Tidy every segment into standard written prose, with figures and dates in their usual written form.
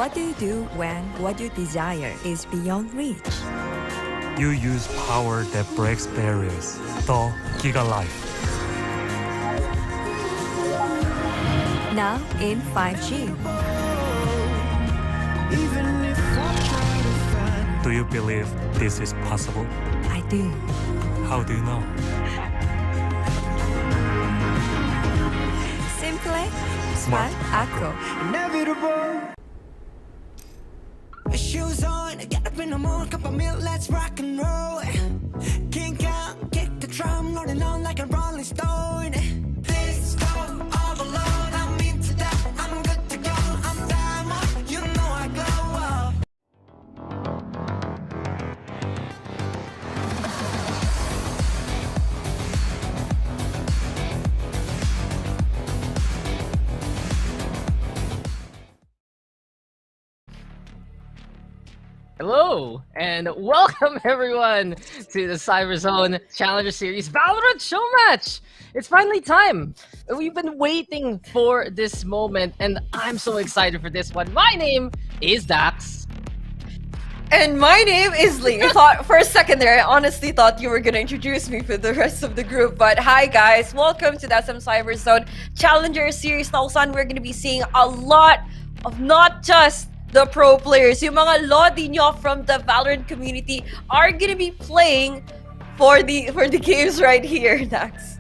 What do you do when what you desire is beyond reach? You use power that breaks barriers. The Giga Life. Now in 5G. Do you believe this is possible? I do. How do you know? Simple, smart, acro. Inevitable. Shoes on, get up in the morning, cup of milk, let's rock and roll. Kink out, kick the drum, rolling on like a rolling stone. This time all alone, I'm into that, I'm good to go, I'm down, you know I glow up. Hello and welcome everyone to the Cyberzone Challenger Series Valorant Showmatch! It's finally time! We've been waiting for this moment and I'm so excited for this one. My name is Dax. And my name is Lee. I thought for a second there, I honestly thought you were gonna introduce me for the rest of the group. But hi guys, welcome to the SM Cyberzone Challenger Series. Now, son, we're gonna be seeing a lot of not just the pro players, yung mga lodi nyo from the Valorant community are gonna be playing for the games right here, Dax.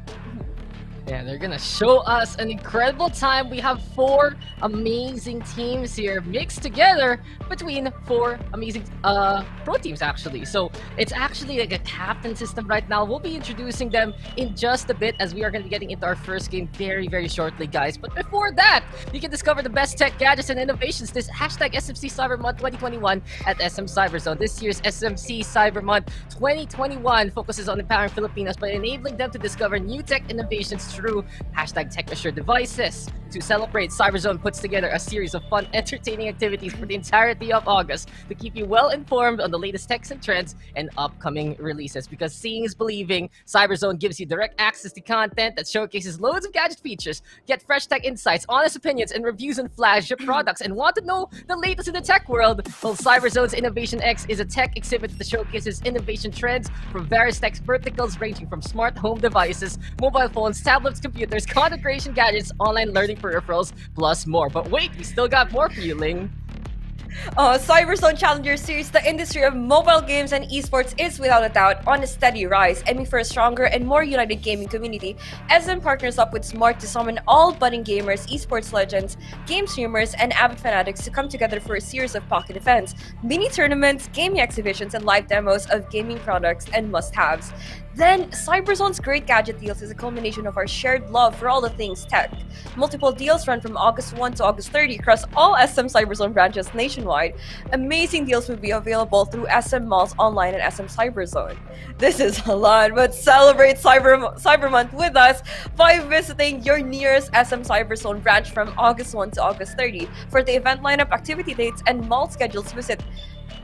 Yeah, they're gonna show us an incredible time. We have 4 amazing teams here mixed together between 4 amazing pro teams actually. So it's actually like a captain system right now. We'll be introducing them in just a bit as we are gonna be getting into our first game very shortly, guys. But before that, you can discover the best tech gadgets and innovations this hashtag SMC Cyber Month 2021 at SM Cyberzone. This year's SMC Cyber Month 2021 focuses on empowering Filipinos by enabling them to discover new tech innovations through hashtag TechAssure devices. To celebrate, Cyberzone puts together a series of fun, entertaining activities for the entirety of August to keep you well informed on the latest techs and trends and upcoming releases. Because seeing is believing, Cyberzone gives you direct access to content that showcases loads of gadget features. Get fresh tech insights, honest opinions, and reviews on flagship products. And want to know the latest in the tech world? Well, Cyberzone's Innovation X is a tech exhibit that showcases innovation trends from various tech verticals ranging from smart home devices, mobile phones, tablets, computers, content creation gadgets, online learning peripherals, plus more. But wait, we still got more for you, Ling. Cyberzone Challenger Series, the industry of mobile games and esports is without a doubt on a steady rise, aiming for a stronger and more united gaming community. SM partners up with Smart to summon all budding gamers, esports legends, game streamers, and avid fanatics to come together for a series of pocket events, mini tournaments, gaming exhibitions, and live demos of gaming products and must-haves. Then, Cyberzone's great gadget deals is a culmination of our shared love for all the things tech. Multiple deals run from August 1 to August 30 across all SM Cyberzone branches nationwide. Amazing deals will be available through SM Malls online and SM Cyberzone. This is a lot, but celebrate Cyber Month with us by visiting your nearest SM Cyberzone branch from August 1 to August 30. For the event lineup, activity dates, and mall schedules, visit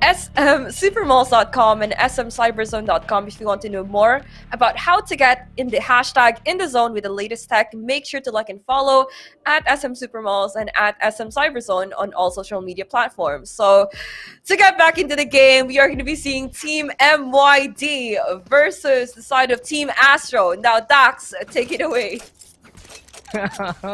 smsupermalls.com and smcyberzone.com if you want to know more about how to get in the hashtag in the zone with the latest tech. Make sure to like and follow at smsupermalls and at smcyberzone on all social media platforms. So to get back into the game, we are going to be seeing Team MYD versus the side of Team Astro. Now Dax, take it away.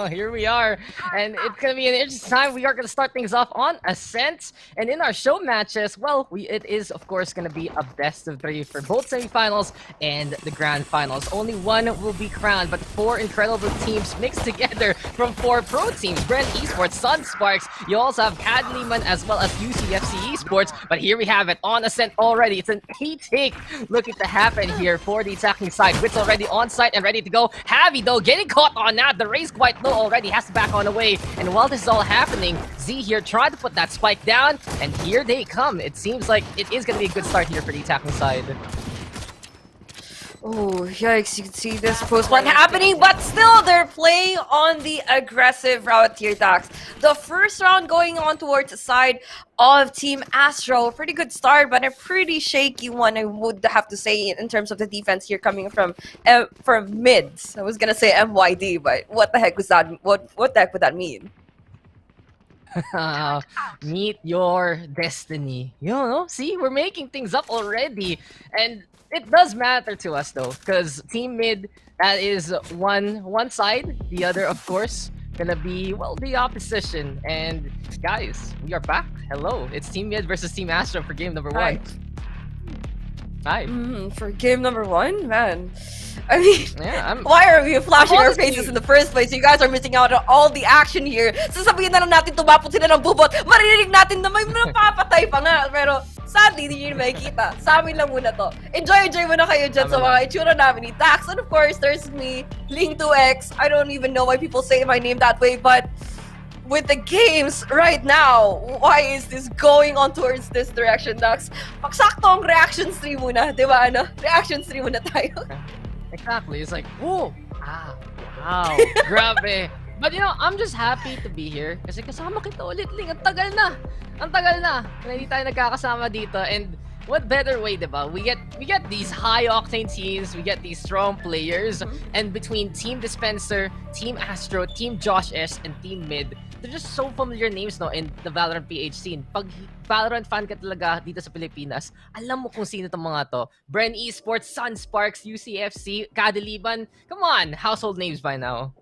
Here we are, and it's gonna be an interesting time. We are gonna start things off on Ascent, and in our show matches, well, it is of course gonna be a best of 3 for both semifinals and the grand finals. Only one will be crowned, but 4 incredible teams mixed together from 4 pro teams: Bren Esports, Sunsparks. You also have Kadiliman as well as UCFC Esports. But here we have it on Ascent already. It's an 8-take looking to happen here for the attacking side. Wit's already on site and ready to go. Javi though getting caught on that. The race quite low already, has to back on away. And while this is all happening, Z here tried to put that spike down, and here they come. It seems like it is going to be a good start here for the attacking side. Oh, yikes, you can see this post-plant happening, but still they're playing on the aggressive route here, Dax. The first round going on towards the side of Team Astro. Pretty good start, but a pretty shaky one, I would have to say, in terms of the defense here coming from mids. I was gonna say MYD, but what the heck was that? What the heck would that mean? Meet your destiny. You know, see, we're making things up already. And it does matter to us though, because Team Mid, that is one side. The other, of course, gonna be, well, the opposition. And guys, we are back. Hello. It's Team Mid versus Team Astro for game number one. Hi. For game number 1, man. I mean, Yeah, why are we flashing our honestly- faces in the first place? You guys are missing out on all the action here. Sasabihin na lang natin tumapot sila ng bubot. Maririnig natin na may napapatay pa nga. Pero sadly, hindi nyo makikita. Sa amin lang muna to. Enjoy muna kayo dyan sa Tama mga itsura namin ni Dax. And of course, there's me, Ling2X. I don't even know why people say my name that way, but with the games right now, why is this going on towards this direction, Dax? Pagsakto ang reaction stream muna, di ba? Reaction stream muna tayo. Exactly. It's like, whoa, wow, grabe. But you know, I'm just happy to be here kasi kasama kita ulit, Ling. Ang tagal na na hindi tayo nagkakasama dito. And what better way, diba? We get these high-octane teams, we get these strong players, and between Team Dispenser, Team Astro, Team Josh S, and Team Mid, they're just so familiar names, no, in the Valorant PH scene. Pag Valorant fan ka talaga dito sa Pilipinas, alam mo kung sino itong mga to. Bren Esports, Sunsparks, UCFC, Kadiliman. Come on, household names by now.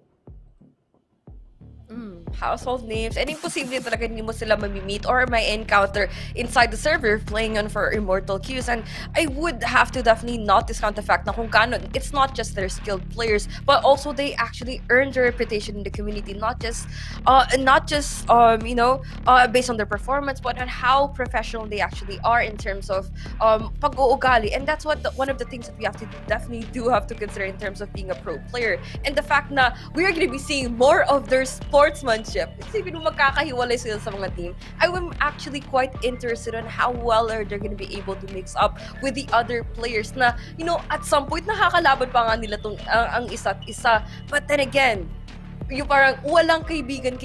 Household names, and imposible talaga hindi mo sila mamimit or may encounter inside the server playing on for immortal queues. And I would have to definitely not discount the fact na kung ganon, it's not just their skilled players, but also they actually earned their reputation in the community, not just based on their performance, but on how professional they actually are in terms of pag-uugali. And that's one of the things that we have to definitely have to consider in terms of being a pro player. And the fact na we are going to be seeing more of their sportsmanship. Isipin mo magkakahiwalay sila sa mga team. I am actually quite interested on how well are they going to be able to mix up with the other players na, you know, at some point nakakalaban pa nga nila ang isa't isa. But then again, yung parang walang kaibigan,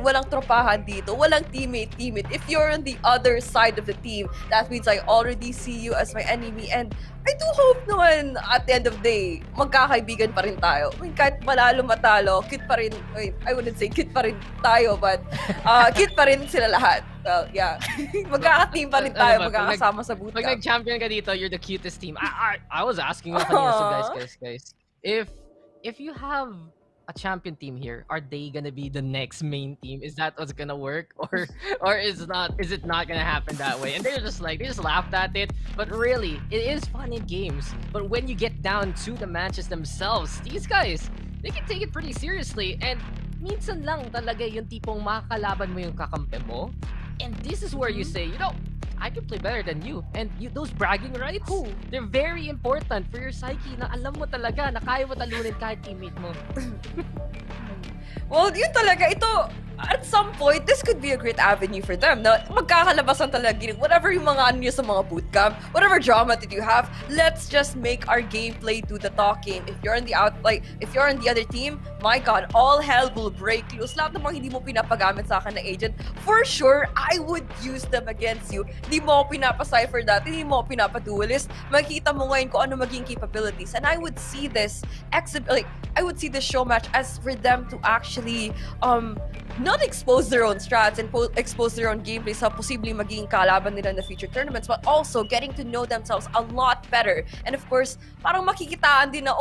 walang tropahan dito, walang teammate. If you're on the other side of the team, that means I already see you as my enemy. And I do hope naman at the end of the day, magkakaibigan pa rin tayo. I mean, kahit malalo matalo, cute pa rin, I wouldn't say cute pa rin tayo, but cute pa rin sila lahat. Well, yeah. Magkaka-team pa rin tayo, magkakasama sa bootcamp. Pag nag-champion ka dito, you're the cutest team. I was asking you kanina, so guys. If you have a champion team here, are they gonna be the next main team? Is that what's gonna work, or is it not gonna happen that way? And they just laughed at it. But really, it is fun in games. But when you get down to the matches themselves, these guys, they can take it pretty seriously. And minsan lang talaga yung tipong makakalaban mo yung kakampi mo. And this is where you say, you know, I can play better than you. And those bragging rights, they're very important for your psyche na alam mo talaga na kaya mo talunin kahit teammate mo. Well, yun talaga. Ito, at some point, this could be a great avenue for them. Na magkakalabasan talaga. Whatever yung mga ano nyo sa mga bootcamp, whatever drama that you have, let's just make our gameplay do the talking. If you're on the other team, my God, all hell will break loose. Lahat ng mga hindi mo pinapagamit sa akin na agent, for sure, I would use them against you. Hindi mo ako pinapa-cypher dati, hindi mo ako pinapa-duelist. Makikita mo ngayon kung ano maging capabilities. And I would see this showmatch as for them to actually not expose their own strats and expose their own gameplay sa posibleng maging kalaban nila in the future tournaments, but also getting to know themselves a lot better. And of course, parang makikitaan din na,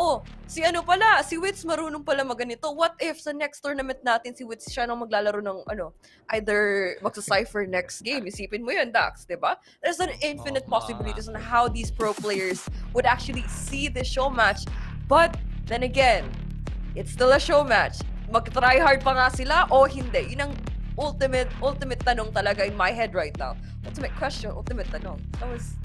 si Wits marunong pala maganito. What if sa next tournament natin, si Wits siya nang maglalaro ng either magsa-cypher next game. Isipin mo yun, Dax, diba? There's an infinite possibilities on how these pro players would actually see this show match. But then again, it's still a show match. Mag-try hard pa nga sila o hindi? Yun ang ultimate tanong talaga in my head right now. Ultimate question, ultimate tanong. That was...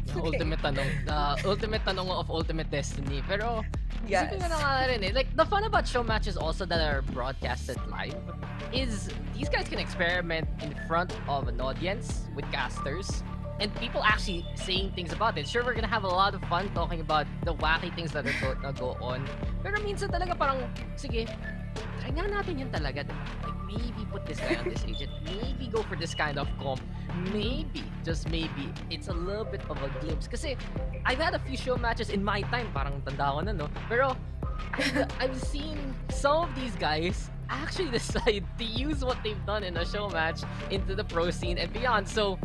Okay. Ultimate tanong. The ultimate tanong of ultimate destiny. Pero, yes. isipin ka na nga rin eh. Like, the fun about show matches also that are broadcasted live is these guys can experiment in front of an audience with casters and people actually saying things about it. Sure, we're gonna have a lot of fun talking about the wacky things that are gonna go on. Pero minsan talaga parang, sige, try nga natin yun talaga. Like, maybe put this guy on this agent. Maybe go for this kind of comp. Maybe, just maybe, it's a little bit of a glimpse. Kasi, I've had a few show matches in my time. Parang tanda ko na, no? Pero, I've seen some of these guys actually decide to use what they've done in a show match into the pro scene and beyond. So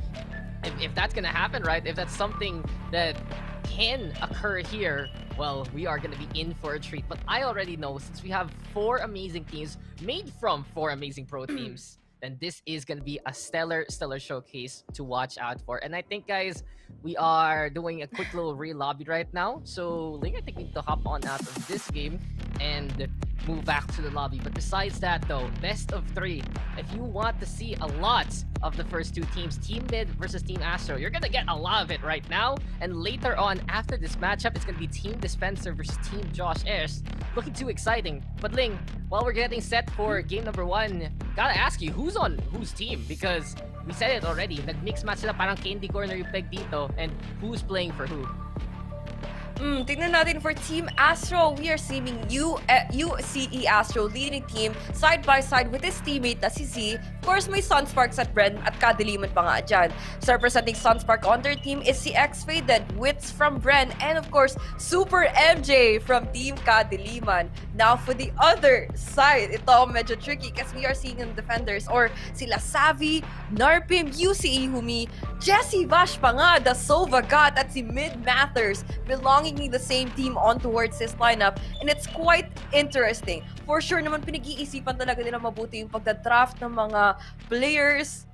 if that's gonna happen, right? If that's something that can occur here, well, we are gonna be in for a treat. But I already know, since we have 4 amazing teams made from 4 amazing pro teams, then this is gonna be a stellar showcase to watch out for. And I think, guys, we are doing a quick little re-lobby right now. So Ling, I think we need to hop on out of this game and move back to the lobby. But besides that, though, best of 3. If you want to see a lot of the first 2 teams, Team Mid versus Team Astro, you're gonna get a lot of it right now. And later on, after this matchup, it's gonna be Team Dispenser versus Team Josh Ayres. Looking too exciting. But Ling, while we're getting set for game number 1, gotta ask you, who's on whose team? Because we said it already, nag-mix match sila, parang candy corner yung peg dito, and who's playing for who? Tingnan natin for Team Astro. We are seeing UCE Astro leading team side by side with his teammate na si Z. Of course, may Sunsparks at Bren at Kadiliman pa nga dyan. So representing Sunspark on their team is si X-Faded, Wits from Bren, and of course, Super MJ from Team Kadiliman. Now for the other side, ito medyo tricky kasi we are seeing yung defenders or sila Savvy, Narpim, UCE Humi, Jesse Vash pa nga, the Sova God at si Mid Matters belonging in the same team on towards this lineup, and it's quite interesting. For sure naman pinag-iisipan talaga nila mabuti yung pagda-draft ng mga players.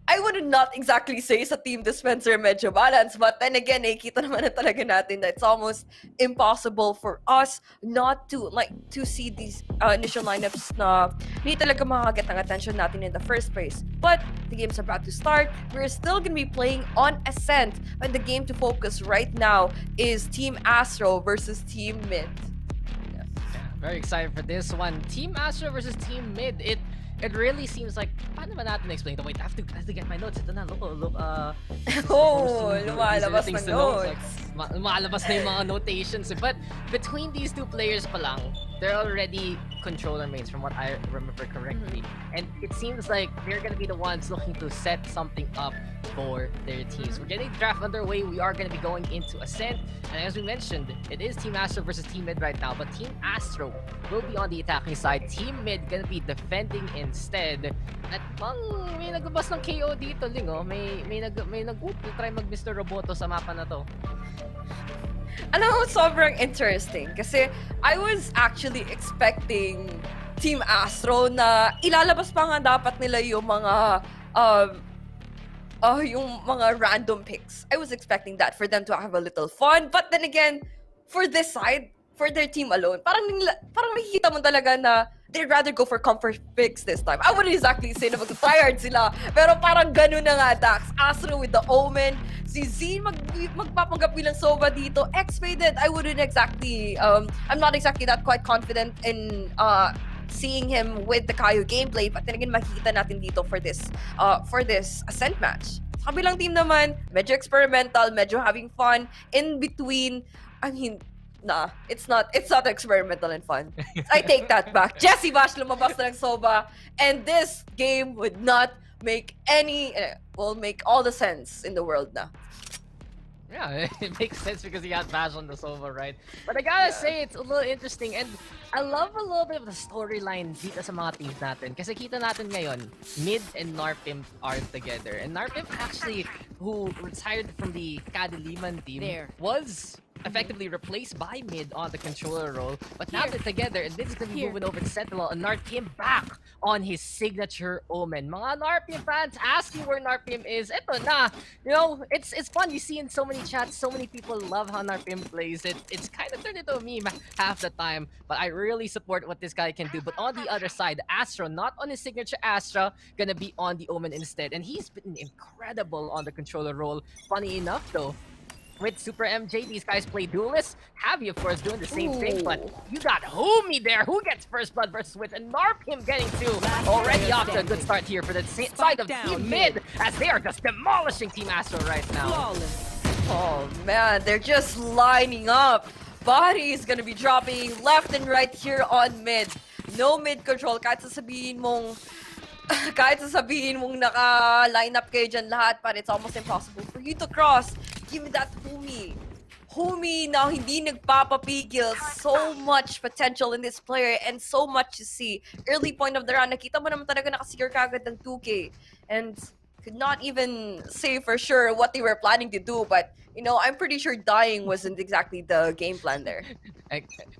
I would not exactly say sa Team Dispenser medyo balance, but then again, nakikita naman na talaga natin that it's almost impossible for us not to see these initial lineups na hindi talaga makaget ang attention natin in the first place. But the game's about to start. We're still gonna be playing on Ascent, and the game to focus right now is Team Astro versus Team Mid. Yeah, very excited for this one. Team Astro versus Team Mid. It really seems like, paano ba natin explain? Wait, I have to get my notes. Ito na, look. Lumalabas ng notes. Lumalabas na yung mga notations. But between these 2 players pa lang, they're already controller mains from what I remember correctly. And it seems like they're gonna be the ones looking to set something up for their teams. We're getting the draft underway. We are gonna be going into Ascent. And as we mentioned, it is Team Astro versus Team Mid right now. But Team Astro will be on the attacking side. Team Mid gonna be defending instead. At may nagbabas ng KO dito, Ling, oh. May try mag Mr. Roboto sa mapa na to. Alam mo, sobrang interesting kasi I was actually expecting Team Astro na ilalabas pa nga dapat nila yung mga random picks. I was expecting that for them to have a little fun, but then again, for this side, for their team alone, parang nakikita mo talaga na they'd rather go for comfort picks this time. I wouldn't exactly say na mag-tryhard sila, pero parang ganun na nga, Dax. Astro with the Omen, si Z magpapanggap bilang Sova dito, X-Faded, I wouldn't exactly, I'm not exactly that quite confident in seeing him with the Kayo gameplay, but then again, makikita natin dito for this Ascent match. Sa kabilang team naman, medyo experimental, medyo having fun, in between, I mean, nah, it's not experimental and fun. I take that back. Jesse Vash lumabas na ng Soba, and this game would not make will make all the sense in the world na. Yeah, it makes sense because he got Bash on the Sova, right? But I gotta say, it's a little interesting, and I love a little bit of the storyline dito sa mga teams natin. Kasi kita natin ngayon, Mid and Narpim are together. And Narpim actually, who retired from the Kadiliman team, was effectively replaced by Mid on the controller role. But now they're together, and Mid's gonna be moving over to Sentinel, and Narpim back on his signature Omen. Mga Narpim fans asking where Narpim is. Eto na. You know, it's fun. You see in so many chats, so many people love how Narpim plays. It's kind of turned into a meme half the time, but I really support what this guy can do. But on the other side, Astro, not on his signature Astra, gonna be on the Omen instead. And he's been incredible on the controller role. Funny enough, though, with Super MJ, these guys play duelists. Javi, of course, doing the same thing, but you got Homie there. Who gets first blood versus Wit? And Narpim getting two. Already off to a good start here for the side of Team Mid, as they are just demolishing Team Astro right now. Oh man, they're just lining up. Body is gonna be dropping left and right here on Mid. No mid control, kahit sasabihin mong naka-line up kayo dyan lahat, but it's almost impossible for you to cross. Give me that Homie. Humi na hindi nagpapapigil. So much potential in this player and so much to see. Early point of the round, nakita mo naman talaga nakasecure kagad ng 2K. And could not even say for sure what they were planning to do, but you know, I'm pretty sure dying wasn't exactly the game plan there.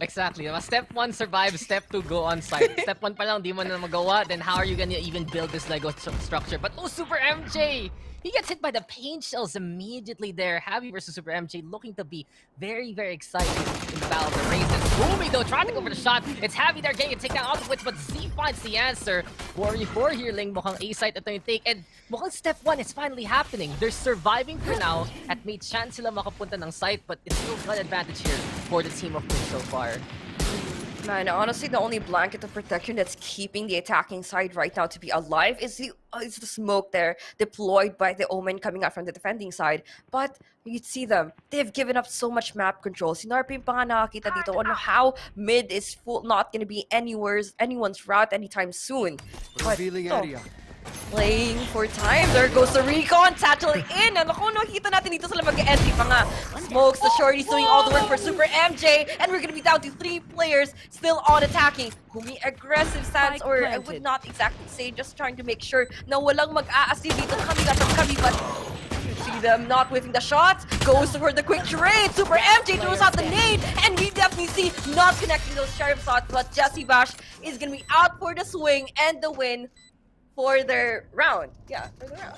Exactly. Step 1, survive. Step 2, go on site. Step 1 pa lang, di mo na magawa. Then how are you gonna even build this Lego structure? But Super MJ! He gets hit by the pain shells immediately there. Javi versus Super MJ looking to be very, very exciting in the battle of the races. Boomy though, trying to go for the shot. It's Javi there getting a takedown off the wits, but Z finds the answer. 4v4 here, Ling. Mukhang A-site ito yung take. And mukhang step 1 is finally happening. They're surviving for now at may chance sila makapunta ng site, but it's still an advantage here for the team of Ling so far. Man, honestly, the only blanket of protection that's keeping the attacking side right now to be alive is the smoke there deployed by the Omen coming out from the defending side. But you'd see them. They've given up so much map control. Sinarpin pa nga nakakita dito on how mid is not going to be anyone's route anytime soon. Revealing area. Playing for time. There goes the recon. Satchel in. And ako, nakikita natin dito sila mag-entry pa nga. Smokes, the shorty's doing all the work for Super MJ. And we're gonna be down to 3 players still on attacking. Humi aggressive stance, or I would not exactly say, just trying to make sure na walang mag-a-assist dito coming out from Kabi. But you see them not whiffing the shots. Goes for the quick trade. Super MJ throws out the nade. And we definitely see not connecting those sharp shots. But Jesse Bash is gonna be out for the swing and the win for their round. Yeah, for the round.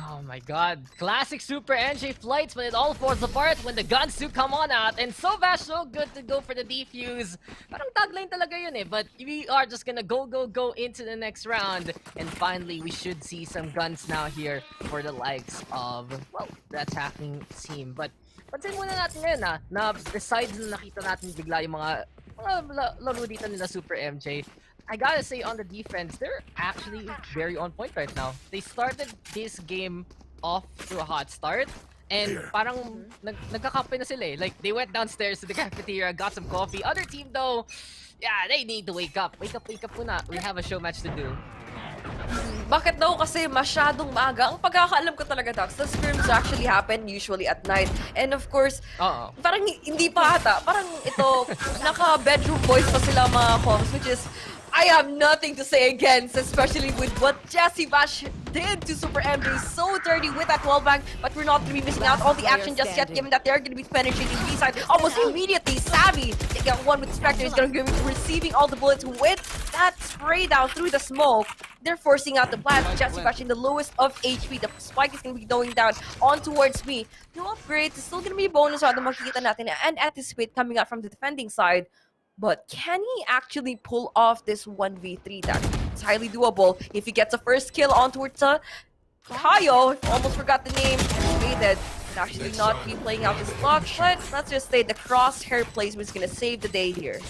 Oh my god. Classic Super NJ flights, but it all falls apart when the guns do come on out. And Sovash so good to go for the defuse. Parang tagline talaga yun eh. But we are just gonna go into the next round. And finally, we should see some guns now here for the likes of, well, the attacking team. But pansin muna natin ngayon na besides na nakita natin bigla yung mga laro dito nila Super MJ, I gotta say on the defense, they're actually very on point right now. They started this game off to a hot start, and parang nagkakape na sila eh. Like, they went downstairs to the cafeteria, got some coffee. Other team though, yeah, they need to wake up. Wake up muna. We have a show match to do. Bakit daw kasi masyadong maaga? Ang pagkakaalam ko talaga, Dax, the scrims actually happen usually at night. And of course, parang hindi pa ata. Parang ito, naka-bedroom voice pa sila mga comms, which is, I have nothing to say against, especially with what Jesse Bash did to Super MJ. So dirty with that wall bang, but we're not going to be missing out on the action just yet, given that they're going to be penetrating B side almost immediately. Savvy, they got one with Spectre, is going to be receiving all the bullets with that spray down through the smoke. They're forcing out the plant. Jesse Bash in the lowest of HP. The spike is going to be going down on towards me. No upgrades, it's still going to be a bonus round na makikita natin and anticipate coming out from the defending side. But can he actually pull off this 1v3? It's highly doable. If he gets a first kill on towards Kayo, almost forgot the name, animated. Could actually not be playing out his luck, but let's just say the crosshair placement is going to save the day here.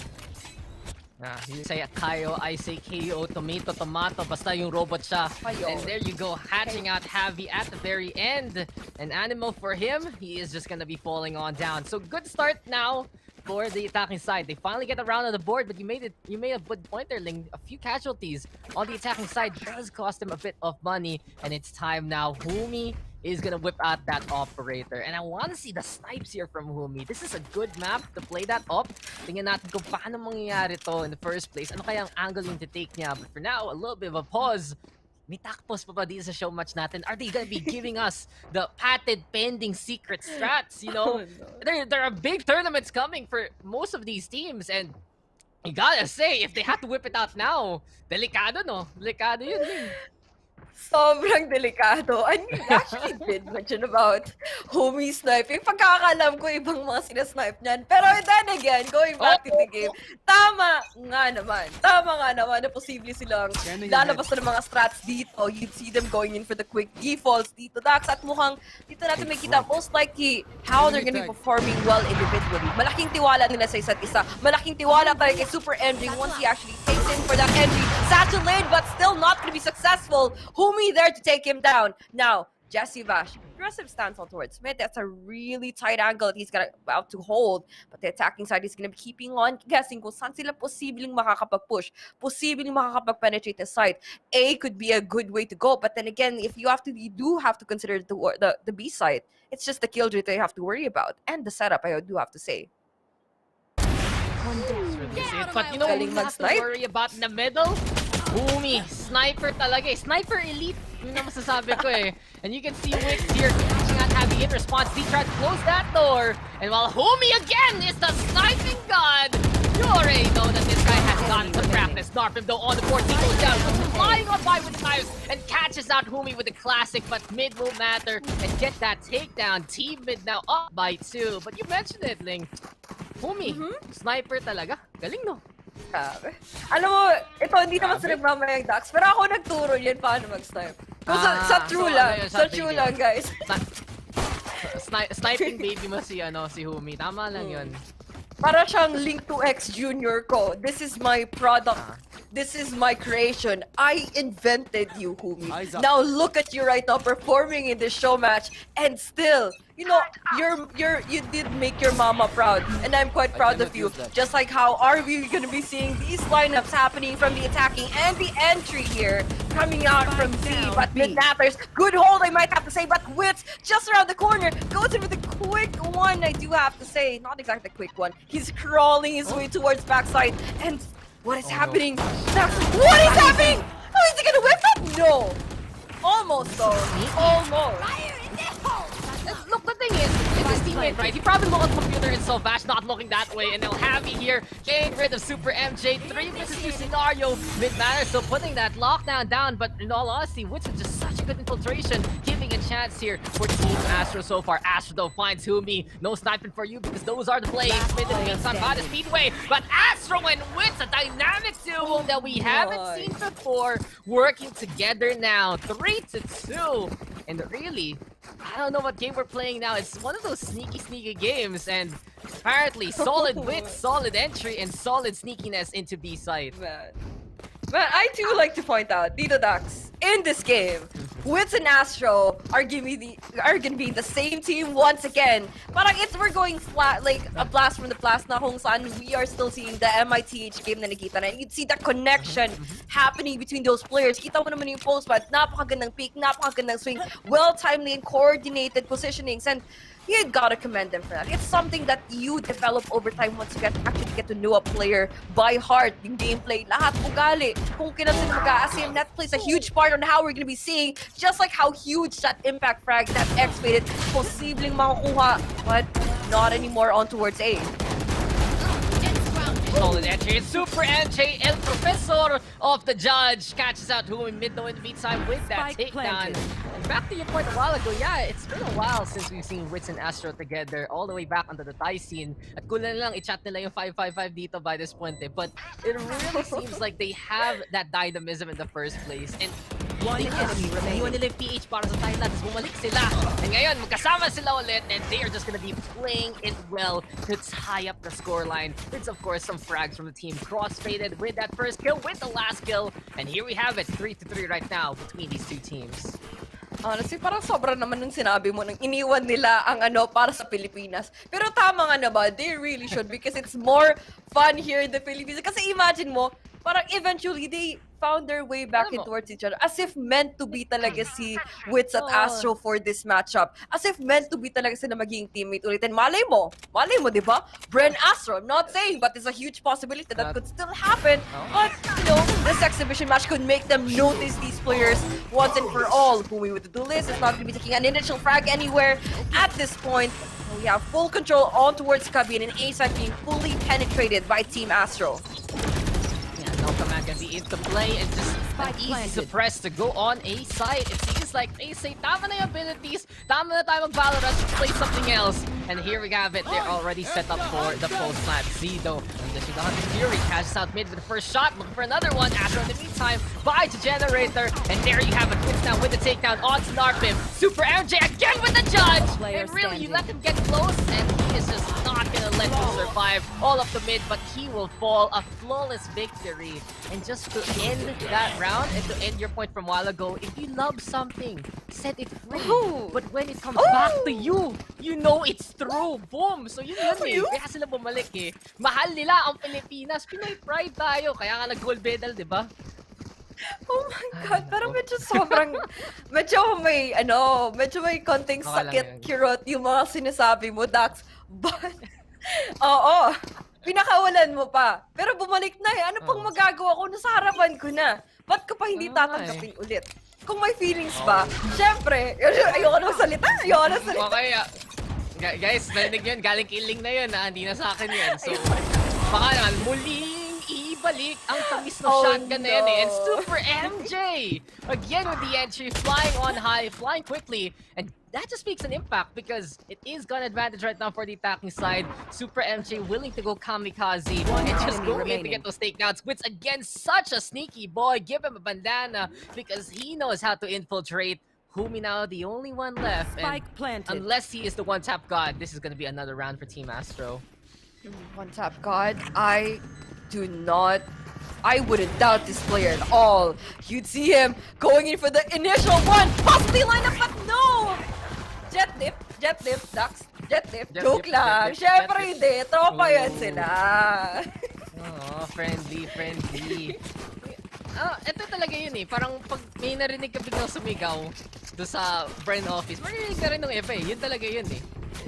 You say Kayo, I say KO, tomato, basta yung robot siya. And there you go, hatching out Javi at the very end. An animal for him, he is just gonna be falling on down. So good start now for the attacking side. They finally get around on the board, but you made a good point there, Ling. A few casualties on the attacking side does cost them a bit of money, and it's time now. Humi is gonna whip out that operator. And I want to see the snipes here from Humi. This is a good map to play that up. Tingnan natin kung paano mangyayari to in the first place. Ano kaya ang angle yung take niya? But for now, a little bit of a pause. May takpos pa ba dito sa show match natin? Are they gonna be giving us the patented pending secret strats? You know, there are big tournaments coming for most of these teams, and you gotta say, if they have to whip it out now, delikado no? Delikado yun. Sobrang delikado. And you actually did mention about Humi sniping. Pagkakalam ko ibang mga sinasnipe niyan. Pero then again, going back to the game, tama nga naman na posible silang lalabas na ng mga strats dito. You'd see them going in for the quick defaults dito, Dax. At mukhang dito natin makita most likely how they're gonna be performing well individually. Malaking tiwala nila sa isa't isa. Malaking tiwala tayo kay Super MJ once he actually takes in for that entry. Satchel lane, but still not gonna be successful. Humi there to take him down. Now, Jesse Vash, aggressive stance on towards mid. That's a really tight angle that he's about to hold. But the attacking side is gonna be keeping on guessing kung saan sila posibleng makakapag-push, posibleng makakapag-penetrate the site. A could be a good way to go, but then again, if you do have to consider the B side. It's just the kill rate that you have to worry about, and the setup. I do have to say. But you know what we have to worry about in the middle? Boomy, sniper talaga eh. Sniper elite, yun ang masasabi ko eh. And you can see Wix here catching out heavy in response. He tried to close that door. And while Humi again is the sniping god, you already know that this guy has gotten some practice. Narfim though on the board, he goes down, flying on by with knives and catches out Humi with the classic, but mid will matter and get that takedown. Team mid now up by 2. But you mentioned it, Ling. Humi, sniper talaga. Galing no? Grabe. Alam mo, ito hindi naman sa nagmamayang Dax, pero ako nagturo yan paano mag-snipe. Sa true lang. Sa true lang, guys. Sniping baby mo si Humi. Tama lang yun. Para siyang Link 2X Junior ko. This is my product. This is my creation. I invented you, Humi. Now look at you right now performing in this show match, and still, you know, you did make your mama proud, and I'm quite proud of you. Just like how are we gonna be seeing these lineups happening from the attacking and the entry here coming out from Z, but mid matters. Good hold, I might have to say, but Wits just around the corner goes in with a quick one. I do have to say, not exactly a quick one. He's crawling his way towards backside, and what is happening? No. What is happening? Oh, is he gonna whip up? No. Almost though. Almost. Look, the thing is, it's his teammate, right? He probably looked at the computer and saw Vash not looking that way, and they'll have me here getting rid of Super MJ. 3 versus 2 scenario. Mid-manner still putting that lockdown down, but in all honesty, Wits is just such a good infiltration, giving a chance here for Team Astro so far. Astro though finds Humi. No sniping for you because those are the plays. Mid and inside by the speedway, but Astro and Wits, a dynamic duo that we haven't seen before, working together now. 3-2. And really, I don't know what game we're playing now. It's one of those sneaky games, and apparently solid wit, solid entry, and solid sneakiness into B side. Man, I do like to point out, Dito Dax, in this game, Wits and Astro are gonna be the same team once again. Parang we're going flat, like a blast from the past na kung saan we are still seeing the MITH game na nakita na. You'd see the connection happening between those players. Kita mo naman yung post, but napakagandang peak, napakagandang swing, well-timed and coordinated positionings, and you gotta commend them for that. It's something that you develop over time once you actually get to know a player by heart, yung gameplay, lahat ugali. Kung kinansin mag-a-asim, that plays a huge part on how we're gonna be seeing, just like how huge that impact frag, that X-rated, posibleng makukuha, but not anymore on towards A. Solid entry. Super MJ, El Professor of the Judge, catches out Humi mid though in the meantime with that takedown. And back to your point a while ago, yeah, it's been a while since we've seen Wits and Astro together, all the way back onto the Thai scene. At kulang lang i-chat nila yung 555 dito by this point eh. But it really seems like they have that dynamism in the first place. And one enemy remaining. Iwan nila yung PH para sa Thailand, tapos bumalik sila. And ngayon, magkasama sila ulit, and they are just gonna be playing it well to tie up the scoreline. It's of course some frags from the team cross-faded with that first kill, with the last kill. And here we have it, 3-3 right now between these two teams. Honestly, parang sobra naman nung sinabi mo nang iniwan nila ang para sa Pilipinas. Pero tama nga na ba? They really should, because it's more fun here in the Philippines. Kasi imagine mo, parang eventually they found their way back in towards each other. As if meant to be talaga si Wits at Astro for this matchup. As if meant to be talaga sila maging teammate ulit. And malay mo, di ba? Bren Astro, I'm not saying, but it's a huge possibility that could still happen. But, you know, this exhibition match could make them notice these players once and for all. Who we would do this is not going to be taking an initial frag anywhere at this point. We have full control on towards Kabin, and A side being fully penetrated by Team Astro. No command can be into play and just an easy suppress to go on A side. It seems like they say, tama na yung abilities, tama na tayo mag-Valorant, let's play something else. And here we have it, they're already set up for the post-plant. Zido, unleashing the Hunter Fury, catches out mid with the first shot, looking for another one. Astro in the meantime, buy to Generator, and there you have it, Wits now with the takedown on Snarpim. Super MJ again with the Judge! And really, you let him get close, and he is just not gonna let you survive all of the mid, but he will fall. A flawless victory. And just to end that round, and to end your point from a while ago, if you love something, anything. Set it free. Oh. But when it comes back to you, you know it's true. Boom! So yun eh. Kaya sila bumalik eh. Mahal nila ang Pilipinas. Pinoy pride tayo. Kaya nga nag-gold medal, di ba? Oh my God, pero medyo sobrang, medyo may konting Okay lang sakit, yun. kirot yung mga sinasabi mo, Dax. But, oo, pinakawalan mo pa. Pero bumalik na eh. Ano pang magagawa ko? Nasa harapan ko na. Ba't ka pa hindi tatanggapin ulit? Kung may feelings ba, syempre, ayoko na magsalita. Okay, guys, narinig yun. Galing killing na yun. Hindi na sa akin yun. So, baka naman, muling ibalik ang tamis na shotgun na yan eh. And Super MJ! Again with the entry, flying on high, flying quickly. And that just speaks an impact because it is gun advantage right now for the attacking side. Super MJ willing to go kamikaze and just go in to get those takedowns. Wits again, such a sneaky boy. Give him a bandana because he knows how to infiltrate. Humi now the only one left. Spike planted. Unless he is the one-tap god, this is going to be another round for Team Astro. One tap God, I wouldn't doubt this player at all. You'd see him going in for the initial one, possibly lineup, but no! Jet dip, Dax, jet dip. Joke lang. Syempre hindi, tropa yan sila. Oh, friendly. Ito talaga yun eh. Parang pag may narinig ka biglang sumigaw doon sa Bren office, marinig ka rin ng iba eh. Yun talaga yun eh.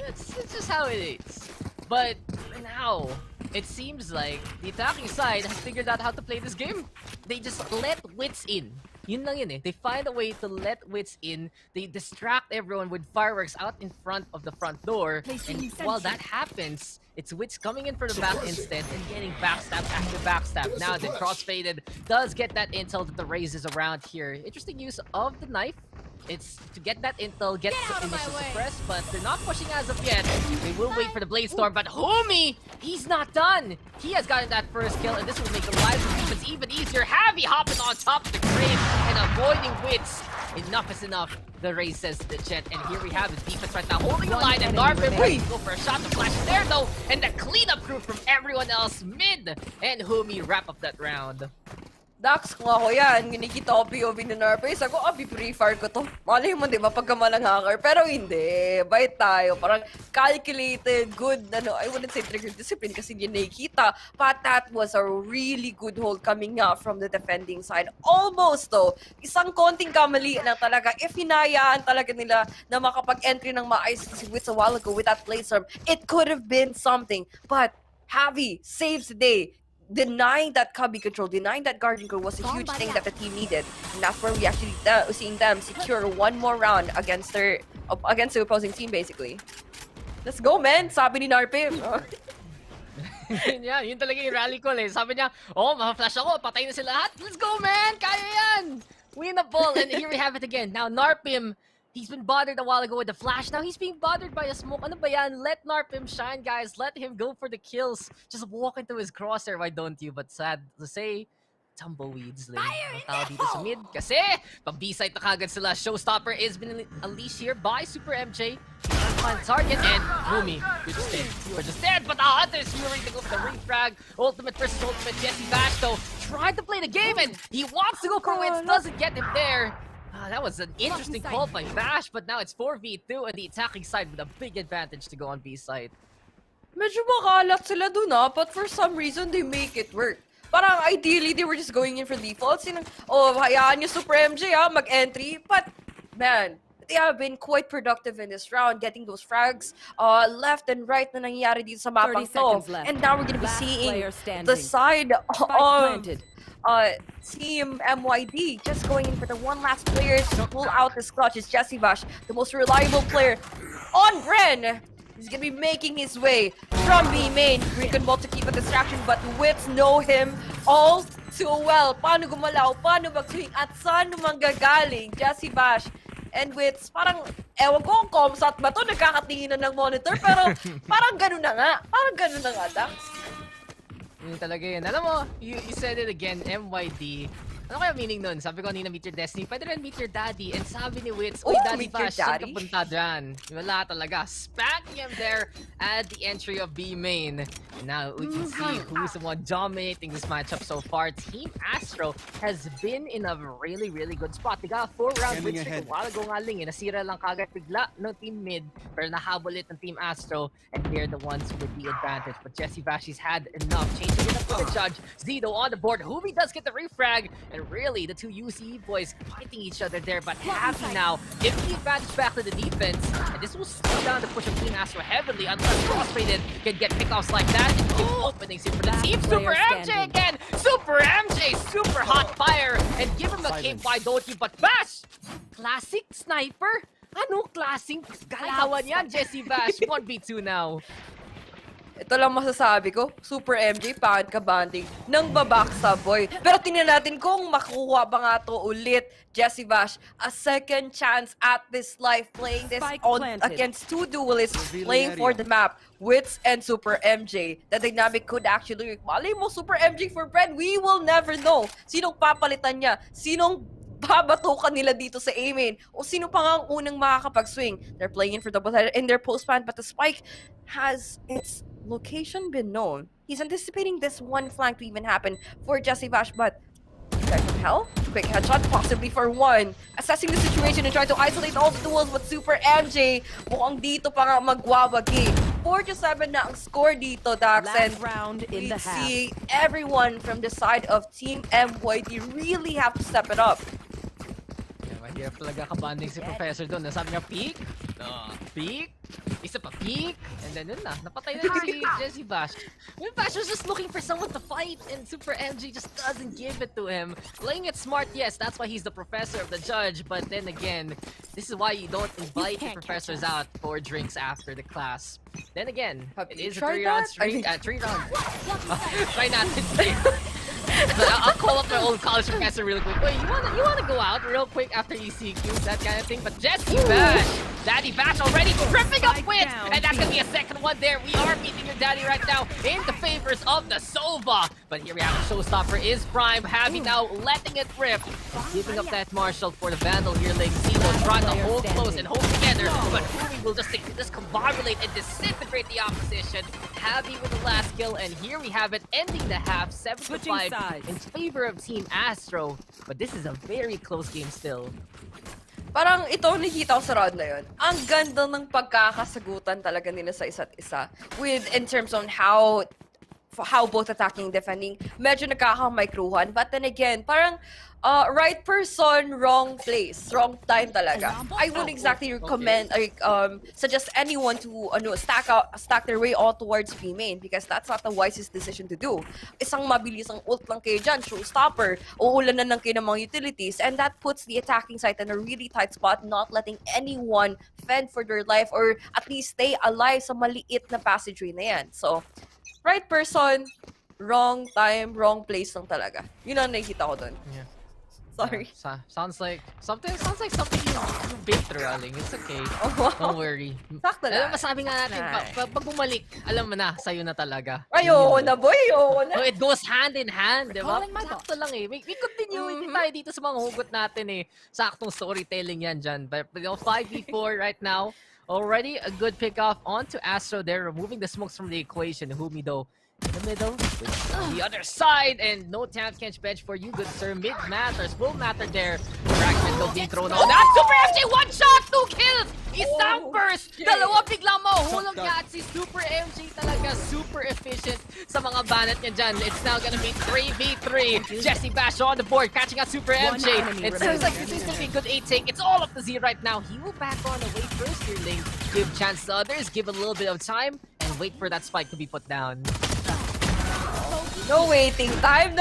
It's just how it is. But now, it seems like the attacking side has figured out how to play this game. They just let Wits in. Yun lang yun eh. They find a way to let Wits in. They distract everyone with fireworks out in front of the front door. And while that happens, it's Wits coming in for the back instead and getting backstab after backstab. Now the crossfaded does get that intel that the Raze is around here. Interesting use of the knife. It's to get that intel, get the initial suppress, but they're not pushing as of yet. They will wait for the Blade Storm, but Humi, he's not done. He has gotten that first kill, and this will make the lives of defense even easier. Heavy hopping on top of the crane and avoiding Wits. Enough is enough, the Raze says to the Jet, and here we have the defense right now holding the line, and Narvin ready to go for a shot. The flash is there though, and the cleanup crew from everyone else mid, and Humi wrap up that round. Dax, kung ako yan, ginikita ko POV ni Narface, ako, pre-fire ko to. Malay mo, di ba, pagkamalang hacker. Pero hindi, bait tayo. Parang calculated, good, I wouldn't say trigger discipline kasi hindi nakikita. But that was a really good hold coming up from the defending side. Almost, though. Isang konting kamali lang talaga. If hinayaan talaga nila na makapag-entry ng maayos si Wits a while ago with that play storm, it could have been something. But Javi saves the day. Denying that cubby control, denying that guardian control was a huge thing that the team needed. And that's where we actually seeing them secure one more round against the opposing team, basically. Let's go, man! Sabi ni Narpim. Yeah, yun talaga yung rally call eh. Sabi niya, ma-flash ako, patay na sila lahat. Let's go, man! Kaya yan! Win the ball, and here we have it again. Now, Narpim, he's been bothered a while ago with the flash. Now he's being bothered by a smoke. Ano ba yan? Let Narpim shine, guys. Let him go for the kills. Just walk into his crosshair, why don't you? But sad to say, tumbleweeds lang ang tao dito sa mid. Kasi, pang-B-side na kagad sila. Showstopper is been unleashed here by Super MJ. On target, and Humi, you're just dead. You are just dead, but the Hunter's fury to go for the refrag. Ultimate versus ultimate. Jesse Bash, though, tried to play the game, and he wants to go for wins, doesn't get him there. That was an interesting call by Bash, but now it's 4v2 and the attacking side with a big advantage to go on B side. Medyo makalat sila dun but for some reason they make it work. Parang ideally they were just going in for defaults. Hayaan nyo Super MJ mag-entry. But man, they have been quite productive in this round, getting those frags left and right na nangyayari dito sa mapang to. And now we're gonna be seeing the side of Team MYD just going in for the one last player to pull out this clutch. Is Jesse Bash, the most reliable player on Bren. He's gonna be making his way from B main. Recon Ball to keep a distraction, but Wits know him all too well. Paano gumalaw, paano mag-swing, at saan manggagaling Jesse Bash and Wits. Parang, ewan ko kung comsat ba to, nagkakatinginan ng monitor, pero parang ganun na nga. Parang ganun na nga, Dax. Yun talaga yun. Alam mo, you said it again, MYD. Ano kaya meaning nun? Sabi ko kanina, meet your destiny. Pwede rin meet your daddy. And sabi ni Wits, uy, Oh, Daddy meet your Bash, saan ka daddy? punta dyan? Wala talaga. Spanking him there at the entry of B main. Now we can see who's the one dominating this matchup so far. Team Astro has been in a really, really good spot. They got a 4-round win streak. A while ago nga lang, nasira lang kagad bigla no Team Mid. Pero nahabol it ng Team Astro. And they're the ones with the advantage. But Jesse Bashi's had enough. Changing it up for the judge. Zido on the board. Humi does get the refrag. And really, the two UCE boys fighting each other there. But Happy now giving the advantage back to the defense. And this will slow down the push of Team Astro heavily unless Crossfaded can get pickoffs like that. And give openings here for the team. Super MJ again! Super MJ! Super hot fire! And give him a cape, why don't you? But Bash! Classic sniper? Ano klaseng galawan yan, Jesse Bash? 1v2 now. Ito lang masasabi ko, Super MJ, pangit ka banding nang babaksa, boy. Pero tingnan natin kung makuha ba nga to ulit, Jesse Bash. A second chance at this life, playing this against two duelists, playing for the map, Wits and Super MJ. The dynamic could actually, malay mo, Super MJ for Bren, we will never know. Sinong papalitan niya? Sinong babatukan nila dito sa A-main? O sino pa nga ang unang makakapag-swing? They're playing in for double header in their post-ban, but the spike has its location been known. He's anticipating this one flank to even happen for Jesse Bash, but guy from hell? Quick headshot, possibly for one. Assessing the situation and trying to isolate all the duels with Super MJ. Mukhang dito pa nga magwawagi. 4-7 na ang score dito, Dax. And we see everyone from the side of Team MYD really have to step it up. Mahirap talaga kabanding si Professor doon. Nasabi niya, peek, peek, isa pa peek, and then yun na, napatay na si Jesse Bash. When Bash was just looking for someone to fight, and Super MG just doesn't give it to him. Playing it smart, yes, that's why he's the professor of the judge, but then again, this is why you don't invite the professors out for drinks after the class. Then again, it is a 3-round streak, 3-round. Try natin. I'll call up my old college professor real quick. Wait, you wanna go out real quick after ECQ, that kind of thing? But Jesse Bash, Daddy Bash already tripping up Wits, and that's gonna be a second one there. We are meeting your daddy right now in the favors of the Sova. But here we have a showstopper is Prime. Happy now letting it rip. Giving up that Marshall for the Vandal here. Like Zero trying to hold close and hold together. But Humi will just discombobulate and disintegrate the opposition. Happy with the last kill, and here we have it ending the half 7-5 in favor of Team Astro. But this is a very close game still. Parang ito nakikita ko sa round na yun. Ang ganda ng pagkakasagutan talaga nila sa isa't isa. In terms on how both attacking and defending, medyo nagkakamikruhan. But then again, parang right person, wrong place, wrong time talaga. I wouldn't exactly recommend, suggest anyone to stack their way all towards B main because that's not the wisest decision to do. Isang mabilis ang ult lang kayo dyan, showstopper, uulanan lang kayo ng mga utilities, and that puts the attacking side in a really tight spot, not letting anyone fend for their life or at least stay alive sa maliit na passageway na yan. So, right person, wrong time, wrong place lang talaga. Yun ang nakikita ko dun. Yeah. Sorry. Sounds like something you been through, Aling. It's okay. Oh, wow. Don't worry. Sakto Alam na. mo, sabi nga natin, pag bumalik, alam mo na, sa'yo na talaga. Ayoko na, boy. Ayoko na. So it goes hand in hand, di ba? Sakto lang eh. We continue, hindi tayo dito sa mga hugot natin eh. Saktong storytelling yan dyan. But 5v4 right now. Already a good pick-off onto Astro there, removing the smokes from the equation. Humi though, in the middle, on the other side, and no tank catch bench for you, good sir. Mid matters, will matter there. Fragment though being thrown on. That's Super FJ, 1 shot, 2 kills! Isang burst! Dalawa biglang mahulog niya at si Super MJ talaga super efficient sa mga banat niya dyan. It's now gonna be 3v3. Jesse Bash on the board, catching out Super MJ. It seems like this is gonna be a good 8 take. It's all up to Z right now. He will back on away first here, Ling. Give chance to others, give a little bit of time, and wait for that spike to be put down. No waiting time,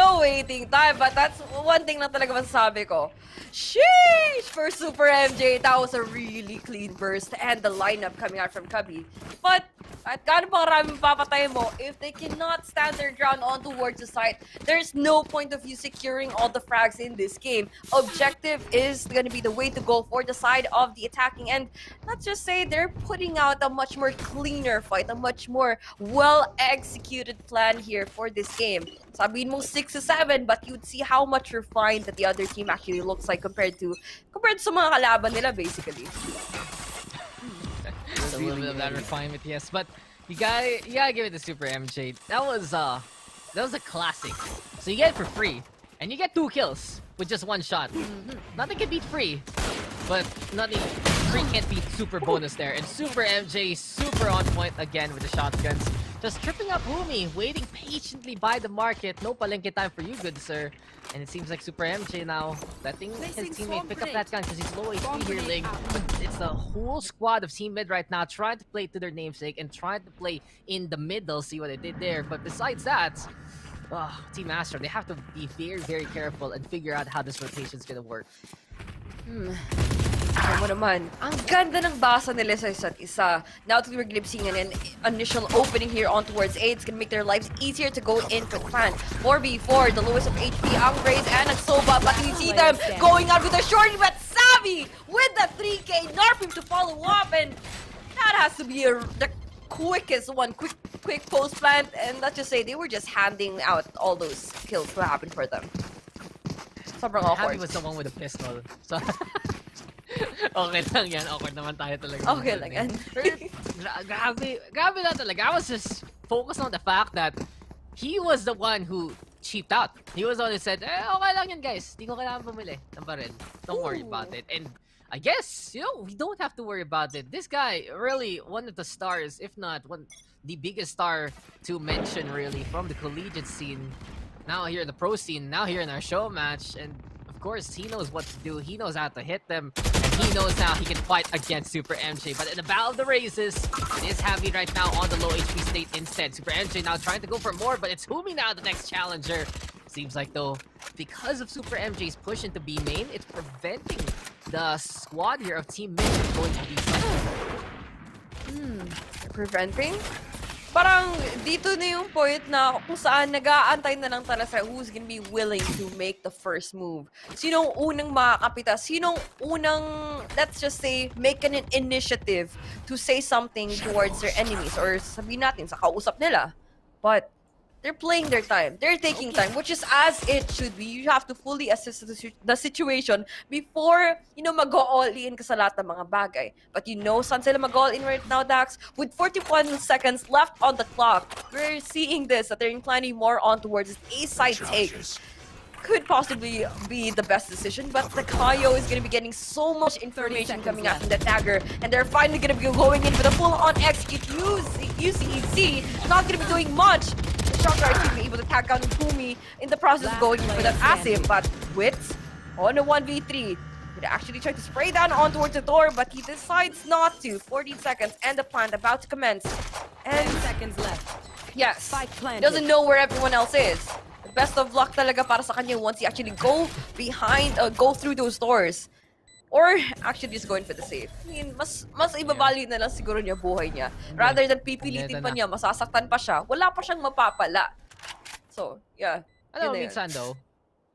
but that's one thing na talaga masasabi ko. Sheesh! For Super MJ, that was a really clean burst and the lineup coming out from Cubby. But at gaano pa karaming papatay mo, if they cannot stand their ground on towards the site, there's no point of you securing all the frags in this game. Objective is going to be the way to go for the side of the attacking end. Let's just say they're putting out a much more cleaner fight, a much more well-executed plan here for this game. game. Sabihin mong 6 to 7, but you'd see how much refined that the other team actually looks like compared to sa mga kalaban nila, basically. A little bit of that refinement, yes. But you gotta give it to Super MJ. That was a classic. So you get it for free, and you get 2 kills with just 1 shot. Nothing can beat free, but nothing free can't beat super bonus there. And Super MJ super on point again with the shotguns. Just tripping up Humi, waiting patiently by the market. No palengke time for you, good sir. And it seems like Super MJ now letting his teammate pick up that gun because he's low HP here, Ling. But it's the whole squad of Team Mid right now trying to play to their namesake and trying to play in the middle. See what they did there. But besides that, Team Astro, they have to be very, very careful and figure out how this rotation is gonna work. Alam mo naman, ang ganda ng basa nila sa isa't isa. Now that we're glimpsing an initial opening here on towards A, it's gonna make their lives easier to go in for the plan. 4v4, the lowest of HP, ang Grace and ang Soba, but you see them going out with a shorty, but Savvy with the 3K, Narpim to follow up, and that has to be the quickest one, quick post plant, and let's just say they were just handing out all those kills to happen for them. Sobrang awkward. Happy was the one with a pistol. So okay lang yan. Awkward naman tayo talaga. Okay lang yan. Grabe na talaga. I was just focused on the fact that he was the one who cheaped out. He was the one who said, okay lang yan guys. Di ko kailangan bumili ng baril. Don't worry about it. And I guess, we don't have to worry about it. This guy, really, one of the stars, if not the biggest star to mention, really, from the collegiate scene. Now here in the pro scene, now here in our show match, and of course he knows what to do. He knows how to hit them, and he knows how he can fight against Super MJ. But in the battle of the races, it is Heavy right now on the low HP state instead. Super MJ now trying to go for more, but it's Humi now the next challenger. Seems like though, because of Super MJ's push into B main, it's preventing the squad here of Team Mid from going to B side. Preventing? Parang dito na yung point na kung saan nag-aantay na lang talaga who's gonna be willing to make the first move. Sinong unang makakapita? Sinong unang, let's just say, make an initiative to say something towards their enemies or sabihin natin sa kausap nila. But they're playing their time. They're taking time, which is as it should be. You have to fully assess the situation before, mag-go all-in ka sa lahat ng mga bagay. But saan sila mag-all-in right now, Dax? With 41 seconds left on the clock, we're seeing this, that they're inclining more on towards A side take. Could possibly be the best decision, but the Kayo is going to be getting so much information coming out from the Dagger, and they're finally going to be going in with a full-on execute. UCFC not going to be doing much. Shocker actually be able to tag down Humi in the process of going in for that Asim, but Wits on a 1v3 would actually try to spray down on towards the door, but he decides not to. 14 seconds and the plant about to commence. And 10 seconds left. Yes, he doesn't know where everyone else is. The best of luck talaga para sa kanya once he actually go through those doors. Or actually just going for the safe. I mean, mas ibabali na lang siguro niya buhay niya. Rather than pipilitin pa niya, masasaktan pa siya, wala pa siyang mapapala. So, yeah. Alam mo, minsan though,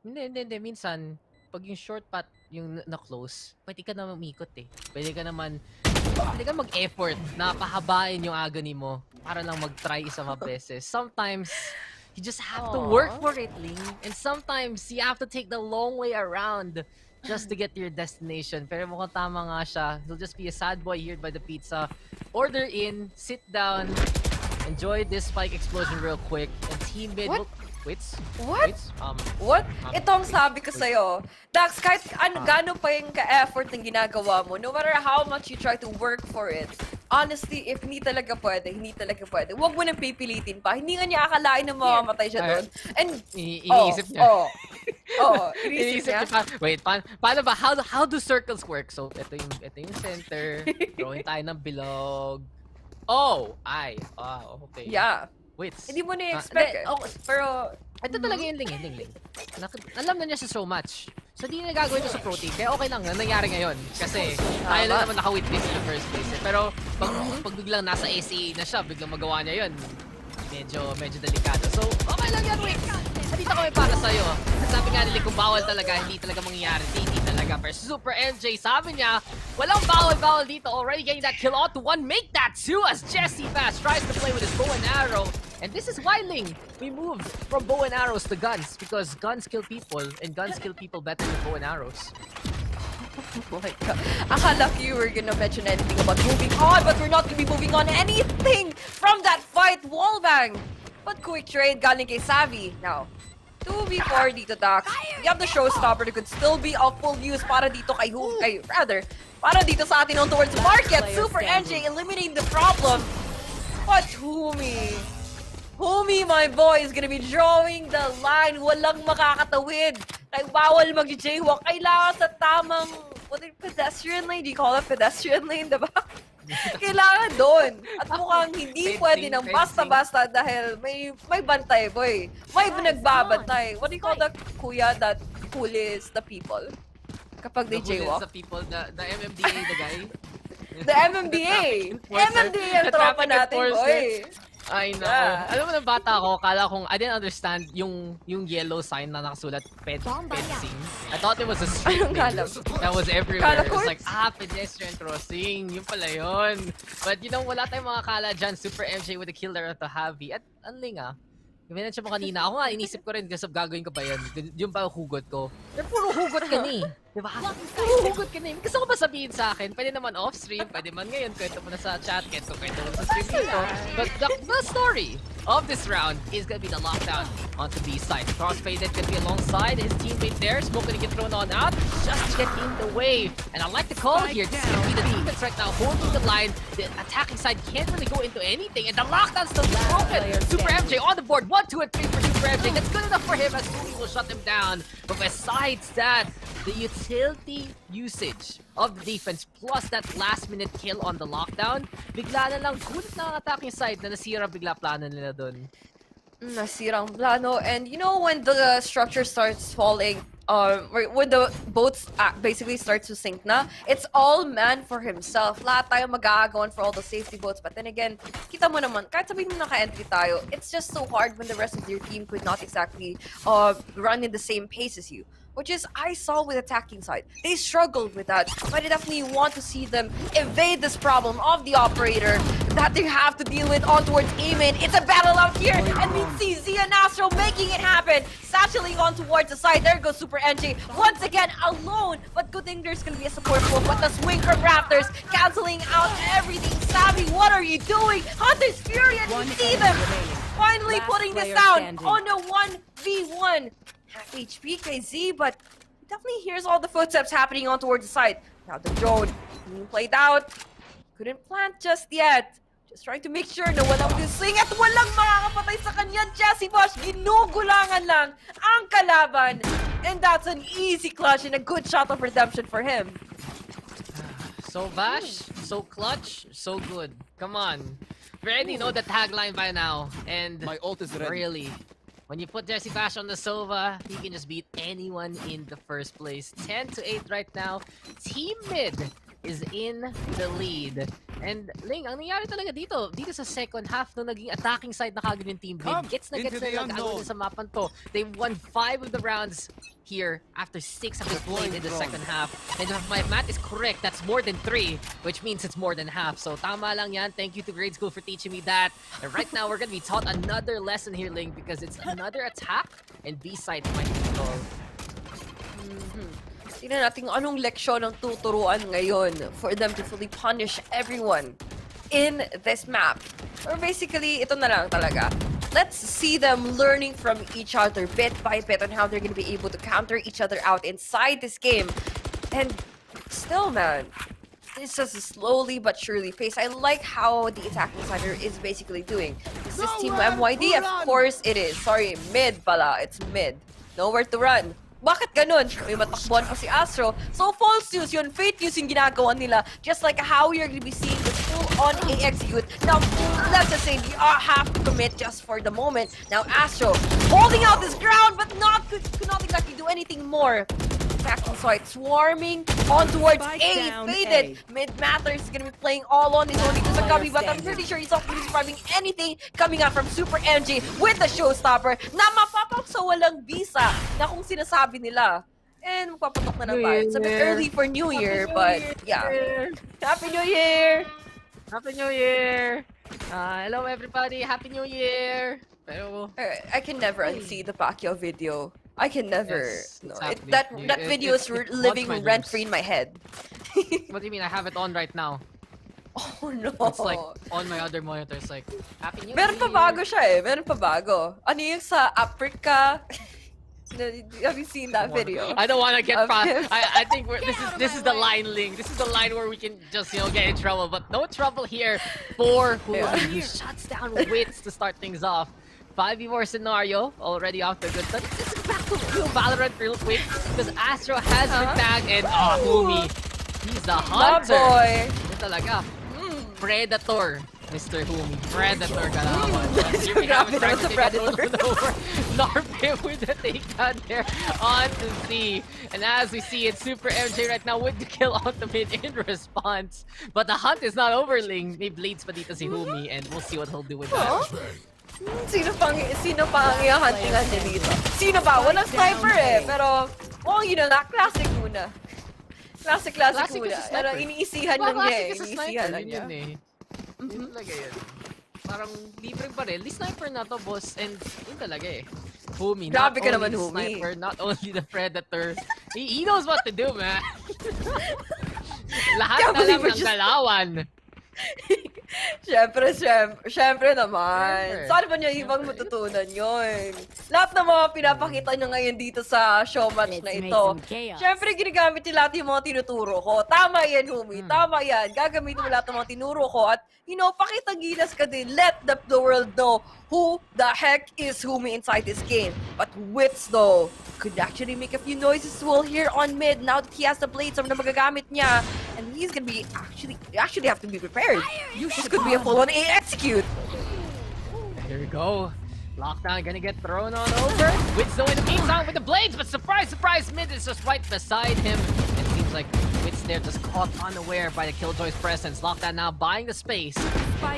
hindi. Minsan, pag yung short path yung na-close, pwede ka naman umikot eh. Pwede ka mag-effort na pahabain yung agony mo para lang mag-try isa mga beses. Sometimes, you just have to work for it, Ling. And sometimes, you have to take the long way around just to get to your destination. Pero mukhang tama nga siya. He'll just be a sad boy here by the pizza. Order in, sit down, enjoy this spike explosion real quick, and Team Mid will... What? What? Ito ang sabi ko sa'yo. Dax, kahit gano'n pa yung ka-effort ng ginagawa mo, no matter how much you try to work for it, honestly, if hindi talaga pwede. Huwag mo nang pipilitin pa. Hindi nga niya akalain na mamamatay siya doon. And, iniisip niya. Iniisip niya. Wait, paano ba? How do circles work? So, ito yung center. Drawing tayo ng bilog. Okay. Yeah. Wait. Hindi mo na-expect. Pero, ito talaga yung Ling. Alam na niya sa showmatch. So, di na gagawin ito sa pro team. Kaya okay lang na nangyari ngayon. Kasi, tayo lang naman naka-witness in the first place. Pero, pag biglang nasa ACA na siya, biglang magawa niya yun. Medyo delikado. So, okay lang yan, wait. Nandito kami para sa'yo. Sabi nga nila kung bawal talaga, hindi talaga mangyayari. Hindi talaga. Pero Super MJ, sabi niya, walang bawal dito. Already getting that kill on to one. Make that two as Jesse Fast tries to play with his bow and arrow. And this is why, Ling, we moved from bow and arrows to guns, because guns kill people, and guns kill people better than bow and arrows. Oh my god. Akala ko you were gonna mention anything about moving on, but we're not gonna be moving on anything from that fight. Wallbang! But quick trade galing kay Savvy. Now, 2v4 dito, Dax. You have the showstopper that could still be of full use para dito kay para dito sa atin on towards market. Super NJ eliminating the problem. But Humi, my boy, is gonna be drawing the line. Walang makakatawid. Kaya bawal mag-jaywalk. Kailangan sa tamang, pedestrian lane? Do you call it pedestrian lane, diba? Kailangan doon. At mukhang hindi pwede ng basta-basta dahil may bantay, boy. May nagbabantay. What do you call the kuya that coolies the people? Kapag they jaywalk? The people, the MMDA, the guy. The MMDA! MMDA ang tropa natin, boy! I know. Yeah. Alam mo ng bata ko, kala kong I didn't understand yung yellow sign na nakasulat fencing. I thought it was a street name that was everywhere. It was like, pedestrian crossing. Yung pala yun. But you know, wala tayong mga kala dyan. Super MJ with the killer at the Javi. At anling i-mention mo kanina. Ako nga, inisip ko rin kasi gagawin ko ba yun. Yung ba hugot ko? Pero puro hugot ka ni. Diba? Puro hugot ka ni. Gusto ko ba sabihin sa akin? Pwede naman off-stream. Pwede man ngayon. Kwento mo na sa chat. Kwento mo sa stream dito. But the story of this round is gonna be the lockdown onto B side. Crossfaded could be alongside his teammate there. Smoke gonna get thrown on out just to get in the way. And I like the call here. This is gonna be the defense right now holding the line. The attacking side can't really go into anything. And the lockdown's still broken. Super MJ on the board. 1, 2, and 3 for Super MJ. That's good enough for him as Uli will shut him down. But besides that, the utility usage of the defense plus that last-minute kill on the lockdown, bigla na lang good na attacking side na nasira bigla plano nila dun. Nasirang plano. And you know when the structure starts falling, when the boats basically start to sink na, it's all man for himself. Lahat tayo mag-aagawan for all the safety boats. But then again, kita mo naman, kahit sabihin mo naka-entry tayo, it's just so hard when the rest of your team could not exactly run in the same pace as you. Which is, I saw with attacking side. They struggled with that. But I definitely want to see them evade this problem of the operator that they have to deal with on towards Amen. It's a battle out here, and we see Zia and Astro making it happen. Satcheling on towards the side. There goes Super NJ once again alone. But good thing there's gonna be a support move. But the swing from Raptors canceling out everything. Savvy, what are you doing? Hunter's Fury, and we see them finally putting this down on a 1v1. Half HP KZ, but he definitely hears all the footsteps happening on towards the side. Now the drone being played out. Couldn't plant just yet. Just trying to make sure na walang swing at walang makakapatay sa kanya. Jesse Bosch, ginugulangan lang ang kalaban. And that's an easy clutch and a good shot of redemption for him. So Vash, so clutch, so good. Come on. We already know the tagline by now. And my ult is ready. Really, when you put Jesse Bash on the Sova, he can just beat anyone in the first place. 10-8 right now. Team Mid is in the lead. And Ling, ang nangyari talaga dito sa second half nung naging attacking side na kagad yung Team Mid. Gets na nag-agawin sa mapan to. They won 5 of the rounds here after 6 have been played in the second half. And if my math is correct, that's more than 3, which means it's more than half. So tama lang yan. Thank you to Grade School for teaching me that. And right now, we're gonna be taught another lesson here, Ling, because it's another attack and B-side might control. Tingnan natin anong leksyon ang tuturuan ngayon for them to fully punish everyone in this map. Or basically, ito na lang talaga. Let's see them learning from each other bit by bit on how they're going to be able to counter each other out inside this game. And still, man, it's just a slowly but surely pace. I like how the attacking sider is basically doing. Is this Team MYD? Of course it is. Sorry, mid pala. It's mid. Nowhere to run. Bakit ganun? May matakbuhan pa si Astro. So false use yun, fake use yung ginagawa nila. Just like how you're gonna be seeing the full-on AX youth. Now, let's just say you have to commit just for the moment. Now, Astro holding out this ground, but could not exactly do anything more. Attacking side swarming on towards A. Faded. Mid Matters is gonna be playing all on his own dito sa Cubby, but I'm pretty sure he's not really surviving anything coming out from Super MJ with the showstopper na mapapap sa walang visa na kung sinasabi nila. And magpapatok na ng tayo. It's a bit early for New Year, but yeah. Happy New Year! Happy New Year! Hello everybody, Happy New Year! Pero, I can never unsee the Pacquiao video. I can never. Yes, No, it's happening. that video is it haunts living my rent dreams. free in my head. What do you mean? I have it on right now. Oh no. It's like on my other monitor. It's like Happy New Meron Year. pa bago siya eh. Meron pa bago. Ano yung sa Africa? Have you seen that video? I don't want to get Of him. I think this is the line link. This is the line where we can just get in trouble, but no trouble here for who shuts down Wits to start things off. 5v4 scenario already off to a good start. This is back to Valorant real quick because Astro has been tagged and Humi, he's the hunter. boy. Ito talaga. Predator. Mr. Humi. Predator ka na naman. Here we Grabe have it, naman sa trying to take Predator. it over. Larpin with the takedown there onto Z. And as we see it, Super MJ right now with the kill on the mid in response. But the hunt is not over, Ling. May blades pa dito si Humi and we'll see what he'll do with that. Sino pa ang i-huntingan niya dito? Sino ba? Walang sniper eh. Pero, na, classic muna. Classic Classic muna. is a Pero sniper. iniisihan lang niya eh. Classic is a Iniisihan sniper. lang niya. Yun eh. Yun talaga yun. Parang libreng baril. Di sniper na to, boss. And yun talaga eh. Humi, not Grabe ka only naman, the Humi. sniper, not only the predator. He knows what to do, man. Lahat Can't na lang believe we're ng just- galawan. Siyempre naman. Siyempre. Saan ba niya ibang matutunan yun? Lahat ng mga pinapakita niya ngayon dito sa showmatch na Let's make ito. some chaos. Siyempre, ginagamit niya lahat yung mga tinuturo ko. Tama yan, Humi. Tama yan. Gagamitin mo lahat ng mga tinuro ko. At, pakitang gilas ka din. Let the world know who the heck is Humi inside this game. But Wits, though, could actually make a few noises well here on mid now that he has the blades na magagamit niya. And he's gonna be actually have to be prepared. This could be a full-on execute. Here we go. Lockdown gonna get thrown on over. Wits though in the meantime with the blades, but surprise, surprise, mid is just right beside him. It seems like Wits there just caught unaware by the Killjoy's presence. Lockdown now buying the space.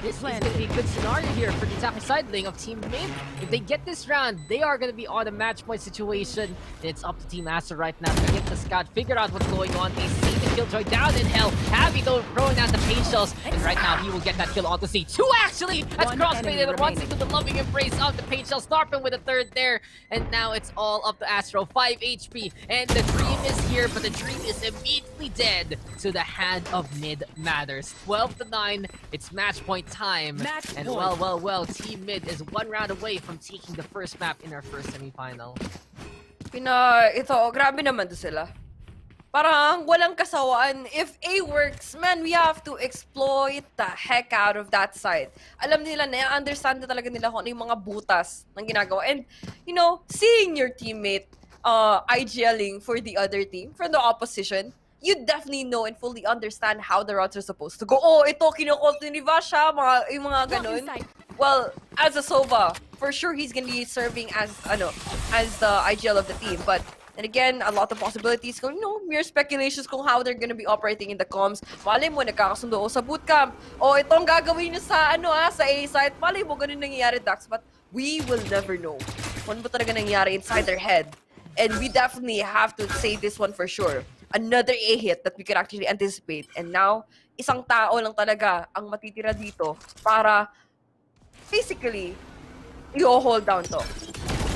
This is gonna be a good scenario here for the attacking side lane of Team Mid. If they get this round, they are gonna be on a match point situation. It's up to Team Astro right now to get the scout, figure out what's going on. They see the Killjoy down in hell. Abby though throwing out the paint shells, and right now he will get that kill onto C. Two actually! That's crossfaded and once into the loving embrace of the paint shell. Starping with a third there, and now it's all up to Astro. 5 HP, and the dream is here, but the dream is immediately dead. So the hand of Mid matters. 12-9, it's match point time. And well, Team Mid is one round away from taking the first map in our first semifinal. Grabe naman to sila. Parang walang kasawaan. If A works, man, we have to exploit the heck out of that side. Alam nila, na-understand na talaga nila kung ano yung mga butas ng ginagawa. And, seeing your teammate IGLing for the other team, for the opposition, you definitely know and fully understand how the routes are supposed to go. Ito, kinukot ni Vasha, yung mga ganun. Well, as a Sova, for sure he's gonna be serving as the IGL of the team. But and again, a lot of possibilities kung, mere speculations kung how they're gonna be operating in the comms. Malay mo, nagkakasundo sa bootcamp. Itong gagawin nyo sa, sa A side. Malay mo, ganun nangyayari, Dax. But we will never know kung ano ba talaga nangyayari inside their head. And we definitely have to say this one for sure. Another A hit that we could actually anticipate. And now, isang tao lang talaga ang matitira dito para basically, i-hold down to.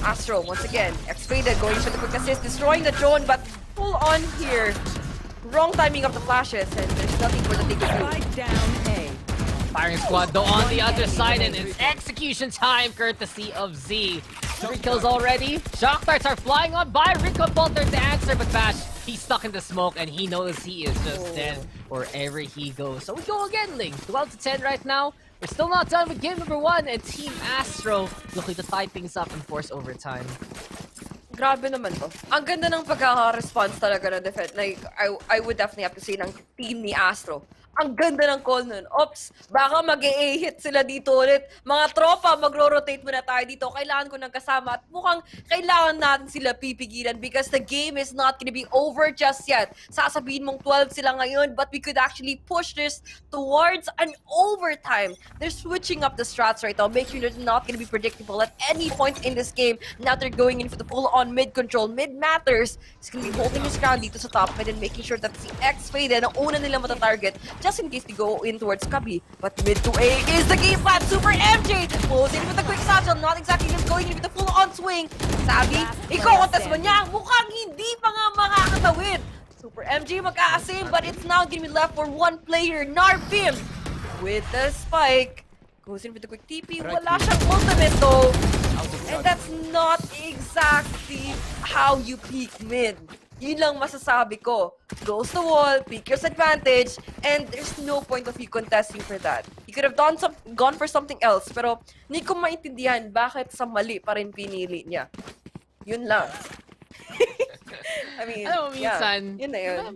Astro, once again, X-Faded going for the quick assist, destroying the drone, but full on here. Wrong timing of the flashes, and there's nothing for the big do. Firing squad though on the other side, and it's execution time courtesy of Z. 3 kills already. Shock darts are flying on by. Rico Bolter to answer, but Bash, he's stuck in the smoke and he knows he is just dead wherever he goes. So we go again, Ling. 12-10 right now. We're still not done with game number 1, and Team Astro looking to tie things up and force overtime. Grabe naman to. Ang ganda ng pagkaka-response talaga ng defense. Like, I would definitely have to say ng team ni Astro. Ang ganda ng call nun. Ops, baka mag-e-hit sila dito ulit. Mga tropa, magro-rotate muna tayo dito. Kailangan ko ng kasama at mukhang kailangan natin sila pipigilan because the game is not gonna be over just yet. Sasabihin mong 12 sila ngayon, but we could actually push this towards an overtime. They're switching up the strats right now, making sure they're not gonna be predictable at any point in this game. Now they're going in for the full-on on mid control. Mid matters. He's gonna be holding his ground dito sa top mid and making sure that si X-Fade na una nila mata-target just in case they go in towards Kabi. But mid to A is the game plan. Super MJ pulls in with the quick satchel. Not exactly just going in with the full on swing. Sabi, iko-contest ba niya? Mukhang hindi pa nga makakatawid. Super MJ magkakasim, but it's now gonna be left for one player, Narpim, with the spike. Goes in with the quick TP. Wala siyang ultimate though. And that's not exactly how you peak mid. Yun lang masasabi ko. Close the wall, peek your advantage, and there's no point of you contesting for that. You could have gone for something else, pero hindi ko maintindihan bakit sa mali pa rin pinili niya. Yun lang. I mean, alam mo, minsan, yun na yun.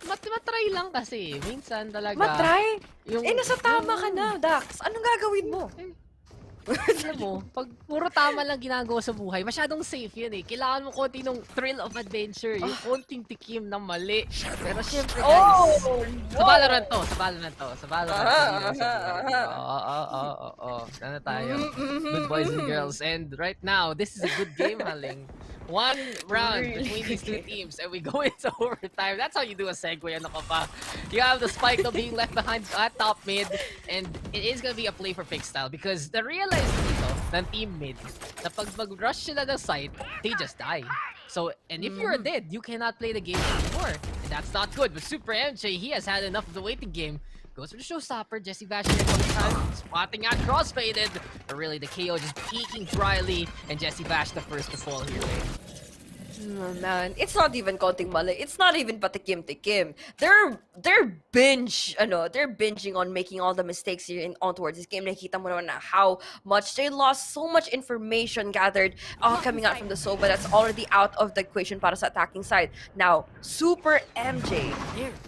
Matry lang kasi. Minsan talaga. Matry? Yung, nasa tama ka na, Dax. Anong gagawin mo? Alam mo, pag puro tama lang ginagawa sa buhay, masyadong safe yun eh. Kailangan mo konti ng thrill of adventure, yung konting tikim ng mali. Pero syempre guys, sa Valorant to. Sana tayo. Good boys and girls. And right now, this is a good game, Haling. One round between these two teams and we go into overtime. That's how you do a segue, ano ka pa. You have the spike though being left behind at top mid, and it is gonna be a play for fake style because the realize dito ng team mid na pag mag-rush sila ng site, they just die. So, and if you're dead, you cannot play the game anymore. And that's not good. But Super MJ, he has had enough of the waiting game. Goes for the showstopper. Jesse Bash here comes time, spotting out crossfaded. But really, the KO just peeking dryly, and Jesse Bash the first to fall here. Oh, man, it's not even counting mali. It's not even patikim-tikim. They're binging on making all the mistakes here on towards this game. Nakita mo naman na how much they lost, so much information gathered coming out from the Sova that's already out of the equation para sa attacking side. Now, Super MJ,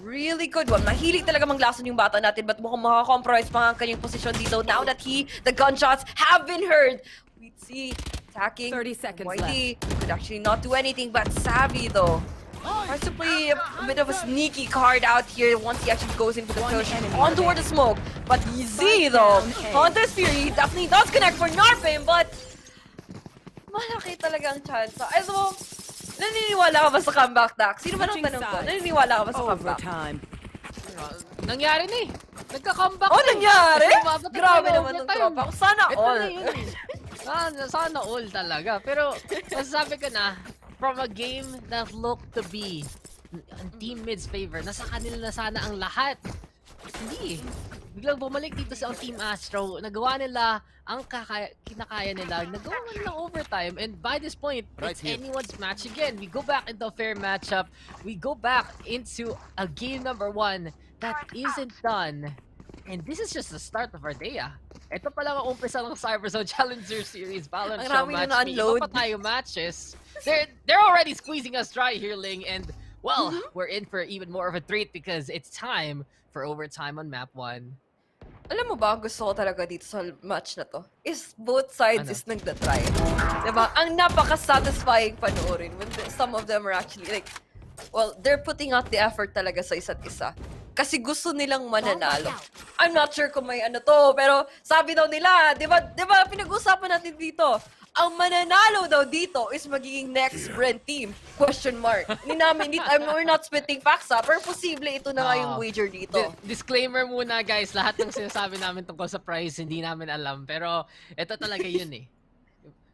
really good one. Mahilig talaga maglason yung bata natin, but mukhang makakompromise pa ang kanyang position dito now that the gunshots have been heard. We see attacking. 30 seconds YD could actually not do anything, but Savvy though tries to play a bit of a sneaky card out here once he actually goes into the push on toward the smoke. But Z though, Hunter's Fury definitely does connect for Narpim, but malaki talagang chance. Also, naniniwala ka ba sa comeback, Dax? Sino ba nang tanong ko? Naniniwala ka ba sa comeback? Nangyari na eh. Nagka-comeback Oh, nangyari? Umabot na Grabe tayo. naman ng tropa. Sana Ito all. na yun eh. Sana all talaga. Pero, masasabi ko na, from a game that looked to be ang team mid's favor, nasa kanila na sana ang lahat. Hindi eh. Biglang bumalik dito sa Team Astro. Nagawa nila ang kinakaya nila. Nagawa nila overtime. And by this point, it's anyone's match again. We go back into a fair matchup. We go back into a game number 1 that isn't done. And this is just the start of our day ah. Ito pa lang ang umpisa ng Cyberzone Challenger Series Valorant Showmatch. May iba pa tayo matches. They're already squeezing us dry here, Ling. And well, we're in for even more of a treat because it's time for overtime on map 1. Alam mo ba, gusto ko talaga dito sa match na to is both sides is nagda-try. Diba? Ang napaka-satisfying panoorin when some of them are actually like, well, they're putting out the effort talaga sa isa't isa. Kasi gusto nilang mananalo. I'm not sure kung may ano to, pero sabi daw nila, di ba pinag-usapan natin dito, ang mananalo daw dito is magiging next Bren team? Question mark. We're not spitting facts ha, pero posible ito na nga yung wager dito. Disclaimer muna guys, lahat ng sinasabi namin tungkol sa prize, hindi namin alam. Pero ito talaga yun eh.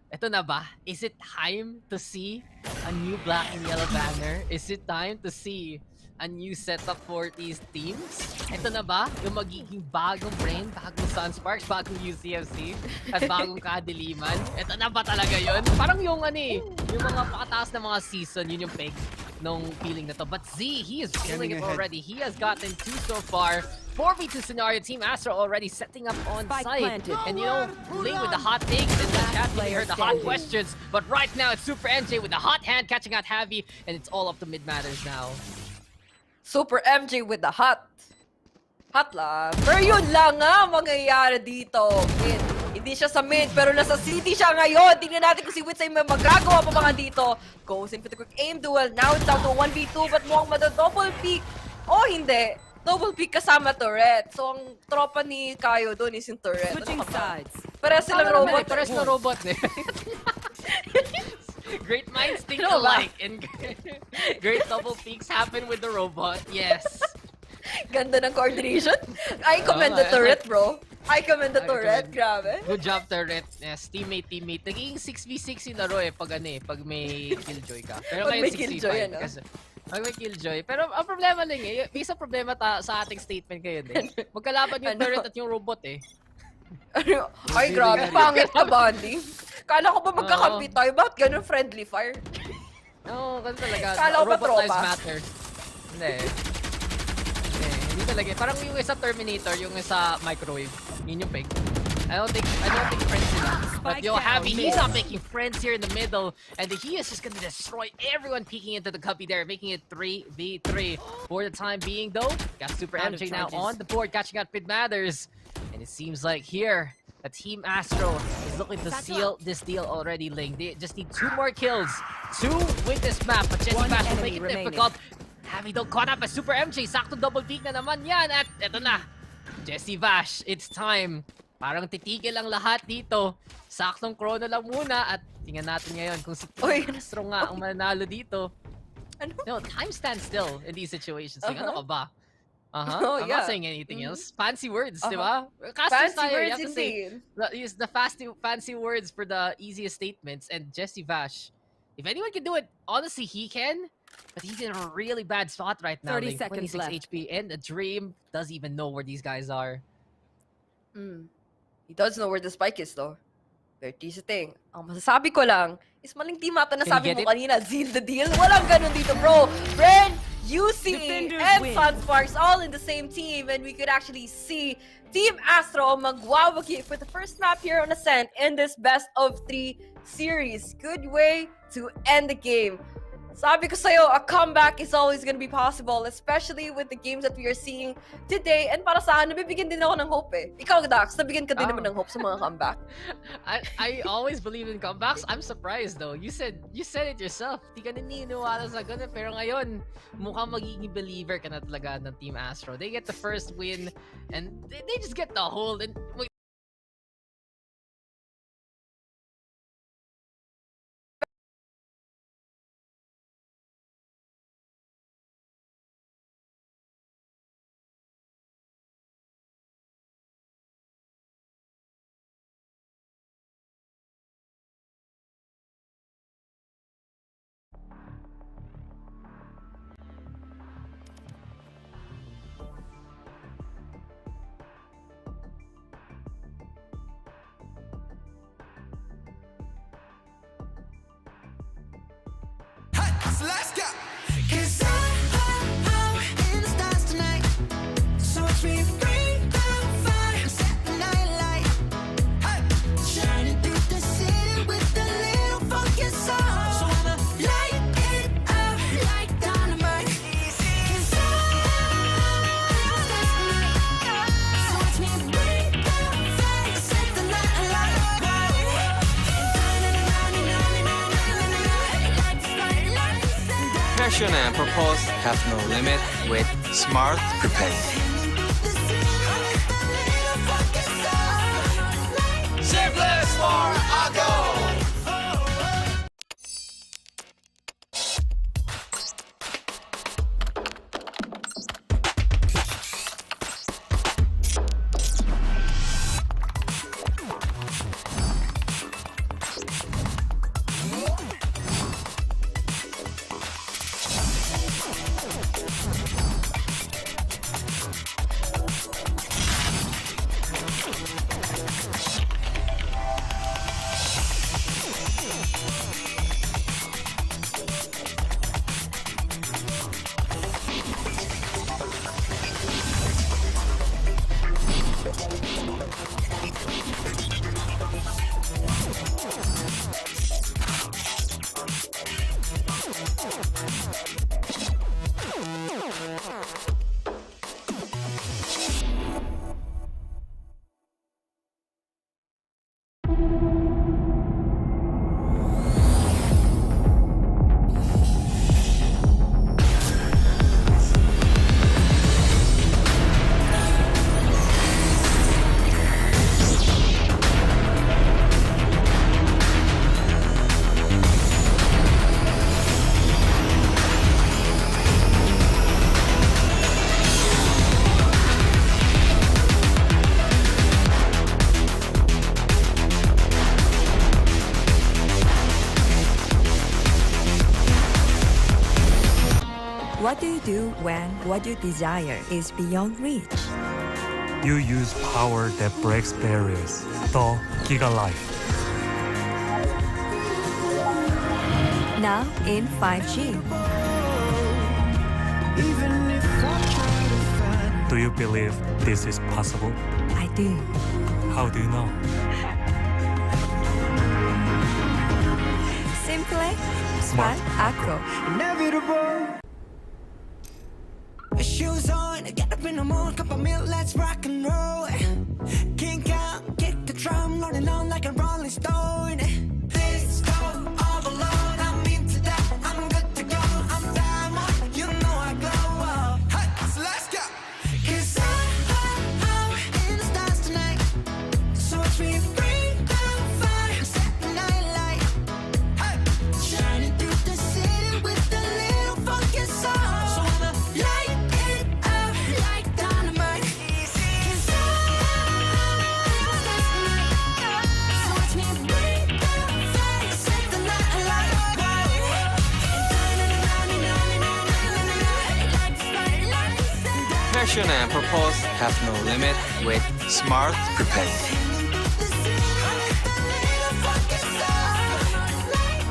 Ito na ba? Is it time to see a new black and yellow banner? Is it time to see a new setup for these teams? Ito na ba yung magiging bagong Bren, bagong Sunsparks, bagong UCFC, at bagong Kadiliman? Ito na ba talaga yun? Parang yung yung mga pakataas na mga season, yun yung peg nung feeling na to. But Z, he is feeling it already. He has gotten 2 so far. 4v2 scenario, Team Astro already setting up on site. And you know, Ling with the hot takes and the chat heard the hot questions. But right now, it's Super MJ with the hot hand catching out Heavy, and it's all up to mid matters now. Super MJ with the hot lang. Pero yun lang nga mangyayari dito. Hindi siya sa mid, pero nasa city siya ngayon. Tingnan natin kung si Witsay may magagawa pa mga dito. Goes in for the quick aim duel. Now it's down to 1v2, but mukhang mada-double peak. O hindi. Double peak kasama turret. So ang tropa ni Kayo doon is yung turret. Switching sides. Pares silang robot. Pares na robot eh. Great minds think Ano ba? alike, and great double peaks happen with the robot. Yes. Ganda ng coordination. I commend the turret, bro. I commend the I turret. commend. Grabe. Good job, Turret. Yes, teammate. Naging 6v6 yung laro pag may killjoy ka. Pero Pag ngayon may 6v5. killjoy, ano? Kasi, pag may killjoy. Pero ang problema lang may isang problema sa ating statement kayo Magkalaban yung Ano? turret at yung robot Ano? Ay, grabe. Pangit na bonding. Kala ko ba magkakampi tayo? Bakit ganun friendly fire? Oo, kasi talaga. Kala ko ba robot lives tropa? matter. Hindi talaga. Parang yung isa Terminator, yung isa microwave. Yun yung peg. I don't think friends sila. But yo, Happy, he's not making friends here in the middle. And he is just gonna destroy everyone peeking into the cubby there, making it 3v3. For the time being, though, got Super MJ now on the board, catching out Mid Matters. And it seems like here, the Team Astro is looking to seal this deal already, Ling. They just need 2 more kills to win this map. But Jesse Bash will make it difficult. Happy though caught up by Super MJ. Sakto double peak na naman yan. At eto na, Jesse Bash, it's time. Parang titigil ang lahat dito. Saktong chrono lang muna. At tingnan natin ngayon kung si Team Astro nga ang mananalo dito. Ano? No, time stands still in these situations. Ano ka ba? Oh, I'm yeah. not saying anything else. Fancy words, di ba? Fancy tayo, you words have to say indeed. use the fancy words for the easiest statements. And Jesse Vash, if anyone can do it, honestly, he can. But he's in a really bad spot right now. 30 like seconds 26 left. HP, and the Dream doesn't even know where these guys are. He does know where the spike is, though. But here's the thing. Ang masasabi ko lang is maling team ata na Can you sabi get mo it? kanina, seal the deal. Walang ganun dito, bro. Bren, UC, Defenders and win. Sunsparks all in the same team. And we could actually see Team Astro magwawagi for the first map here on Ascent in this best of 3 series. Good way to end the game. Sabi ko sa'yo, a comeback is always gonna be possible, especially with the games that we are seeing today. And para sa akin, nabibigyan din ako ng hope Ikaw, Dax, nabigyan ka din naman ng hope sa mga comeback. I always believe in comebacks. I'm surprised though. You said it yourself. Di ka naniniwala sa ganun. Pero ngayon, mukhang magiging believer ka na talaga ng Team Astro. They get the first win and they just get the hold. And So let's go. 'Cause I'm in the stars tonight. So watch me bring the fire, set the night light. Hey, shining through the city with a little funky soul. So I'ma light it up like dynamite. 'Cause I'm in the stars tonight. So watch me bring the fire, set the night light. Passion and purpose have no limit with Smart Prepaid. Simplest for a goal. What do you do when what you desire is beyond reach? You use power that breaks barriers. The Giga Life. Now in 5G. Do you believe this is possible? I do. How do you know? Simple, smart, acro. Shoes on, get up in the morning, cup of milk, let's rock and roll. Kink out, kick the drum, rolling on like a rolling stone. This go all alone, I'm into that, I'm good to go, I'm diamond, you know I glow. Hey, so let's go. 'Cause I'm in the stars tonight, so watch me bring the fire, set the night light. Hey, shining through the city with a little funky soul. So I'ma light it up like dynamite. 'Cause so watch me bring the fire, set the night light. Passion and purpose have no limit with Smart Prepaid.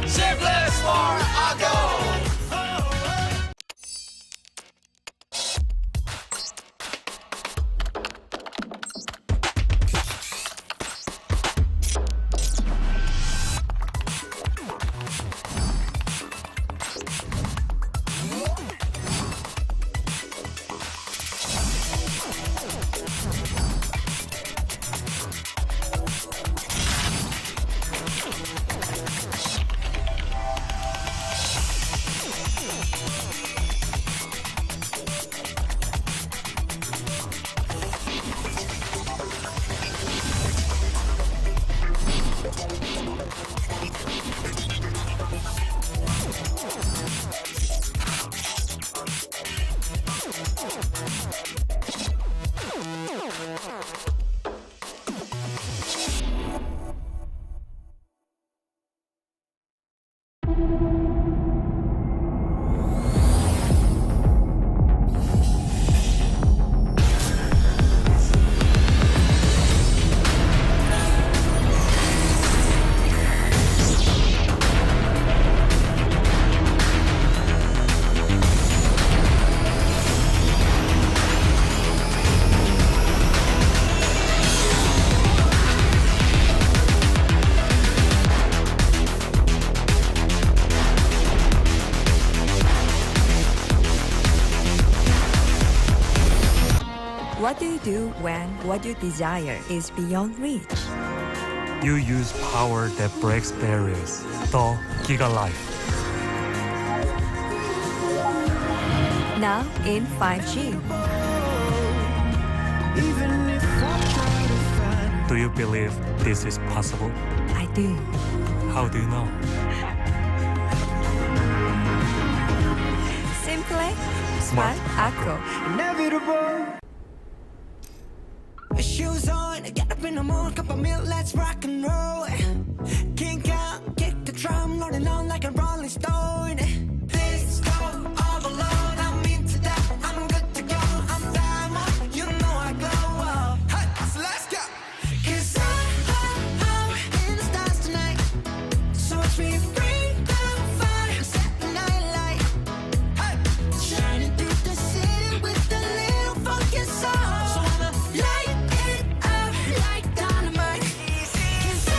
Simplest for a goal. What do you do when what you desire is beyond reach? You use power that breaks barriers. The Giga Life. Now in 5G. Do you believe this is possible? I do. How do you know? Simple, smart, acro. Shoes on, get up in the morning, cup of milk, let's rock and roll. Kink out, kick the drum, rolling on like a rolling stone. This go all alone, I'm into that, I'm good to go, I'm diamond, you know I glow. Hey, so let's go. 'Cause I'm in the stars tonight, so watch me bring the fire, set the night light. Hey, shining through the city with a little funky soul. So I'ma light it up like dynamite. 'Cause so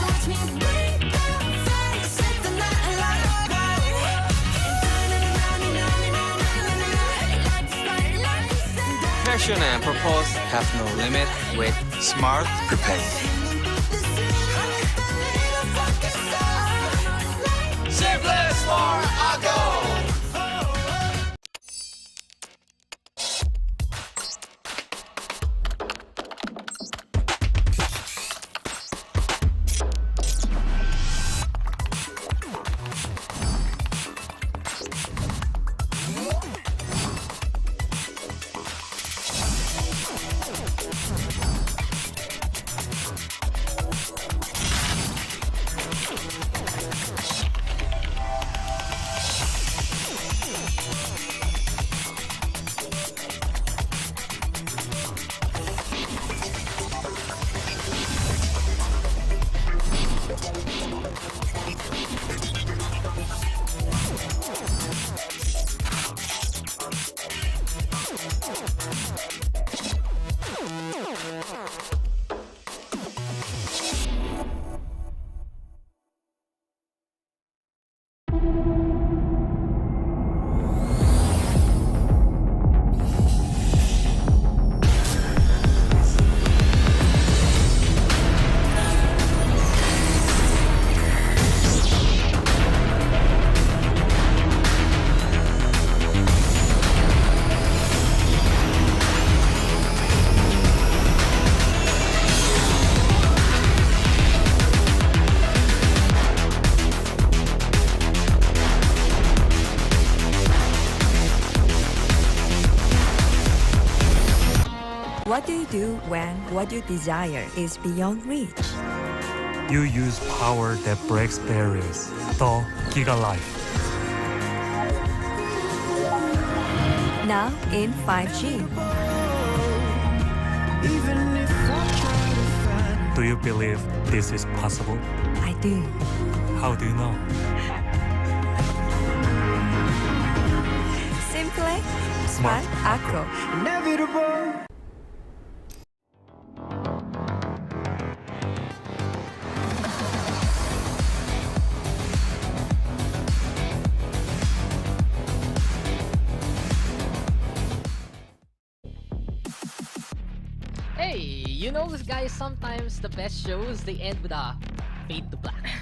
watch me bring the fire, set the night light. Passion and purpose have no limit with Smart Prepaid. Simplest for a goal. What do you do when what you desire is beyond reach? You use power that breaks barriers. The Giga Life. Now in 5G. Do you believe this is possible? I do. How do you know? Simply Smart Smart Acro. Inevitable. Hey, you know, guys, sometimes the best shows they end with a fade to black.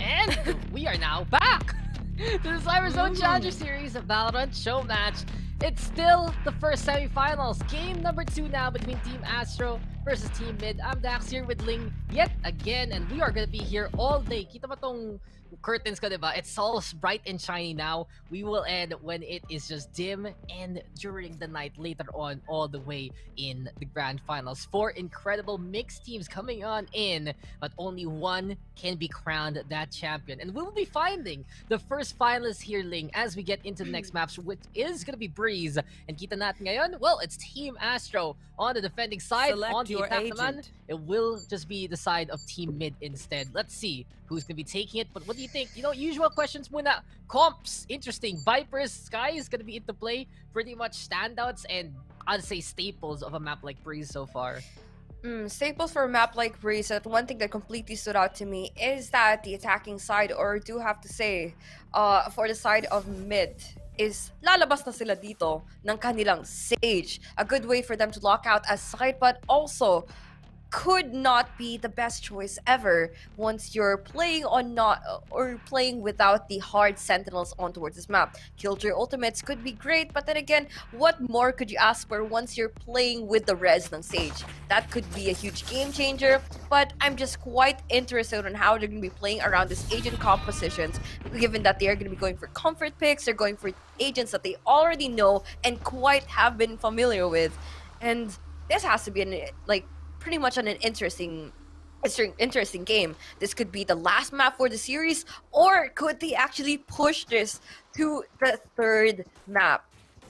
And we are now back to the Cyberzone Challenger Series of Valorant Showmatch. It's still the first semifinals. Game number 2 now between Team Astro versus Team Mid. I'm Dax here with Ling yet again, and we are gonna be here all day. Kita ba tong curtains ko, diba? It's all bright and shiny now. We will end when it is just dim and during the night later on, all the way in the grand finals. 4 incredible mixed teams coming on in, but only one can be crowned that champion. And we will be finding the first finalist here, Ling, as we get into the next match, which is gonna be Breeze. And kita natin ngayon, well, it's Team Astro on the defending side. Select on the your attack naman, agent. it will just be the side of Team Mid instead. Let's see who's gonna be taking it. But what do you think? You know, usual questions muna. Comps, interesting. Vipers, Sky is gonna be into play. Pretty much standouts and I'd say staples of a map like Breeze so far. Staples for a map like Breeze, that one thing that completely stood out to me is that the attacking side, or do have to say, for the side of Mid, is lalabas na sila dito ng kanilang Sage. A good way for them to lock out a side, but also could not be the best choice ever once you're playing on not or playing without the hard sentinels on towards this map. Killjoy ultimates could be great, but then again, what more could you ask for once you're playing with the res ng Sage? That could be a huge game changer, but I'm just quite interested on how they're going to be playing around this agent compositions, given that they are going to be going for comfort picks, they're going for agents that they already know and quite have been familiar with. And this has to be pretty much an interesting game. This could be the last map for the series, or could they actually push this to the third map?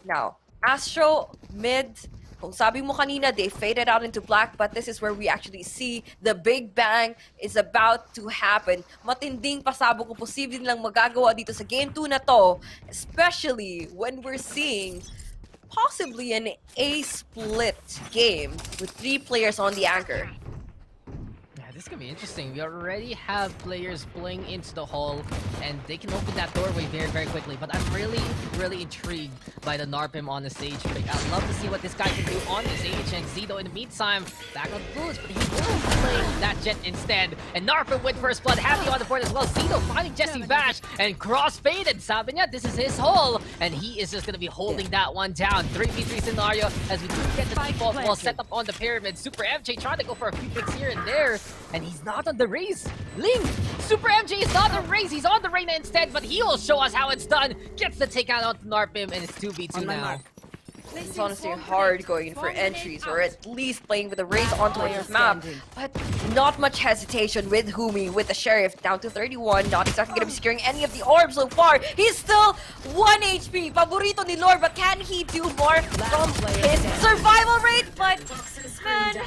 Now, Astro, Mid, kung sabi mo kanina, they faded out into black, but this is where we actually see the big bang is about to happen. Matinding pasabog kung posible nilang magagawa dito sa game 2 na to, especially when we're seeing possibly an A-split game with 3 players on the anchor. Yeah, this is gonna be interesting. We already have players pulling into the hall, and they can open that doorway very, very quickly. But I'm really, really intrigued by the Narpim on the stage pick. I'd love to see what this guy can do on the stage. And Zido, in the meantime, back on the boost, but he will play that jet instead. And Narpim with first blood, happy on the board as well. Zido finding Jesse Bash and cross-faded. Sabi niya, this is his hole, and he is just gonna be holding that one down. 3v3 scenario as we do get the default wall set up on the pyramid. Super MJ trying to go for a few picks here and there, and he's not on the race. Ling, Super MJ is not on the race. He's on the Reyna instead, but he will show us how it's done. Gets the takeout onto Narpim, and it's 2v2 now. It's honestly hard going for entries, or at least playing with the Raze onto this map. But not much hesitation with Humi, with the Sheriff down to 31. Not exactly going to be securing any of the orbs so far. He's still 1 HP. Paborito ni Lord, but can he do more from his survival rate? But man,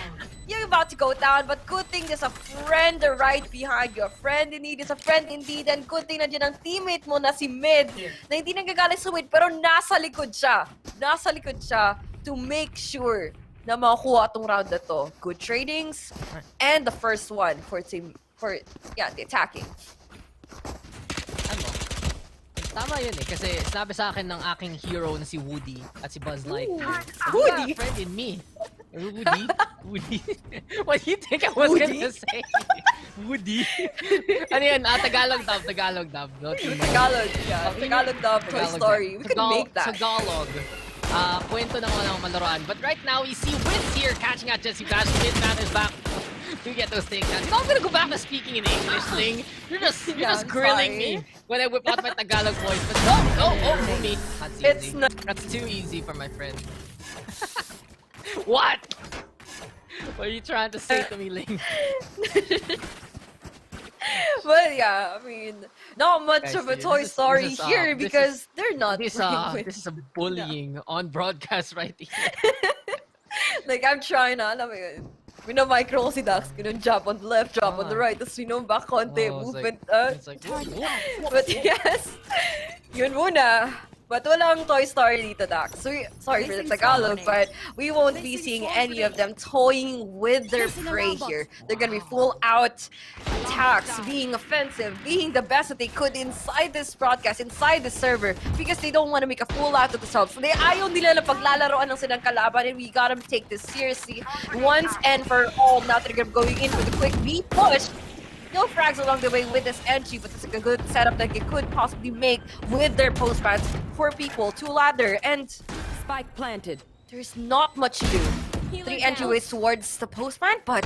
you're about to go down, but good thing there's a friend right behind you. A friend in need is a friend indeed. And good thing nandiyan ang teammate mo na si Mid, na hindi nanggagaling sa mid, pero nasa likod siya. Nasa likod siya to make sure na makuha itong round na to. Good tradings, and the first one for the attacking. tama yun eh. Kasi sinabi sa akin ng aking hero na si Woody at si Buzz Lightyear. Woody? You got a friend in me. Woody? Woody? What do you think I was gonna say? Woody? Ano yun? Tagalog dub. Tagalog dub. No? Tagalog, yeah. Tagalog dub, Toy Story. We could make that. Tagalog. Kwento ng malaroan. But right now, we see Wiz here catching out Jesse Bash. Mid is back to get those things out. You know, I'm gonna go back to speaking in English, Ling. You're just grilling me when I whip out my Tagalog voice. But no, for me. That's easy. It's not. That's too easy for my friend. What? What are you trying to say to me, Ling? Well, yeah, I mean, not much of a Toy Story here because they're not. This is a bullying on broadcast right here. Like, I'm trying na, alam mo yun. Micro ko si Dax, ganun, jump on the left, jump on the right, tapos back konti, movement. It's like, But yes, yun muna. But walang Toy Story dito, Dax. So, sorry for the Tagalog, but we won't be seeing any of them toying with their prey here. They're gonna be full out attacks, being offensive, being the best that they could inside this broadcast, inside the server, because they don't want to make a fool out of themselves. So, ayaw nila na paglalaroan ng silang kalaban, and we gotta take this seriously once and for all. Now they're gonna be going in for the quick B push. No frags along the way with this entry, but it's a good setup that they could possibly make with their postbans for people to ladder. And Spike planted. there's not much to do. 3 entryways towards the postman, but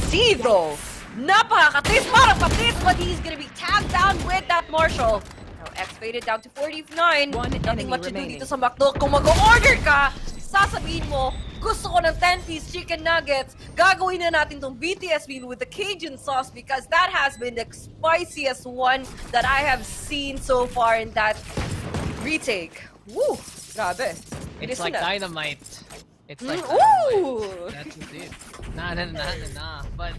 see though, napakakatis, parang kapis, but he's gonna be tagged down with that Marshall. Now X faded down to 49. Nothing much to do dito sa McDo. Kung mag-order ka, sasabihin mo, gusto ko ng 10-piece chicken nuggets. Gagawin na natin tong BTS meal with the Cajun sauce because that has been the spiciest one that I have seen so far in that retake. Woo! Grabe. It's like dynamite. It's like Ooh! dynamite. That's it. Nah. But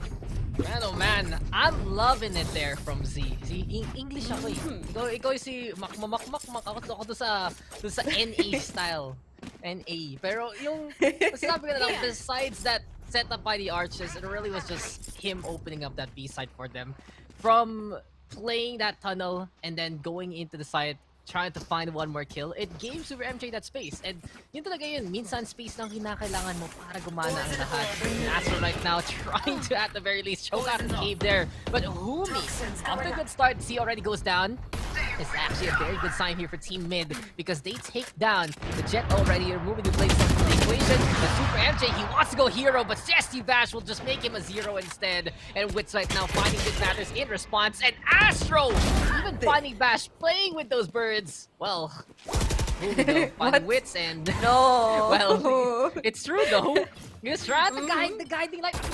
man, oh man, I'm loving it there from Z. See, English ako eh. Ikaw si makmak ako to sa NA style. NA. Pero yung sabi ko na lang, besides that setup by the Arches, it really was just him opening up that B side for them. From playing that tunnel and then going into the side, trying to find one more kill, it gave Super MJ that space. And yun talaga yun, minsan space lang kinakailangan mo para gumana ang lahat. And Astro right now trying to at the very least choke out the cave there. But Humi, after a good start, C already goes down. It's actually a very good sign here for Team Mid because they take down the Jet already, removing the blades from the equation. The Super MJ, he wants to go hero, but Zesty Bash will just make him a 0 instead. And Wits right now finding good matters in response. And Astro, even finding Bash, playing with those birds. Well, finding Wits and... No! Well, it's true though. He's trying to guiding like... that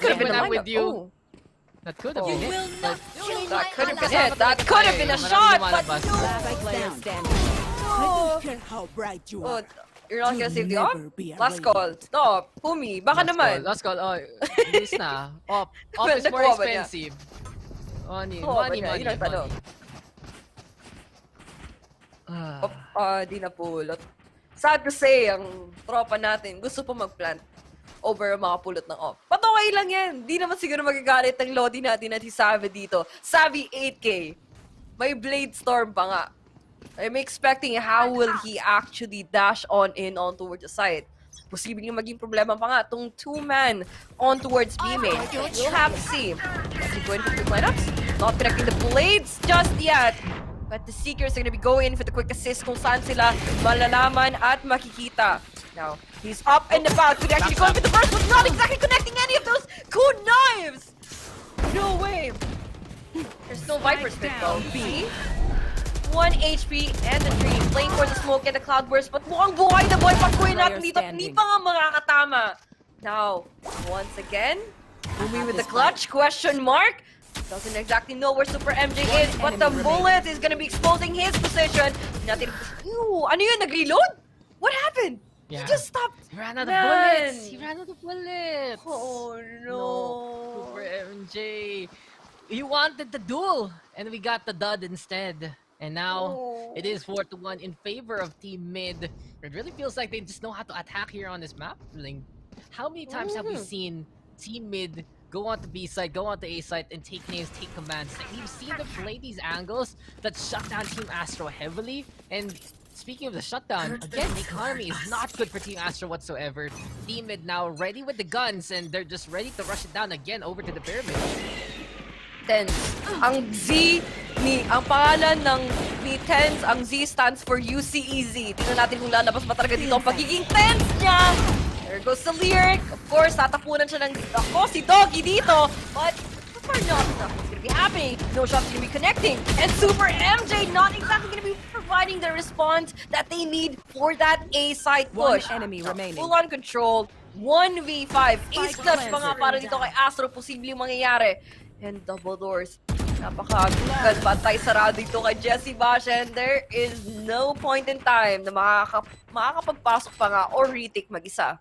could have been a with you. That could have been it. That could have been it. That could have been a shot, but no! How bright you Oh, you're not gonna save the op? Last call. Stop. Humi, baka naman. Last call. Oh, this na. Op is more Nakuha ba niya? expensive. Money. Yun ang tanong. Di na pulot. Sad to say, ang tropa natin gusto pa mag-plant over mga pulot ng off. But okay lang yan. Di naman siguro magagalit ng Lodi natin at si Savvy dito. Savvy 8K. May Blade Storm pa nga. I'm expecting how will he actually dash on towards the side. Posibleng maging problema pa nga itong 2-man on towards B-main. We'll have to see. Is he going for the lineups? Not connecting the blades just yet. But the Seekers are gonna be going for the quick assist kung saan sila malalaman at makikita. Now, he's up and about. Could actually go for the burst, but not exactly connecting any of those good knives! No way! There's no Viper Spit though. B. 1 HP and the tree playing for the smoke and the cloud burst, but mukhang buhay na boy pagkuhin natin dito. Hindi pa nga makakatama. Now, once again, Umi with the clutch, question mark. Doesn't exactly know where Super MJ is, but the bullet is gonna be exposing his position. Nothing. Ew, ano yun? Nag-reload? What happened? Yeah. He just stopped. He ran out of bullets. He ran out of bullets. Oh no. Super MJ. He wanted the duel, and we got the dud instead. And now it is 4-1 in favor of Team Mid. It really feels like they just know how to attack here on this map. Like, how many times have we seen Team Mid go on to B side, go on to A side, and take names, take commands. Like, we've seen them play these angles that shut down Team Astro heavily. And speaking of the shutdown, again, the economy is not good for Team Astro whatsoever. Team Mid now ready with the guns, and they're just ready to rush it down again over to the pyramid. Tens. Ang Z ang pangalan ni Tens, ang Z stands for UCEZ. Tingnan natin kung lalabas ba talaga dito ang pagiging Tens niya. There goes the lyric. Of course, tatapunan siya ng si Doggy dito. But so far, nothing's gonna be happening. No shots gonna be connecting. And Super MJ not exactly gonna be providing the response that they need for that A side push. One enemy remaining. Full on control. 1v5. Ace clutch pa nga para dito kay Astro. Posibleng mangyayari. And double doors. Napakagad bantay sarado dito kay Jessie Bash, and there is no point in time na makakapagpasok pa nga or retake mag-isa.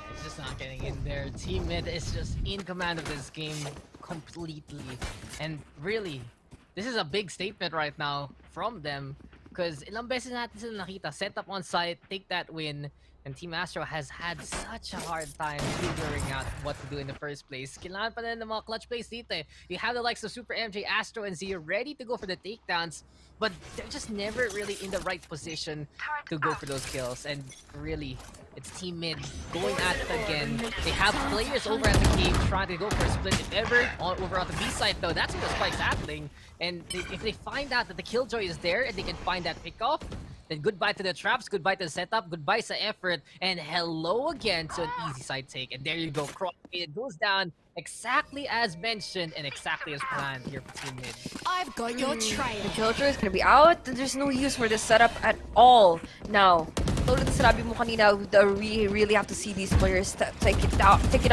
It's just not getting in there. Team Mid is just in command of this game completely. And really, this is a big statement right now from them. Because ilang beses natin sila nakita, set up on site, take that win. And Team Astro has had such a hard time figuring out what to do in the first place. Kailangan pa rin ng mga clutch plays dito eh. You have the likes of Super MJ, Astro, and Z ready to go for the takedowns, but they're just never really in the right position to go for those kills. And really, it's Team Mid going at it again. They have players over at the cave trying to go for a split. If ever, over on the B side though, that's where the spike's happening. And if they find out that the Killjoy is there and they can find that pickoff, then goodbye to the traps, goodbye to the setup, goodbye sa effort, and hello again to an easy side take. And there you go, it goes down exactly as mentioned and exactly as planned here for Team Mid. I've got your trail. The Killjoy is gonna be out. There's no use for this setup at all. Now, tulad na sinabi mo kanina, we really have to see these players take it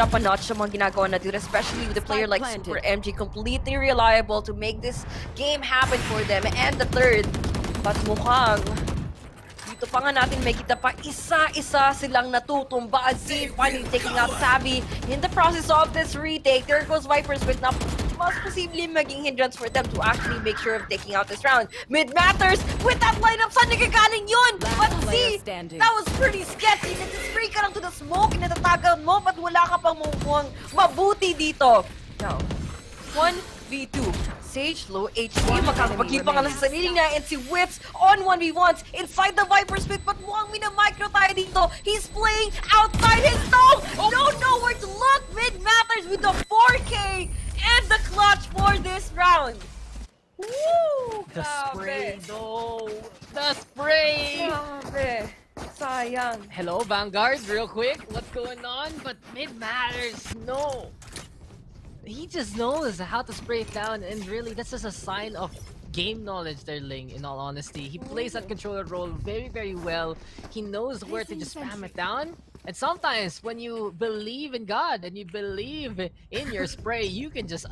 up a notch sa mga ginagawa na dito, especially with a player like Super MG, completely reliable to make this game happen for them. And the third, but mukhang dito pa nga natin may kita pa isa-isa silang natutumba. Z finally taking out Savvy in the process of this retake. There goes Vipers with na mas posibleng maging hindrance for them to actually make sure of taking out this round. Mid matters with that lineup. Saan nagagaling yun? But Z, that was pretty sketchy. Nag-spray ka lang to the smoke, natatagal mo, but wala ka pang mukhang mabuti dito. Now, 1v2. Sage, low HP, makakapag-keep nga sa sarili niya, and si Whips on 1v1s inside the Viper's pit, but mukhang minamicro tayo dito. He's playing outside his dome! Don't know where to look! Mid matters with the 4K and the clutch for this round. Woo! The spray though! The spray! Grabe. Sayang. Hello, Vanguard, real quick. What's going on? But Mid matters, no! He just knows how to spray it down, and really, that's just a sign of game knowledge there, Ling, in all honesty. He plays that controller role very, very well. He knows where to just spam it down. And sometimes, when you believe in God and you believe in your spray, you can just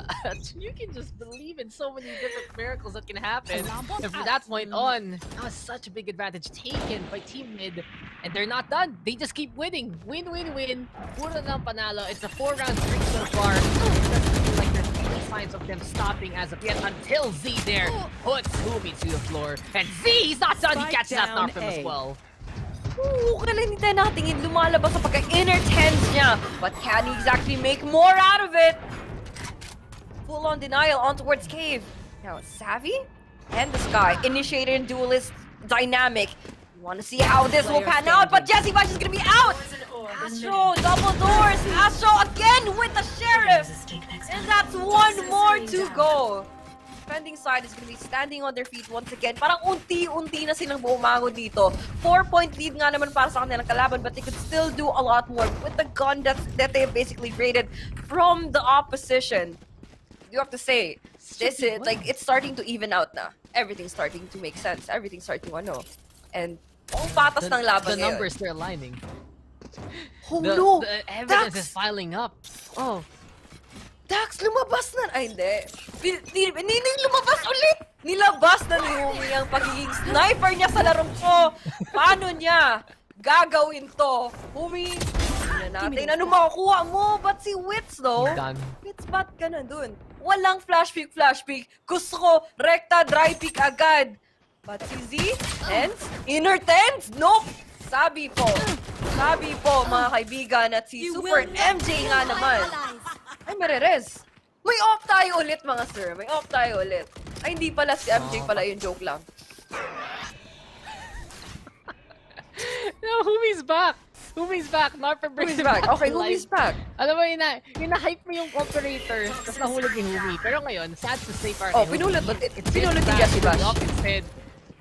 believe in so many different miracles that can happen. And from that point on, that was such a big advantage taken by Team Mid. And they're not done. They just keep winning. Win, win, win. Puro ng panalo. It's a 4-round streak so far. It doesn't feel like there's any signs of them stopping as of yet until Z there puts Humi to the floor. And Z, he's not done. He catches that knock from as well. Kailan hindi natingin lumalabas sa pagka-inner tens niya. But can he exactly make more out of it? Full-on denial on towards Cave. Now, Savvy and the Sky initiated in duelist dynamic. Want to see how this will pan out, but Jessie Bash is gonna be out! Astro, double doors! Astro again with the Sheriff! And that's one more to go. Defending side is gonna be standing on their feet once again. Parang unti-unti na silang bumango dito. 4-point lead nga naman para sa kanilang kalaban, but they could still do a lot more with the gun that they basically raided from the opposition. You have to say, this is, like, it's starting to even out na. Everything's starting to make sense. Everything's starting to ang patas ng laban the numbers they're aligning. Hulo! The evidence is piling up. Oh. Dax, lumabas na! Ay, hindi lumabas ulit! Nilabas na ni Humi ang pagiging sniper niya sa larong ko! Paano niya gagawin to? Humi, tingnan natin ano makukuha mo! But si Wits, though, Wits, ba't ka na dun? Walang flash pick. Gusto ko, rekta, dry pick agad. But si Z, tens? Inner tens? Nope! Sabi po, mga kaibigan, at si Super MJ nga naman. Ay, Marerez. May off tayo ulit, mga sir. May off tayo ulit. Ay, hindi pala si MJ pala yung joke lang. No, Humi's back! Humi's back! Narper brings Who's him back? Okay, to life. who's back? Alam mo, hype mo yung operator, tapos nahulog ni Humi. Pero ngayon, sad to say, parang Pinulot ulit. It's Pinulot ni back Jesse to Bash. block instead.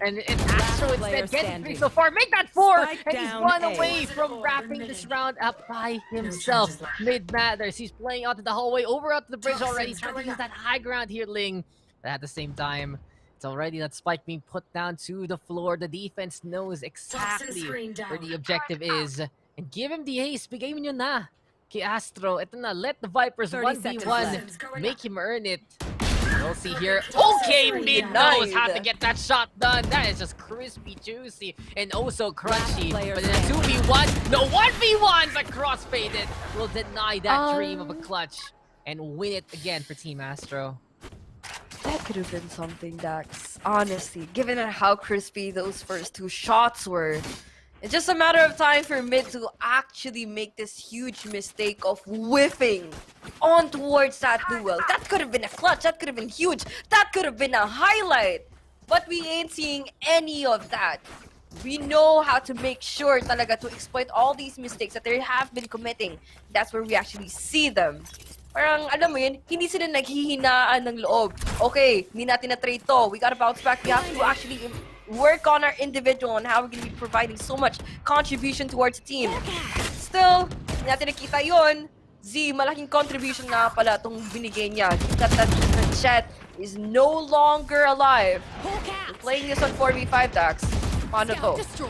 And it's Astro player instead getting 3 standing. so far. Make that 4! Spike And he's down 1 A. away from wrapping this round up by himself. Mid-matters. He's playing out to the hallway, over out to the bridge already. Trying to use that high ground here, Ling. But at the same time, it's already that spike being put down to the floor. The defense knows exactly where the objective is. And give him the ace. Bigay mo nyo na kay Astro. Ito na, let the Vipers 30 seconds 1v1. Make him earn it. We'll see here. Okay, Mid knows how to get that shot done. That is just crispy, juicy, and also crunchy. But in a 2v1, no 1v1, but crossfaded will deny that dream of a clutch and win it again for Team Astro. That could have been something, Dax. Honestly, given how crispy those first 2 shots were. It's just a matter of time for Mid to actually make this huge mistake of whiffing on towards that duel. That could have been a clutch. That could have been huge. That could have been a highlight. But we ain't seeing any of that. We know how to make sure talaga to exploit all these mistakes that they have been committing. That's where we actually see them. Parang, alam mo yun, hindi sila naghihinaan ng loob. Okay, hindi natin na-trade to. We gotta bounce back. We have to actually work on our individual and how we're gonna be providing so much contribution towards the team. Still, hindi natin nakita yun. Z, malaking contribution nga pala itong binigay niya. That Jet is no longer alive. We're playing this on 4v5, Dax. Paano to?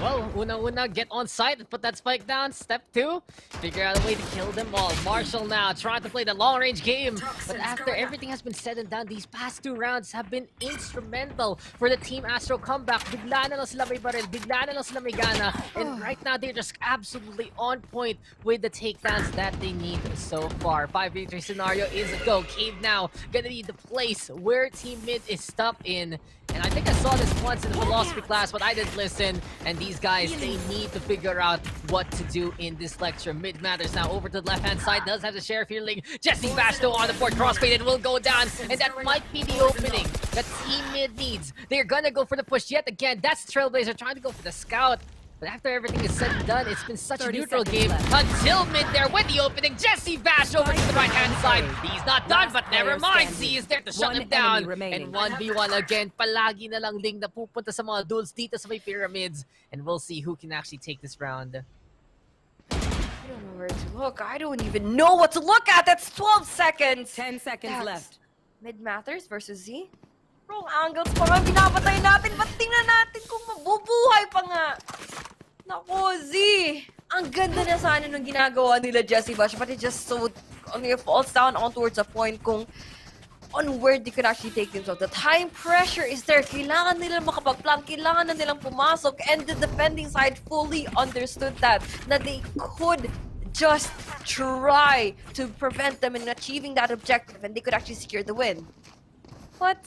Oh, well, una, get on site and put that spike down. Step 2, figure out a way to kill them all. Marshall now trying to play the long-range game. But after everything has been said and done, these past 2 rounds have been instrumental for the Team Astro comeback. Bigla na lang sila may baril, bigla na lang sila may gana. And right now, they're just absolutely on point with the takedowns that they need so far. 5v3 scenario is a go. Cave now gonna be the place where Team Mid is stuck in. And I think I saw this once in the philosophy class, but I didn't listen. And these guys, they need to figure out what to do in this lecture. Mid matters now over to the left-hand side. Does have the sheriff here, Ling. Jesse Bash though on the board. Crossfaded will go down. And that might be the opening that Team Mid needs. They're gonna go for the push yet again. That's Trailblazer trying to go for the scout. But after everything is said and done, it's been such a neutral game until Mid there with the opening. Jesse Bash over to the right-hand side. He's not done, but never mind. Z is there to shut him down. And 1v1 again. Palagi na lang Ling na pupunta sa mga duels dito sa may pyramids. And we'll see who can actually take this round. I don't know where to look. I don't even know what to look at. That's 12 seconds. 10 seconds left. Mid Matters versus Z. Wrong angles pa nga pinapatay natin. Ba't tingnan natin kung mabubuhay pa nga? Nako, Z! Ang ganda na sana nung ginagawa nila Jesse Bash, but it just so falls down on towards a point kung on where they could actually take themselves. The time pressure is there. Kailangan nilang makapag-plan. Kailangan na nilang pumasok. And the defending side fully understood that. Na they could just try to prevent them in achieving that objective and they could actually secure the win. But,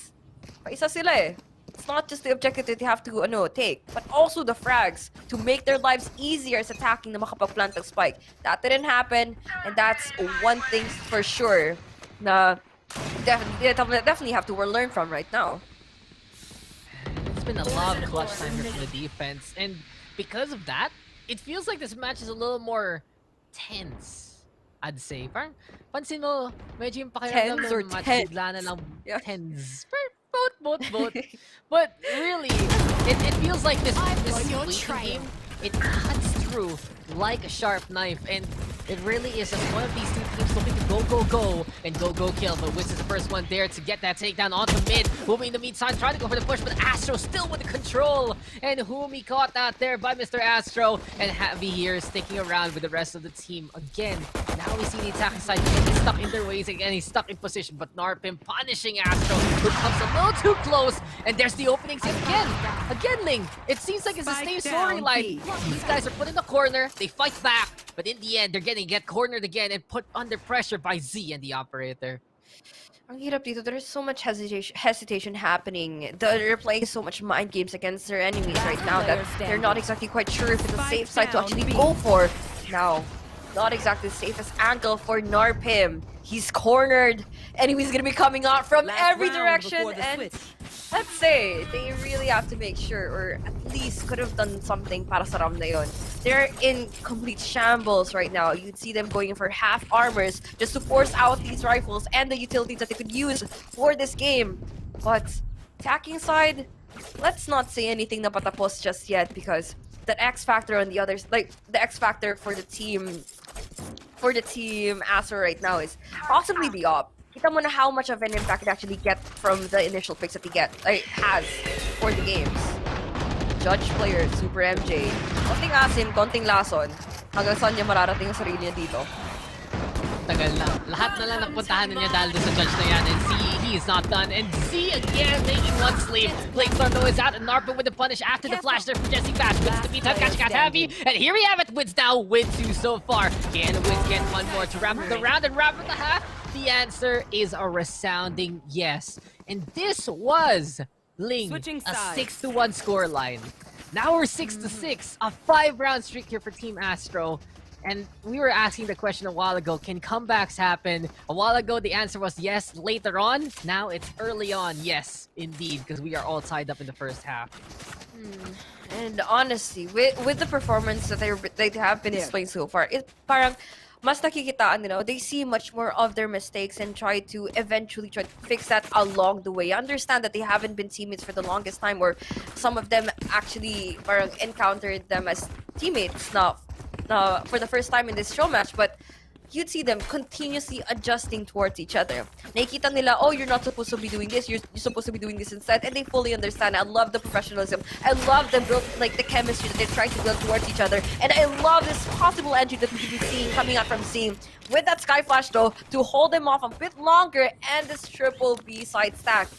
paisa sila eh. It's not just the objective that they have to take, but also the frags to make their lives easier as attacking na makapag-plant ng spike. That didn't happen, and that's one thing for sure na definitely have to learn from right now. It's been a lot of clutch time here for the defense, and because of that, it feels like this match is a little more tense, I'd say. Parang, pansin mo, medyo yung pakiramdam Tense or ng match tense? bigla na lang Yeah. tense. Both. But really, it feels like this waiting game, it cuts through like a sharp knife, and it really is just one of these 2 teams looking to go, and go kill. But Wiz is the first one there to get that takedown onto mid. Humi in the meantime trying to go for the push, but Astro still with the control. And Humi caught out there by Mr. Astro, and Happy here sticking around with the rest of the team again. Now we see the attacking side getting stuck in their ways again. He's stuck in position, but Narpim punishing Astro, who comes a little too close. And there's the openings again. Again, Ling. It seems like it's the same storyline. These guys are put in the corner, they fight back, but in the end, they're getting cornered again and put under pressure by Z and the operator. Ang hirap dito. There's so much hesitation happening. They're playing so much mind games against their enemies right now that they're not exactly quite sure if it's a safe side to actually go for. Now, not exactly the safest angle for Narpim. He's cornered. Enemies gonna be coming out from every direction, and let's say they really have to make sure, or at least could have done something para sa round na yun. They're in complete shambles right now. You'd see them going for half armors just to force out these rifles and the utilities that they could use for this game. But attacking side, let's not say anything na patapos just yet, because the X factor on the others, like the X factor for the team Astro right now is possibly the op. Kita mo na how much of an impact it actually get from the initial picks that he has for the games. Judge player, Super MJ. Konting asim, konting lason. Hanggang saan niya mararating yung sarili niya dito. Tagal na. Lahat na lang napuntahan niya dahil sa judge na yan. And see, he is not done. And see again, making one sleep. Flamestorm though is out, and Narpa with the punish after the flash there from Jesse Bash. Wins the meantime, catch heavy. And here we have it. Wins now, win 2 so far. Can Wins get one more to wrap up the round and wrap up the half? The answer is a resounding yes. And this was Ling, a 6-1 scoreline. Now we're 6-6, a 5-round streak here for Team Astro. And we were asking the question a while ago, can comebacks happen? A while ago, the answer was yes. Later on, now it's early on, yes, indeed, because we are all tied up in the first half. And honestly, with the performance that they have been displaying so far, it parang mas nakikitaan, they see much more of their mistakes and try to eventually try to fix that along the way. I understand that they haven't been teammates for the longest time, or some of them actually parang encountered them as teammates now for the first time in this show match, but you'd see them continuously adjusting towards each other. Nakikita nila, oh, you're not supposed to be doing this, you're supposed to be doing this instead, and they fully understand. I love the professionalism. I love the the chemistry that they're trying to build towards each other, and I love this possible entry that we could be seeing coming out from Seam. With that Sky Flash though, to hold them off a bit longer, and this triple B side stack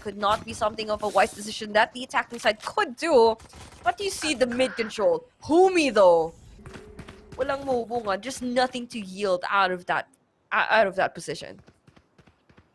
could not be something of a wise decision that the attacking side could do. But you see the mid control. Humi though, walang mabubungan, just nothing to yield out of that position.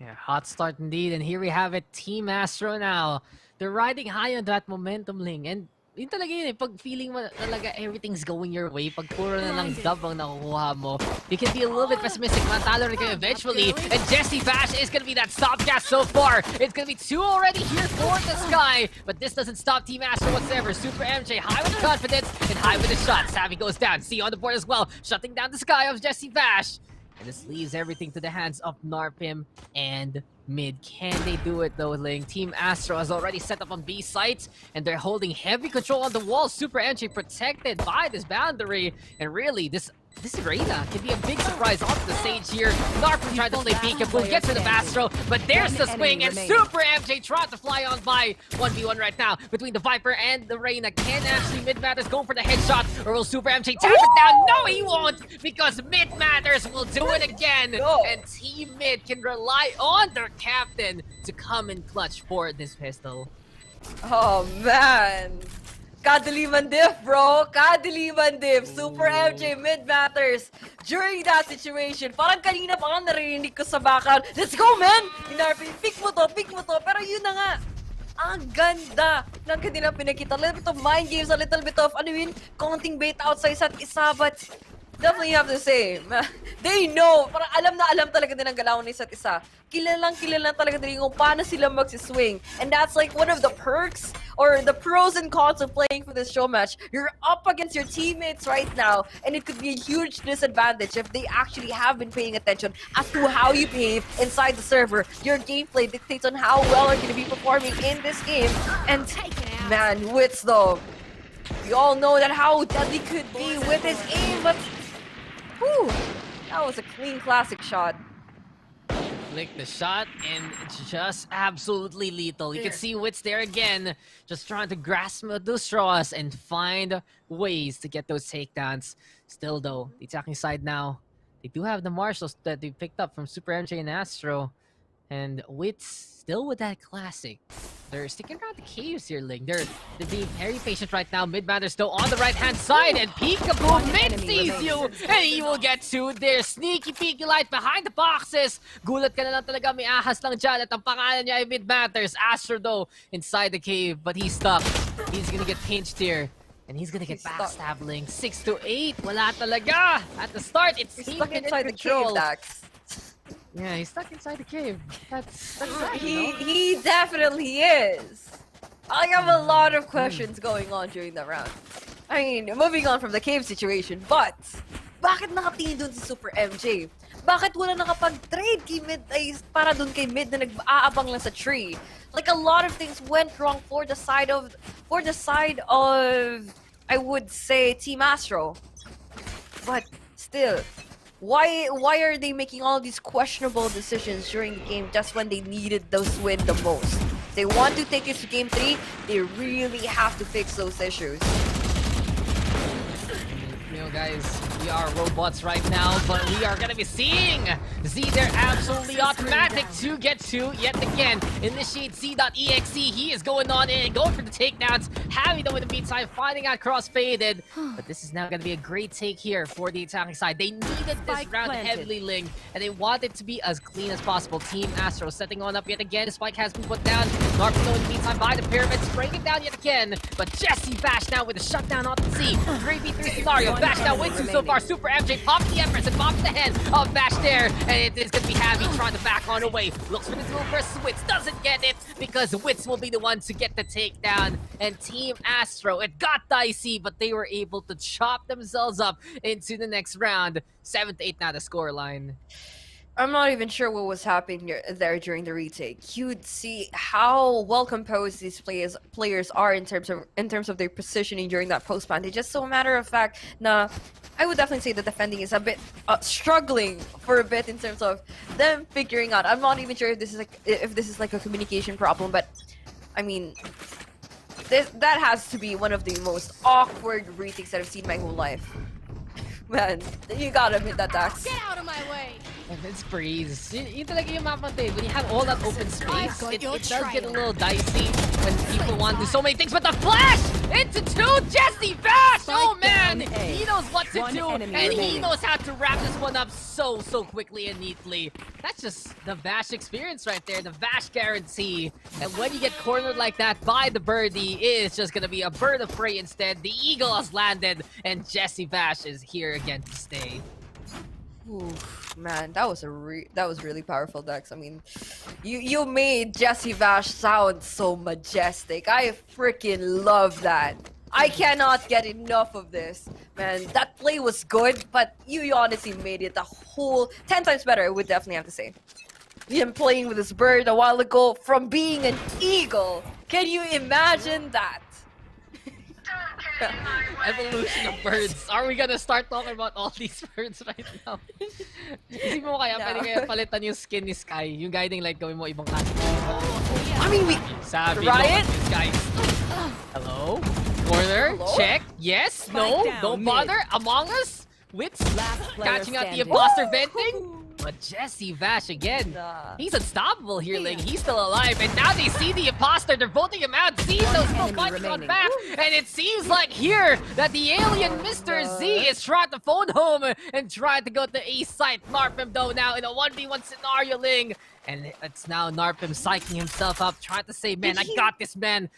Yeah, hot start indeed, and here we have it, Team Astro now. They're riding high on that momentum, Ling, and yun talaga yun eh, pag feeling mo talaga everything's going your way, pag puro na lang dub ang nakukuha mo, you can be a little bit pessimistic, matalo rin kayo eventually, and Jesse Bash is gonna be that stopgap so far. It's gonna be 2 already here for the Sky, but this doesn't stop Team Astro whatsoever. Super MJ high with the confidence and high with the shot. Savvy goes down, C on the board as well, shutting down the Sky of Jesse Bash. And this leaves everything to the hands of Narpim and mid. Can they do it though, Ling? Team Astro has already set up on B site, and they're holding heavy control on the wall. Super entry protected by this boundary, and really this arena can be a big surprise onto the stage here. Narpim tried to play peekaboo, gets rid of Astro, but there's the swing, and Super MJ tried to fly on by 1v1 right now between the Viper and the Reina. Can actually Mid Matters go for the headshot, or will Super MJ tap it down? No, he won't, because Mid Matters will do it again, and Team Mid can rely on their captain to come in clutch for this pistol. Oh man, Kadiliman diff, bro. Kadiliman diff. Super MJ mid matters during that situation. Parang kanina pa nga narinig ko sa background. Let's go, man! Inarpin, pick mo to. Pero yun na nga. Ang ganda ng kanina pinakita. A little bit of mind games, a little bit of, konting bait outside sa isa, but definitely have the same. They know. Parang alam na alam talaga din ang galaw ng isa't isa. Kilalang talaga din kung paano sila magsiswing. And that's like one of the perks or the pros and cons of playing for this show match. You're up against your teammates right now, and it could be a huge disadvantage if they actually have been paying attention as to how you behave inside the server. Your gameplay dictates on how well you're going to be performing in this game. And man, Wits though, we all know that how deadly could be with his aim, but whew, that was a clean classic shot. Flick the shot, and it's just absolutely lethal. You can see Wits there again, just trying to grasp those straws and find ways to get those takedowns. Still though, the attacking side now, they do have the marshals that they picked up from Super MJ and Astro, and Wits still with that classic. They're sticking around the caves here, Ling. They're being very patient right now. Mid-banner still on the right-hand side, and Peekaboo Mid sees you, and he will get to their sneaky peeky light behind the boxes. Gulat ka na lang talaga, may ahas lang dyan, at ang pangalan niya ay Mid-Matters. Astro though, inside the cave, but he's stuck. He's gonna get pinched here. And he's gonna get backstabbed, Ling. 6 to 8, wala talaga. At the start, it's stuck team inside the control. cave, Dax. Yeah, he's stuck inside the cave. That's sad, He definitely is. I have a lot of questions going on during that round. I mean, moving on from the cave situation, but bakit nakatingin dun si Super MJ? Bakit wala nakapag-trade kay Mid ay para dun kay Mid na nag-aabang lang sa tree? Like, a lot of things went wrong for the side of I would say Team Astro. But still, why are they making all these questionable decisions during the game just when they needed those win the most? If they want to take it to game 3, they really have to fix those issues. You know, guys, we are robots right now, but we are gonna be seeing Z. They're absolutely automatic to get to yet again. Initiate Z.exe. He is going on in, going for the takedowns. Having though in the meantime, finding out cross-faded. But this is now gonna be a great take here for the attacking side. They needed this round heavily, Ling, and they want it to be as clean as possible. Team Astro setting on up yet again. Spike has been put down. Narpin though in the meantime by the pyramids, bring it down yet again. But Jesse Bash now with a shutdown off the Z. 3v3 scenario. Bash now wins 2 so far. Super MJ popping the Empress and popping the head of Bash there. And it is going to be Heavy trying to back on away. Looks for the duel versus Wits. Doesn't get it because Wits will be the one to get the takedown. And Team Astro, it got dicey, but they were able to chop themselves up into the next round. 7 to 8 now the scoreline. I'm not even sure what was happening there during the retake. You'd see how well composed these players are in terms of their positioning during that post ban. They just so matter of fact. Nah, I would definitely say the defending is a bit struggling for a bit in terms of them figuring out. I'm not even sure if this is like a communication problem, but I mean, that has to be one of the most awkward retakes that I've seen my whole life. Man, you gotta admit that, Dax. Get out of my way! It's breeze. Yun talaga yung mapa tayo. When you have all that open space, it does get a little dicey when people want to do so many things. But the flash into 2, Jesse Bash! Oh man, he knows what to do, and he knows how to wrap this one up so quickly and neatly. That's just the Bash experience right there, the Bash guarantee. And when you get cornered like that by the birdie, it's just gonna be a bird of prey instead. The eagle has landed, and Jesse Bash is here again to stay. Oof, man, that was really powerful, Dex. I mean, you made Jesse Bash sound so majestic. I freaking love that. I cannot get enough of this, man. That play was good, but you honestly made it a whole 10 times better. I would definitely have to say. Him playing with his bird a while ago from being an eagle. Can you imagine that? Evolution of birds. Are we gonna start talking about all these birds right now? Isipin mo kaya, pwede kaya palitan yung skin ni Sky. Yung guiding light gawin mo ibang klase. I mean, we... Sabi, Riot? look at this, guys. Hello? Corner? Hello? Check? Yes? No? Don't bother? Among Us? Wits? Catching out the imposter venting? But Jesse Bash again. He's unstoppable here, Ling. He's still alive. And now they see the imposter. They're voting him out. Z still fighting on back. And it seems like here that the alien Mr. Z is trying to phone home and trying to go to A site. Narpim though now in a 1v1 scenario, Ling. And it's now Narpim psyching himself up, trying to say, man, I got this, man.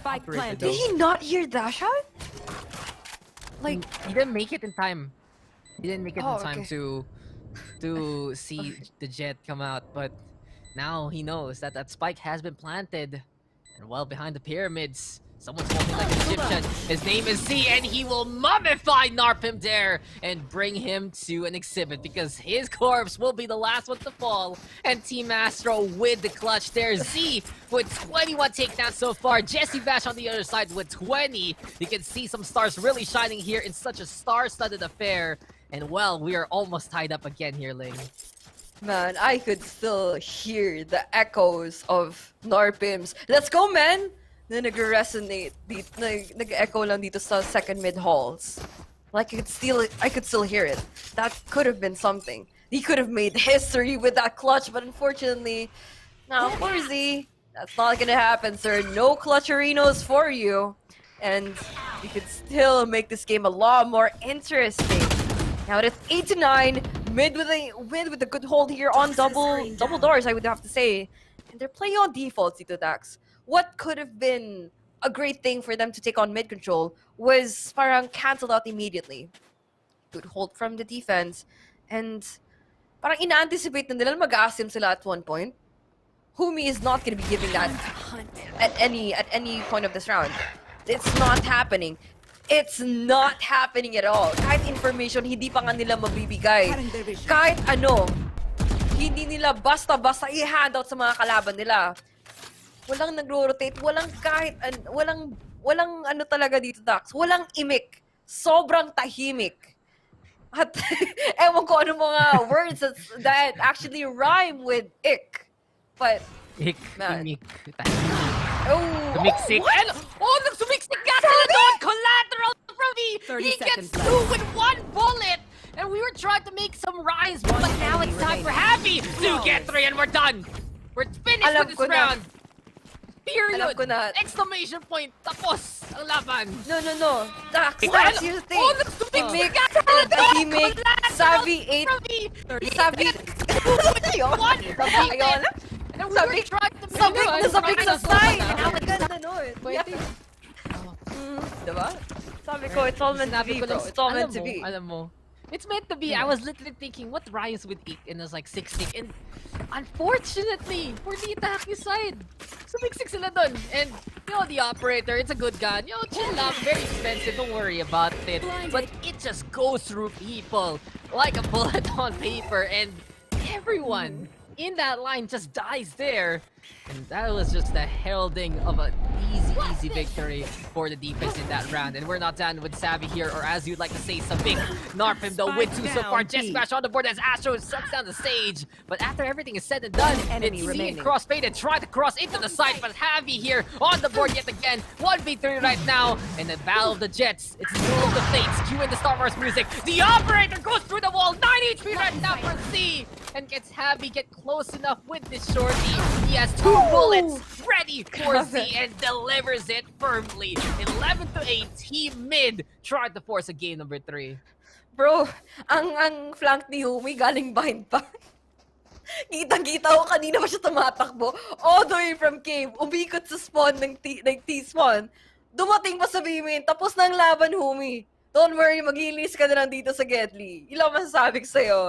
Spike planted. Did he not hear that shot? Like, he didn't make it in time. He didn't make it in time okay. to see the jet come out, but now he knows that that spike has been planted. And well behind the pyramids, someone's walking like an Egyptian. His name is Z, and he will mummify Narpim there and bring him to an exhibit because his corpse will be the last one to fall. And Team Astro with the clutch there. Z with 21 takedowns so far. Jesse Bash on the other side with 20. You can see some stars really shining here in such a star-studded affair. And well, we are almost tied up again here, Ling. man, I could still hear the echoes of Narpim's "Let's go, man!" na nag-resonate, nag-echo lang dito sa second mid halls. Like, I could still hear it. That could have been something. He could have made history with that clutch, but unfortunately, now poor Z. That's not gonna happen, sir. No clutcherinos for you. And we could still make this game a lot more interesting. Now it is 8-9. Mid with a good hold here on double doors, I would have to say. And they're playing on default, Tito Dax. What could have been a great thing for them to take on mid control was parang cancelled out immediately. Good hold from the defense. And parang ina-anticipate na nila mag-aasim sila at one point. Humi is not going to be giving that at any point of this round. It's not happening. It's not happening at all. Kahit information, hindi pa nga nila mabibigay. Kahit ano, hindi nila basta-basta i-handout sa mga kalaban nila. Walang nagro-rotate, walang kahit, walang ano talaga dito, Dax. Walang imik. Sobrang tahimik. At ewan ko ano mga words that actually rhyme with ik. But, Imik. oh, Sumiksik. what? Nagsumiksik ka sila doon! Collateral from me! 30 He gets seconds left. through with one bullet! And we were trying to make some rise, but now it's time for Happy to get 3 and we're done! We're finished Alam with ko this na. round! Period! Alam ko na. Exclamation point! Tapos ang laban! No. Dax, here's the thing. Nagsumiksik Imik, ka sila doon! Tahimik, Collateral Savvy 8, from me! Savvy, One! Ayun. And we were trying to Sabik na sabik sa side! Ang ganda nun. Pwede. Diba? Sabi ko, it's all meant to be, bro. It's all meant to be. Alam mo, it's meant to be. I was literally thinking, what rhymes with ik? And I was like, siksik. And unfortunately, for the attacking side, sumiksik sila dun. And, you know, the operator, it's a good gun. You know, chill out, very expensive, don't worry about it. But it just goes through people like a bullet on paper. And everyone in that line just dies there. And that was just the heralding of an easy victory for the defense in that round. And we're not done with Savvy here, or as you'd like to say, Sabik. Narp him though with 2 so far. Just smash on the board as Astro sucks down the stage. But after everything is said and done, it's seen crossfade and try to cross into the side, but Javi here on the board yet again. 1v3 right now. And the Battle of the Jets. It's Duel of the Fates. Cue in the Star Wars music. The operator goes through the wall. 9 HP right now for C. And gets Javi get close enough with this shorty. He has 2 bullets ready for Z and delivers it firmly. 11-8, Team Mid tried to force a game number 3. Bro, ang flank ni Humi galing behind pa. Kitang-kita ko kanina pa siya tumatakbo. All the way from cave, umikot sa spawn ng T-spawn. Dumating pa sa B-main, tapos ng laban, Humi. Don't worry, mag-release ka na lang dito sa Gedli. Ilang masasabi ko sa'yo.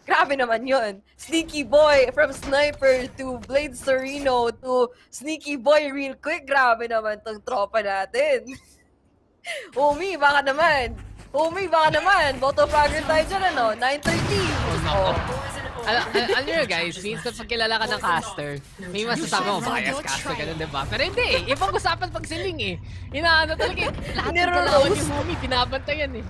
Grabe naman yun. Sneaky boy from sniper to Blade Sereno to sneaky boy real quick. Grabe naman tong tropa natin. Humi, baka naman. Boto fragger tayo dyan, ano? 9:30. Oh. Alam nyo guys, means na pagkilala ka ng caster, may masasabi mo, bias caster, ganun diba? Pero hindi, ibang usapan pag siling eh. Inaano talaga eh, lahat ng kalawan ni Humi, binabantayan eh.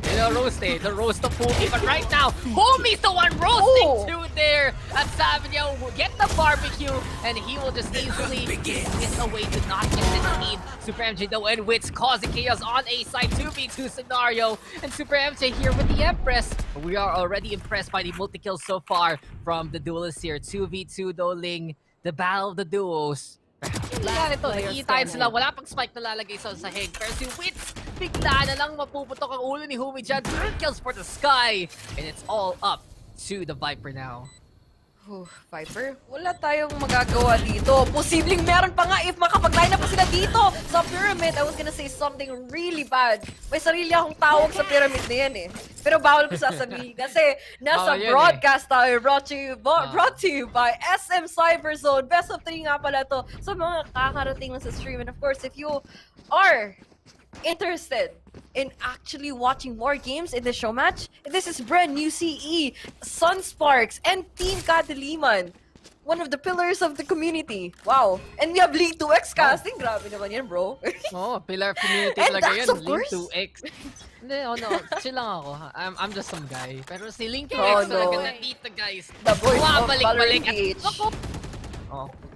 The roast of Humi, but right now, Humi's the one roasting to there! At sabi niya, get the barbecue, and he will just easily get a way to not get this lead. Super MJ though, and Wits causing chaos on A side 2v2 scenario, and Super MJ here with the Empress. We are already impressed by the multi-kills so far from the duelists here. 2v2 though, Ling, the battle of the duos. Wala nito, nag-i-time sila, wala pang spike na lalagay sa sahig. Pero si Wits, bigla na lang mapuputok ang ulo ni Humi dyan. 3 kills for the Sky, and it's all up to the Viper now. Viper, wala tayong magagawa dito. Posibleng meron pa nga if makapag-line up pa sila dito sa pyramid. I was gonna say something really bad. May sarili akong tawag sa pyramid na yan eh. Pero bawal ko sasabihin kasi nasa broadcast tayo. Brought to you by SM Cyberzone. Best of 3 nga pala to sa mga kakarating na sa stream. And of course, if you are interested in actually watching more games in the show match, this is Bren, UCE, Sunsparks, and Team Kadiliman. One of the pillars of the community. Wow. And we have League 2X casting. Grabe naman yan, bro. Pillar community And talaga Dax, yun. of course. Link 2X. Hindi, no. Chill lang ako. I'm just some guy. Pero si Link 2X talaga nandito, guys. The voice of Bumabalik-balik Valorant at ako.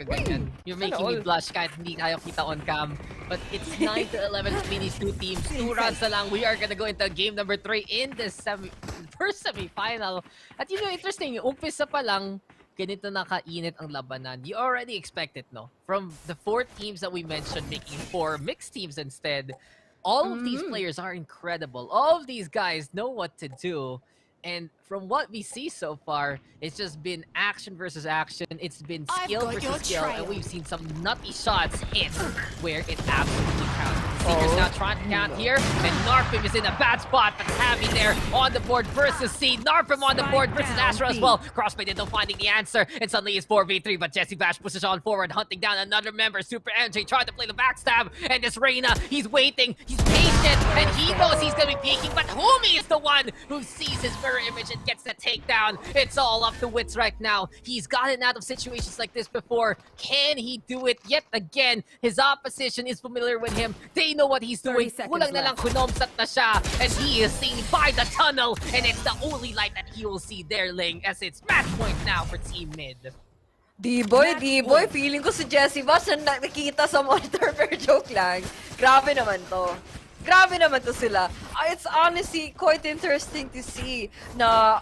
Kaganyan. You're making me blush kahit hindi tayo kita on cam. But it's 9-11 between these 2 teams. 2 rounds na lang. We are gonna go into game number 3 in the first semi-final. At yun yung interesting, umpisa pa lang, ganito na kainit ang labanan, you already expect it, no? From the 4 teams that we mentioned making 4 mixed teams instead, all of these players are incredible. All of these guys know what to do. And from what we see so far, it's just been action versus action. It's been skill versus skill, and we've seen some nutty shots hit where it absolutely counts. Seeker's now trying to count here, and Narfim is in a bad spot, but Heavy there on the board versus C. Narfim on the board versus Astro as well. Crossplay Ditto finding the answer, and suddenly it's 4v3, but Jesse Bash pushes on forward, hunting down another member. Super MJ trying to play the backstab, and this Reyna, he's waiting, he's patient, and he knows he's gonna be peeking, but Humi is the one who sees his mirror image and gets the takedown. It's all up to Wits right now. He's gotten out of situations like this before. Can he do it yet again? His opposition is familiar with him. They know what he's doing. Kulang na lang kunomsat na siya, and he is seen by the tunnel, and it's the only light that he will see there, Ling, as it's match point now for Team Mid. D-boy, feeling ko si Jessie Bash na nakikita sa monitor, pero joke lang. Grabe naman to. Grabe naman to sila. It's honestly quite interesting to see na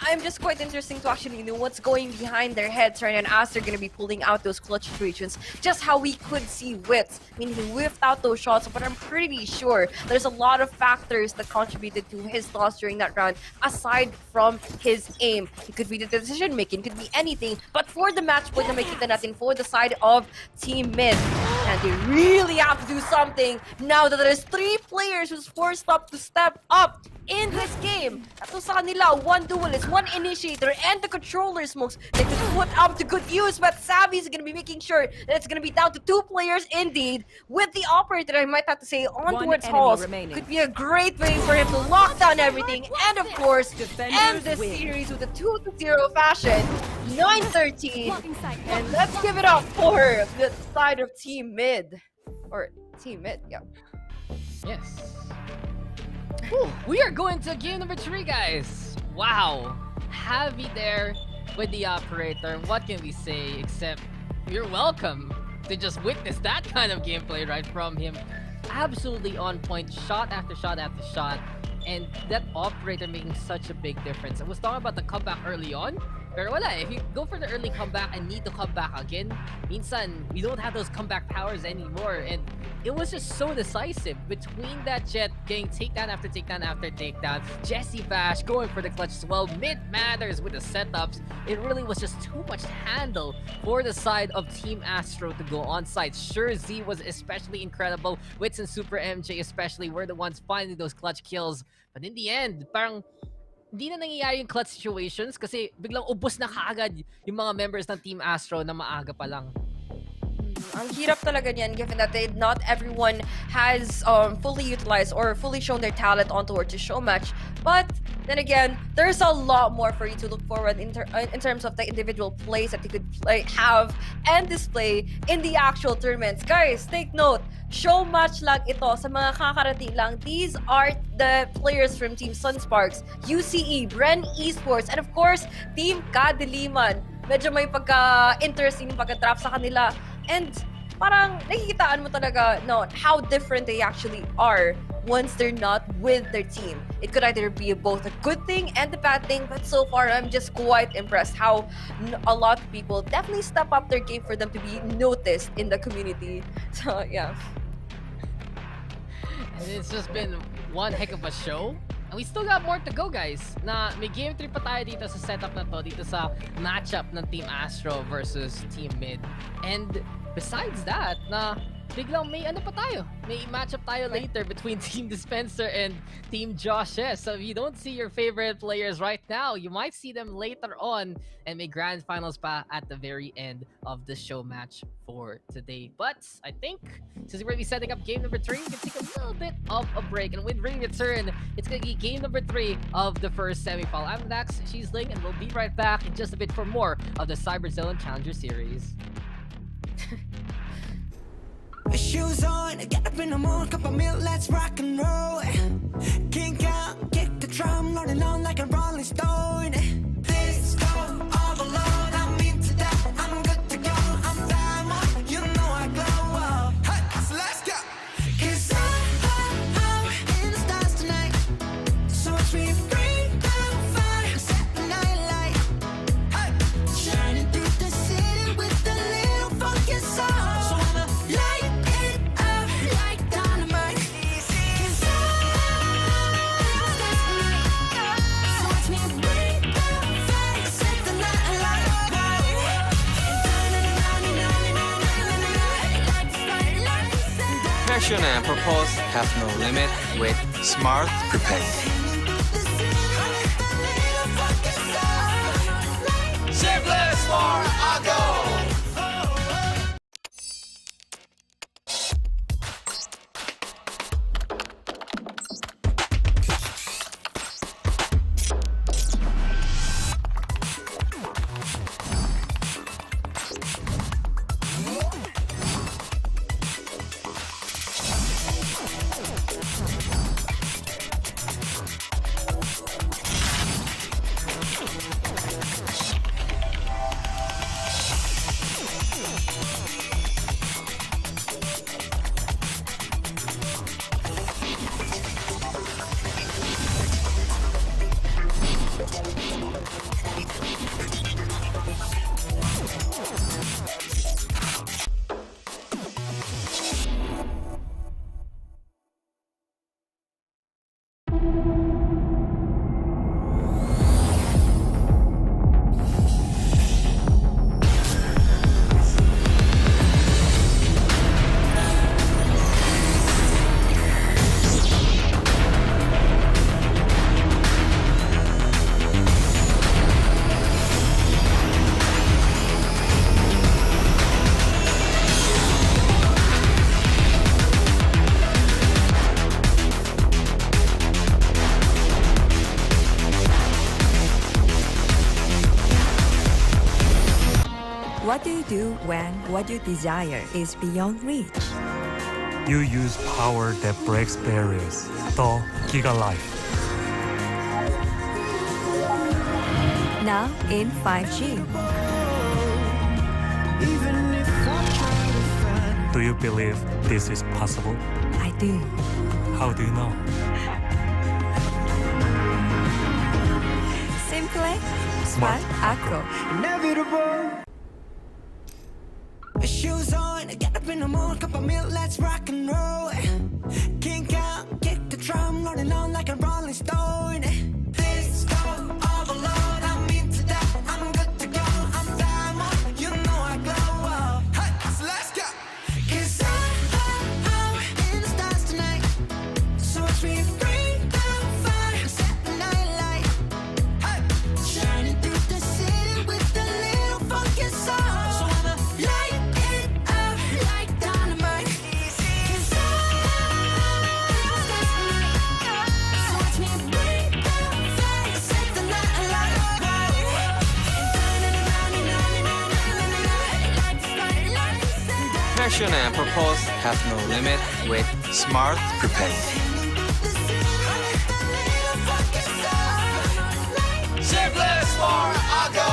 I'm just quite interesting to actually know what's going behind their heads right now, and as they're gonna be pulling out those clutch situations. Just how we could see Wits. I mean, he whiffed out those shots, but I'm pretty sure there's a lot of factors that contributed to his loss during that round, aside from his aim. It could be the decision making, could be anything. But for the match point na makita natin for the side of Team Mid, and they really have to do something now that there's 3 players who's forced up to step up in this game. Ito sa kanila, 1 duelist, 1 initiator, and the controller smokes they could put up to good use, but Savvy's gonna be making sure that it's gonna be down to 2 players indeed. With the operator, I might have to say, on towards Halls, could be a great way for him to lock down everything, and of course, end this series with a 2-0 fashion. 9-13, and let's give it up for the side of Team Mid. Or Team Mid, yeah. Yes. Whew, we are going to game number 3, guys. Wow. Heavy there with the operator. What can we say except you're welcome to just witness that kind of gameplay right from him. Absolutely on point, shot after shot after shot. And that operator making such a big difference. I was talking about the comeback early on, pero wala eh. If you go for the early comeback and need to come back again, minsan, we don't have those comeback powers anymore. And it was just so decisive. Between that Jet getting takedown after takedown after takedown, Jesse Bash going for the clutch as well, Mid matters with the setups. It really was just too much to handle for the side of Team Astro to go on site. Sure, Z was especially incredible. Wits and Super MJ especially were the ones finding those clutch kills. But in the end, parang hindi na nangyayari yung clutch situations kasi biglang ubos na kaagad yung mga members ng Team Astro na maaga pa lang. Ang hirap talaga niyan given that not everyone has fully utilized or fully shown their talent on towards the Showmatch. But then again, there's a lot more for you to look forward in terms of the individual plays that you could have and display in the actual tournaments. Guys, take note, Showmatch lang ito sa mga kakarating lang. These are the players from Team Sunsparks, UCE, Bren Esports, and of course, Team Kadiliman. Medyo may pagka-interesting yung pagka-trap sa kanila. And parang nakikitaan mo talaga how different they actually are once they're not with their team. It could either be both a good thing and a bad thing, but so far I'm just quite impressed how a lot of people definitely step up their game for them to be noticed in the community. So yeah. And it's just been one heck of a show. And we still got more to go, guys. Na may game 3 pa tayo dito sa setup na to, dito sa matchup ng Team Astro versus Team Mid. And besides that, na biglang may ano pa tayo. May matchup tayo later between Team Dispenser and Team Joshes. So if you don't see your favorite players right now, you might see them later on, and may grand finals pa at the very end of the show match for today. But I think since we're going to be setting up game number 3, we can take a little bit of a break, and when we return, it's going to be game number 3 of the first semifinal. I'm Dax, she's Ling, and we'll be right back in just a bit for more of the Cyberzone Challenger Series. Shoes on, get up in the morning, cup of milk, let's rock and roll. Kink out, kick the drum, rolling on like a rolling stone. This go all alone, I'm into that, I'm good to go, I'm diamond, you know I glow up. Hey, so let's go. 'Cause I'm in the stars tonight, so watch me bring down fire, set the night light. Hey, Fashion and purpose have no limit with Smart Prepaid. Simplest for a go! What do you do when what you desire is beyond reach? You use power that breaks barriers. The Giga Life. Now in 5G. Do you believe this is possible? I do. How do you know? Simple, Smart, smart, acro. Shoes on, get up in the mood, cup of milk, let's rock and roll. Kink out, kick the drum, rolling on like a rolling stone. This go all alone, I'm into that, I'm good to go, I'm diamond, you know I glow. Hey, so let's go. 'Cause I'm in the stars tonight, so watch me bring the fire, set the night light. Hey, shining through the city with a little funky soul. So I'ma light it up like dynamite. 'Cause I'm in the stars tonight, so watch me bring the fire, set the night light. Fashion and purpose have no limit with Smart Prepaid. Simplest for a go!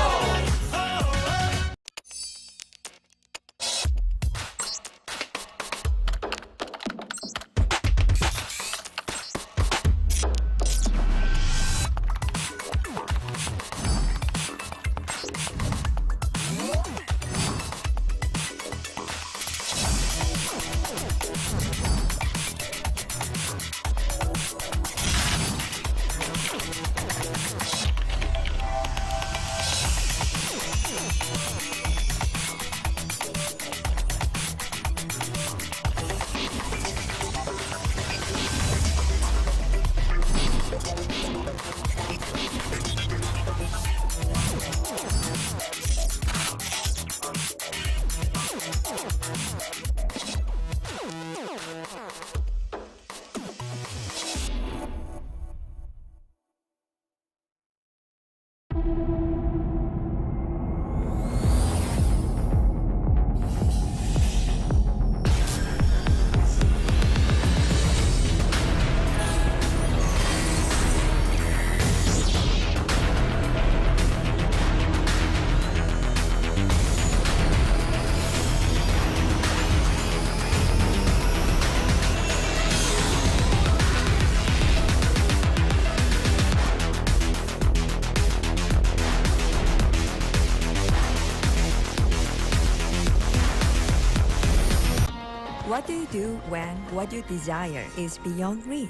What do you do when what you desire is beyond reach?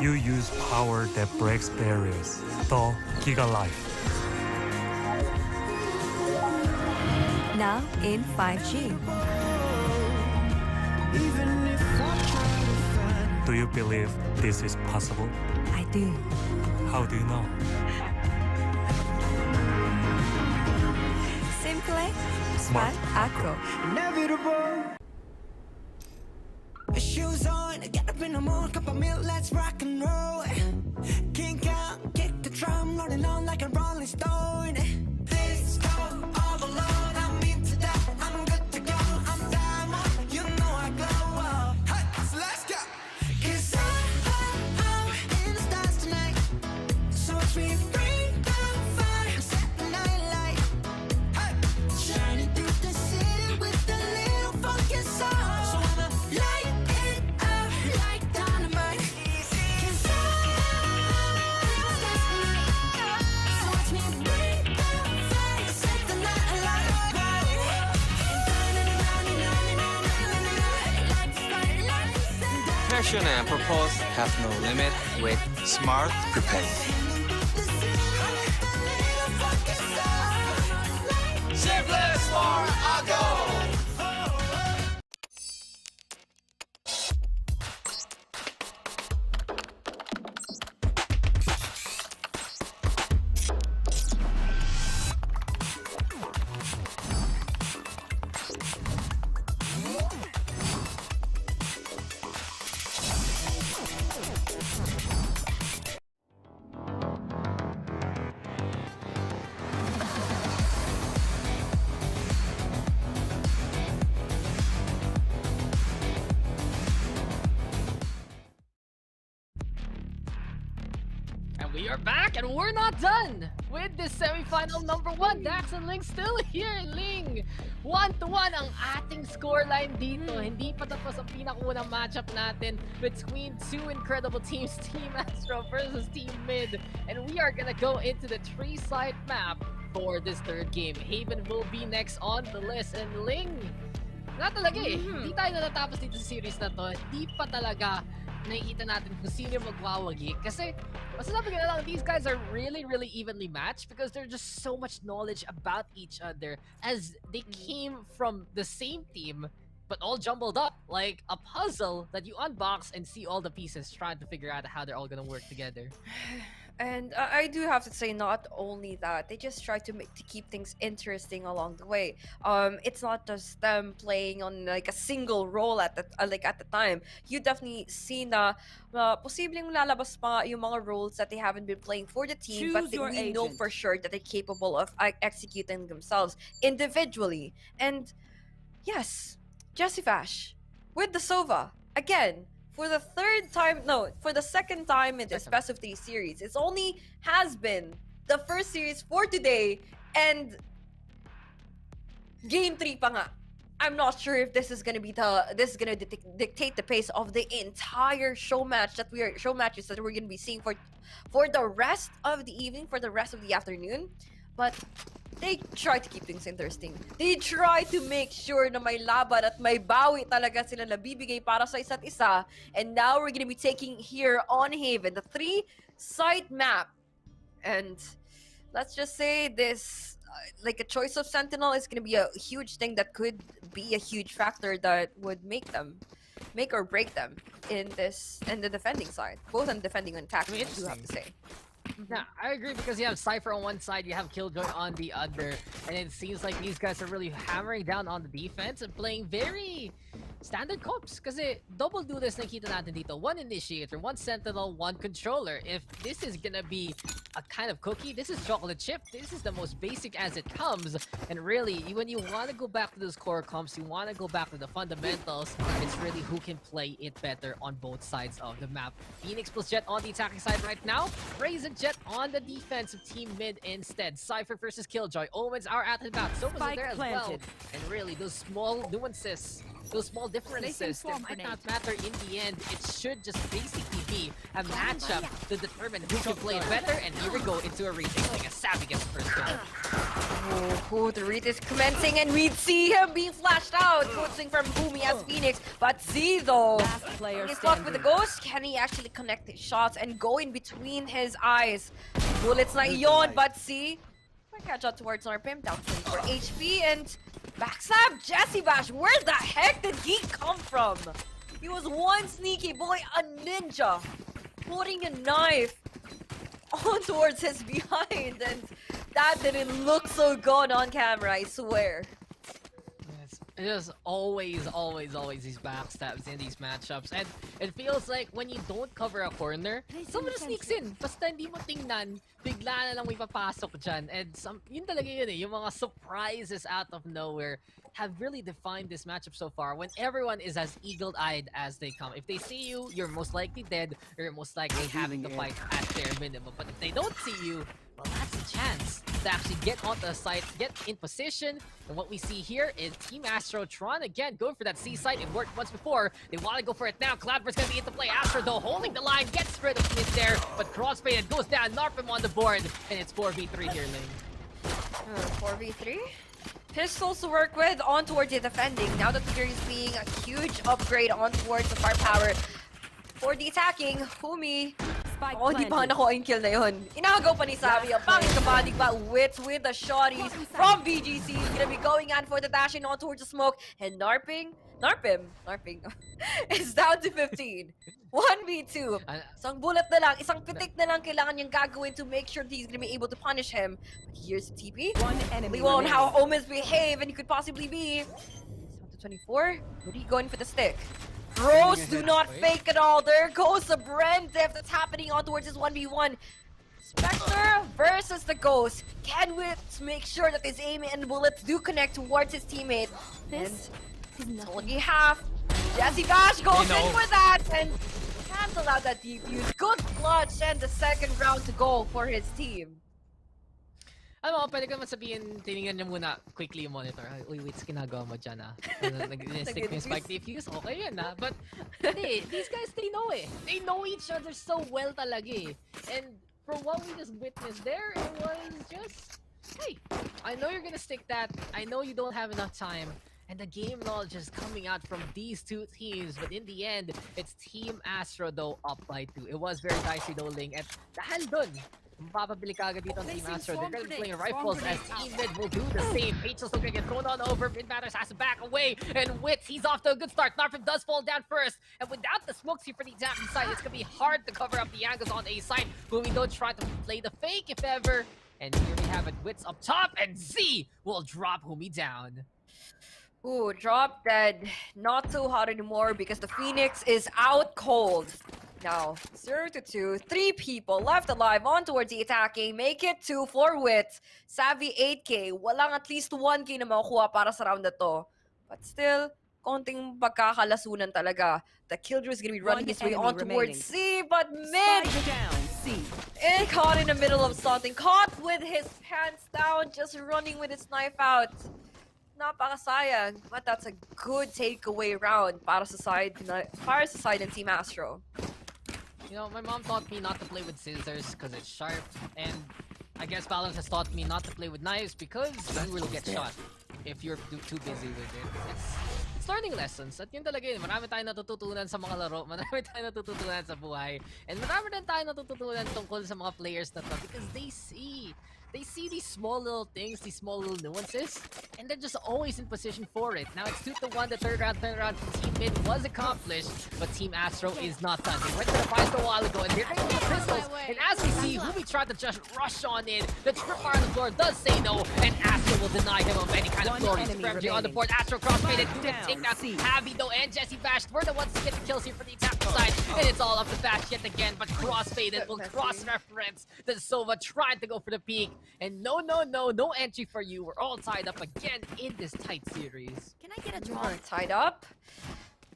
You use power that breaks barriers. The Giga Life. Now in 5G. Even if Do you believe this is possible? I do. How do you know? Simple, Smart. smart, ako. Inevitable. Shoes on, get up in the morning, cup of milk, let's rock and roll. Kink out, kick the drum, rolling on like a rolling stone. This go all alone, I'm into that, I'm good to go. I'm diamond, you know I glow. Hey, so let's go. 'Cause I'm in the stars tonight. So watch me bring the fire, set the night light. Hey, shining through the city with a little funky soul. So I'ma light it up like dynamite. 'Cause I'm in the stars tonight. So watch me bring the fire, set the night light. Passion and purpose have no limit with Smart Prepaid. Simplest for a go! And we are back, and we're not done with this semifinal number 1. Dax and Ling still here. Ling, 1-1 ang ating scoreline dito. Hindi pa tapos ang pinakunang matchup natin between two incredible teams, Team Astro versus Team Mid. And we are gonna go into the 3-side map for this third game. Haven will be next on the list. And Ling, na talaga eh. Hindi tayo natatapos dito sa series na to. Hindi pa talaga nakikita natin kung sino yung magwawagi. Kasi, masasabi ko na lang, these guys are really, really evenly matched because there's just so much knowledge about each other as they came from the same team but all jumbled up like a puzzle that you unbox and see all the pieces trying to figure out how they're all gonna work together. And I do have to say, not only that, they just try to keep things interesting along the way. It's not just them playing on like a single role at the time. You definitely see na posibleng lalabas pa yung mga roles that they haven't been playing for the team, but we know for sure that they're capable of executing themselves individually. And yes, Jesse Fash with the Sova again. For the second time in this best of 3 series. It's only has been the first series for today, and game 3 pa nga. I'm not sure if this is gonna dictate the pace of the entire showmatches that we're gonna be seeing for the rest of the evening, for the rest of the afternoon. But they try to keep things interesting. They try to make sure na may laban at may bawi talaga sila nabibigay para sa isa't isa. And now we're gonna be taking here on Haven, the 3-site map. And let's just say this, like a choice of Sentinel is gonna be a huge thing that could be a huge factor that would make or break them in the defending side. Both on defending and attacking, I do have to say. Yeah, I agree because you have Cypher on one side, you have Killjoy on the other, and it seems like these guys are really hammering down on the defense and playing very standard comps. Kasi double do this nakita natin dito. 1 initiator, 1 sentinel, 1 controller. If this is gonna be a kind of cookie, this is chocolate chip. This is the most basic as it comes. And really, when you want to go back to those core comps, you want to go back to the fundamentals, it's really who can play it better on both sides of the map. Phoenix plus Jet on the attacking side right now. Raze and Jet on the defensive team mid instead. Cypher versus Killjoy. Omens are at the back. So is there as well. And really, those small nuances, those small differences, they might not matter in the end. It should just basically be a matchup to determine who can play better. And here we go into a retake. Like a savvy gets the first goal. Oh, the read is commencing, and we see him being flashed out. Coaching from Boomy as Phoenix, but Z though, he's locked with the ghost. Can he actually connect his shots and go in between his eyes? Bullets na iyon, but Z might catch out towards our pimp down for HP and backstab Jesse Bash. Where the heck did he come from? He was one sneaky boy, a ninja, putting a knife on towards his behind, and that didn't look so good on camera, I swear. Yes, it is always these backstabs in these matchups. And it feels like when you don't cover a corner, someone just sneaks in. Basta hindi mo tingnan, bigla na lang may papasok dyan. And yun talaga yun eh, yung mga surprises out of nowhere have really defined this matchup so far when everyone is as eagle-eyed as they come. If they see you, you're most likely dead, or you're most likely having to fight at their minimum. But if they don't see you, well, that's a chance to actually get onto the site, get in position. And what we see here is Team Astro trying again go for that C site. It worked once before. They want to go for it now. Cloudburst's going to be into play. Astro, though, holding the line, gets rid of mid there. But Crossfaded goes down. Narpim on the board. And it's 4v3 here, Ling. 4v3? Pistols to work with on towards the defending. Now that there is being a huge upgrade on towards the firepower. For the attacking, Humi. Oh, di ba nakuha yung kill na yun? Inagaw pa ni Sabi. Ang pangit ka ba? Di ba? Wits with the shotties from BGC. Gonna be going on for the dashing on towards the smoke. And Narpim is down to 15. 1v2. Isang bullet na lang, isang pitik na lang kailangan niyang gagawin to make sure that he's gonna be able to punish him. But here's the TP. We won't know how Omens behave, and he could possibly be. It's down to 24. Rudy going for the stick. Bros do not fake at all. There goes the Bren diff that's happening on towards his 1v1. Spectre versus the Ghost. Can Wits make sure that his aim and bullets do connect towards his teammate? This is only half. Jesse Bash goes in for that and cancel out that deep use. Good clutch and the second round to go for his team. Ano, pwede ka naman sabihin, tinignan niyo muna quickly yung monitor. Uy, wait, ginagawa mo dyan ah. Nag-stick mo yung spike defuse, okay yun ah. But, hindi, these guys, they know eh. They know each other so well talaga eh. And from what we just witnessed there, it was just, hey, I know you're gonna stick that. I know you don't have enough time. And the game knowledge is coming out from these two teams. But in the end, it's Team Astro though up by 2. It was very dicey though, Ling. At dahil dun, mapapabili ka agad dito ang Team Astro. They're gonna be playing rifles as Team Mid will do the same. Pachel's gonna get thrown on over. Mid Matters has to back away. And Wits, he's off to a good start. Narfim does fall down first. And without the smokes here for the attacking side, it's gonna be hard to cover up the angles on A side. But we don't try to play the fake if ever. And here we have it. Wits up top. And Z will drop Humi down. Ooh, drop dead. Not so hot anymore because the Phoenix is out cold. Now, 0-2, 3 people left alive on towards the attacking. Make it 2 for Wits. Savvy 8k. Walang at least 1k na makukuha para sa round na to. But still, konting pagkakalasunan talaga. The Killjoy is gonna be running his way on towards C, but mid! It caught in the middle of something. Caught with his pants down, just running with his knife out. Napakasayang, but that's a good takeaway round para sa side and Team Astro. You know, my mom taught me not to play with scissors because it's sharp, and I guess Valorant has taught me not to play with knives because you will get shot if you're too busy with it. It's learning lessons. At yun talaga yun, marami tayong natututunan sa mga laro, marami tayong natututunan sa buhay, and marami din tayong natututunan tungkol sa mga players na to because they see these small little things, these small little nuances, and they're just always in position for it. Now it's 2-1, the third round from Team Mid was accomplished, but Team Astro is not done. They went to the fight a while ago, and they're going to pistols, and as we see, Humi tried to just rush on in. The tripwire on the floor does say no, and Astro will deny him of any kind of glory. Scramble on the board, Astro crossfaded, didn't take that. Javi though, and Jesse Bash were the ones to get the kills here for the attacking side, and it's all up to Bash yet again, but crossfaded will cross-reference the Sova trying to go for the peak. And no entry for you. We're all tied up again in this tight series. Can I get a draw? Tied up.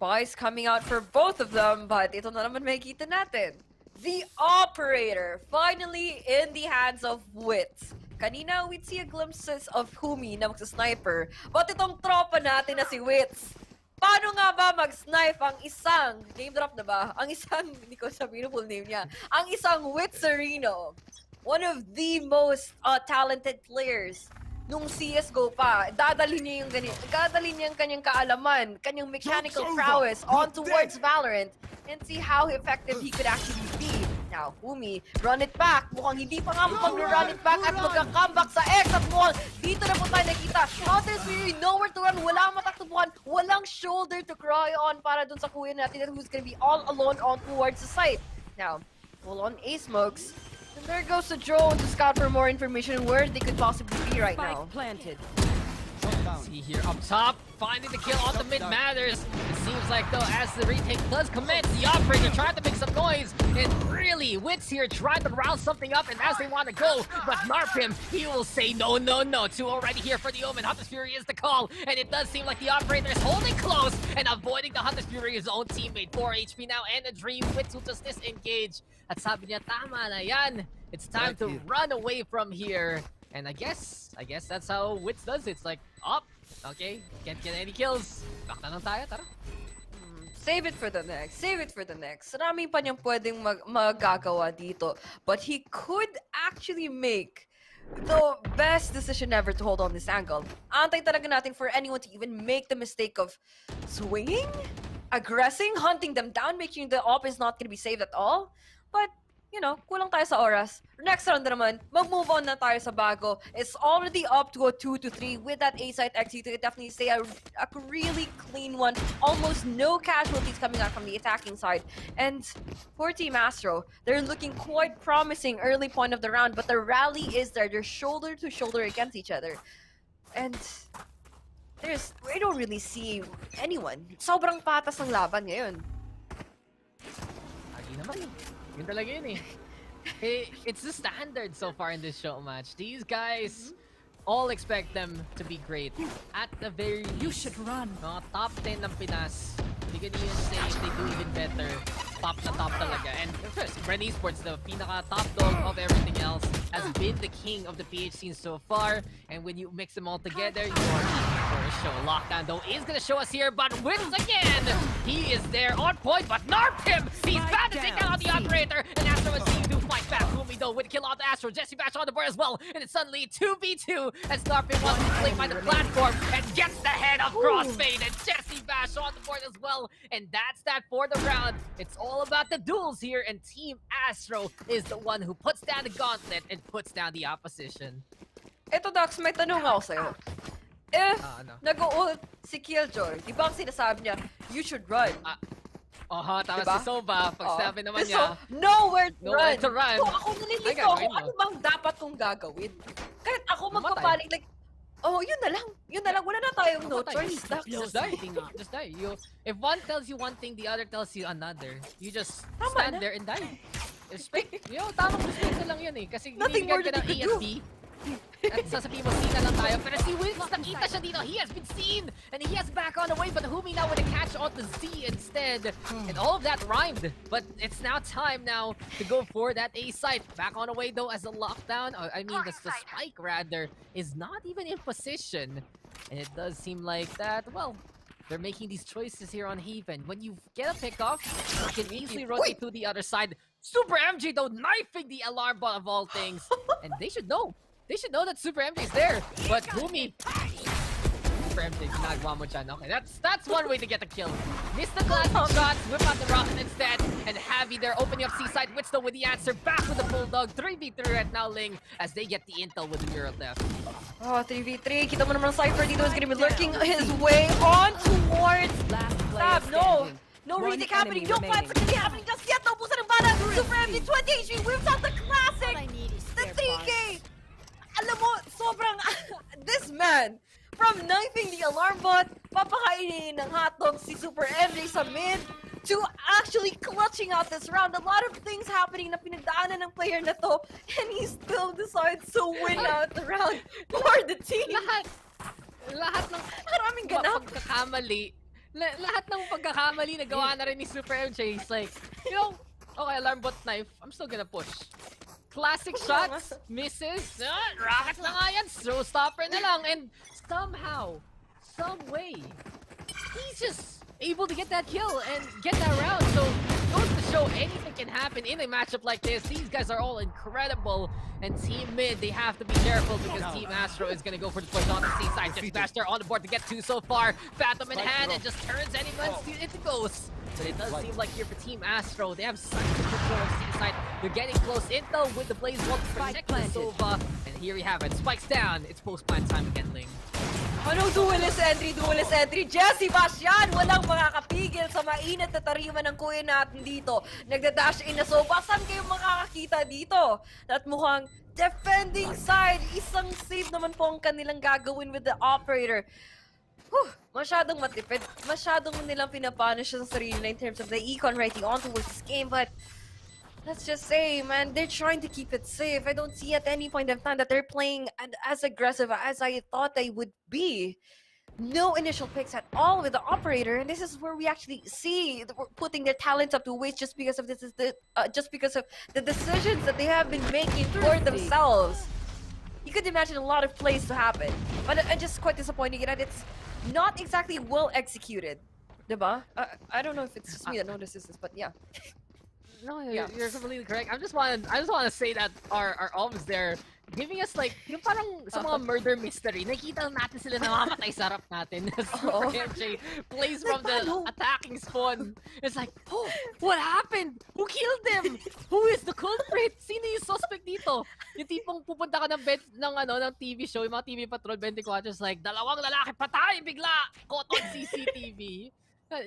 Buys coming out for both of them, but ito na naman makikita natin. The operator finally in the hands of Wits. Kanina, we'd see a glimpses of Humi na magsa-sniper. But itong tropa natin na si Wits, paano nga ba mag-snipe ang isang, name drop na ba? Ang isang, hindi ko sabihin full name niya, ang isang Witserino. One of the most talented players nung CSGO pa. Dadalhin niya yung kanyang kaalaman, kanyang mechanical prowess on towards Valorant and see how effective he could actually be Now, Umi, run it back. Mukhang hindi pa nga mag-run it back at magka-comeback sa X at mukhang dito na po tayo nakita. Counter Fury, nowhere to run, walang mataktubuhan, walang shoulder to cry on para dun sa kuya natin who's gonna be all alone on towards the site. Now, full on A-smokes. And there goes the drone to scout for more information where they could possibly be right now. Planted. See here up top, finding the kill on the mid matters. It seems like though, as the retake does commence, the operator trying to make some noise, and really, Wits here trying to round something up, and as they want to go, but Narpim, he will say no, no, no. Two already here for the Omen. Hunter's Fury is the call, and it does seem like the operator is holding close and avoiding the Hunter's Fury, his own teammate. 4 HP now, and a Dream. Wits will just disengage. At sabi niya, tama na yan. It's time to run away from here. And I guess that's how Wits does it. It's like, up, okay, can't get any kills. Back na lang tayo, tara. Save it for the next. Save it for the next. Marami pa niyang pwedeng magagawa dito. But he could actually make the best decision ever to hold on this angle. Antay talaga natin for anyone to even make the mistake of swinging, aggressing, hunting them down, making the op is not going to be saved at all. But you know, kulang tayo sa oras. Next round naman, mag-move on na tayo sa bago. It's already up to a 2-3 with that A-site exit. You could definitely say a really clean one. Almost no casualties coming out from the attacking side. And for Team Astro, they're looking quite promising early point of the round, but the rally is there. They're shoulder to shoulder against each other. And we don't really see anyone. Sobrang patas ng laban ngayon. Lagi naman eh. Yun talaga yun eh. It's the standard so far in this show match. These guys all expect them to be great. At the very least, You should run. mga top 10 ng Pinas, you can even say if they do even better, top na top talaga. And of course, Bren Esports, the pinaka top dog of everything else, has been the king of the PH scene so far. And when you mix them all together, you are in for a show. Lockdown though is gonna show us here, but wins again. He is there on point, but Narpim, he's bad to take out the operator, and Astro is seen to fight back. Kumi though with a kill on the Astro, Jesse Bash on the board as well, and it's suddenly 2v2 as Narpim wants to play by the platform and gets the head of Crossfade, and Jesse Bash on the board as well, and that's that for the round. It's all about the duels here, and Team Astro is the one who puts down the gauntlet and puts down the opposition. Eto, Dax, may tanong ako sa'yo. If Ano? nag-ult si Killjoy, di ba sinasabi niya, you should run? Tama Diba? si Soba, pag sabi naman So, niya, nowhere to nowhere run. to run. So, ako nalilito Ay, ako, gagawin mo. ano bang dapat kong gagawin? Kahit ako Mamatay. magpapanik, like, yun na lang, wala na tayong no Mamatay. choice. Dax. Just die. Just die. If one tells you one thing, the other tells you another. You just Tama stand na. there and die. Tamang dispenser lang yun eh. Kasi Nothing more bibigyan ka that ng you can do. ESP. At sasabihin mo, sina lang tayo. Pero si Wills, nakita siya dito. He has been seen. And he has back on the way. But Humi now with a catch on the Z instead. And all of that rhymed. But it's now time now to go for that A site. Back on the way though as the lockdown. The spike rather is not even in position. And it does seem like that, well, they're making these choices here on Haven. When you get a pickoff, you can easily rotate to the other side. Super MJ though, knifing the alarm bot of all things. And they should know. They should know that Super MJ is there. But Humi, Super MJ, ginagawa mo dyan. Okay, that's one way to get the kill. Missed the classic shots, whip out the rocket instead. And Javi there opening up C-side. Wits though with the answer. Back with the Bulldog. 3v3 at now Ling as they get the intel with the mural left. 3v3. Kita mo naman Cypher dito is gonna be lurking his way on towards Stab. No One retake happening. enemy No plans are gonna be happening just yet. Naubusan ng bala. Super MD 20 HP. Whips out the classic. The 3K. Alam mo, sobrang... this man, from knifing the alarm bot, papakainin ng hotdog si Super MJ sa mid, to actually clutching out this round. A lot of things happening na pinagdaanan ng player na to, and he still decides to win out the round for the team. Lahat ng Maraming ganap. lahat ng pagkakamali na gawa na rin ni Super MJ. It's like, okay, alarm bot knife, I'm still gonna push. Classic shots, misses, rocket na nga yan, showstopper na lang, and somehow, some way, he's just able to get that kill and get that round. So, goes to show anything can happen in a matchup like this. These guys are all incredible, and Team Mid, they have to be careful because Team Astro is gonna go for the push on the C side. Just Basher on the board to get two so far. Phantom in hand, and just turns anyone into ghosts. But it does seem like here for Team Astro, they have such good control of C side. They're getting close in though with the Blaze Wall to protect the Sova. And here we have it. Spikes down. It's post-plant time again, Ling. Ano, duelist entry. Jesse Bastian, walang makakapigil sa mainit na tarima ng kuya natin dito. Nagda-dash in na Sova. Saan kayo makakakita dito? At mukhang defending side. Isang save naman po ang kanilang gagawin with the operator. Masyadong matipid. Masyadong nilang pinapunish sa sarili in terms of the econ writing on towards this game. But let's just say, man, they're trying to keep it safe. I don't see at any point of time that they're playing as aggressive as I thought they would be. No initial picks at all with the operator, and this is where we actually see putting their talents up to waste just because of just because of the decisions that they have been making for themselves. You could imagine a lot of plays to happen, but I'm just quite disappointed that it's not exactly well executed. Diba? I don't know if it's just me that notices this, but yeah. No, you're completely correct. I just want to say that our alms there giving us like yung parang sa mga murder mystery. Nakita natin sila namamatay sa harap natin. Super MJ plays from the attacking spawn. It's like, oh, what happened? Who killed him? Who is the culprit? Sino yung suspect dito? Yung tipong pupunta ka ng TV show, yung mga TV Patrol 24, just like, dalawang lalaki patay bigla! Caught on CCTV.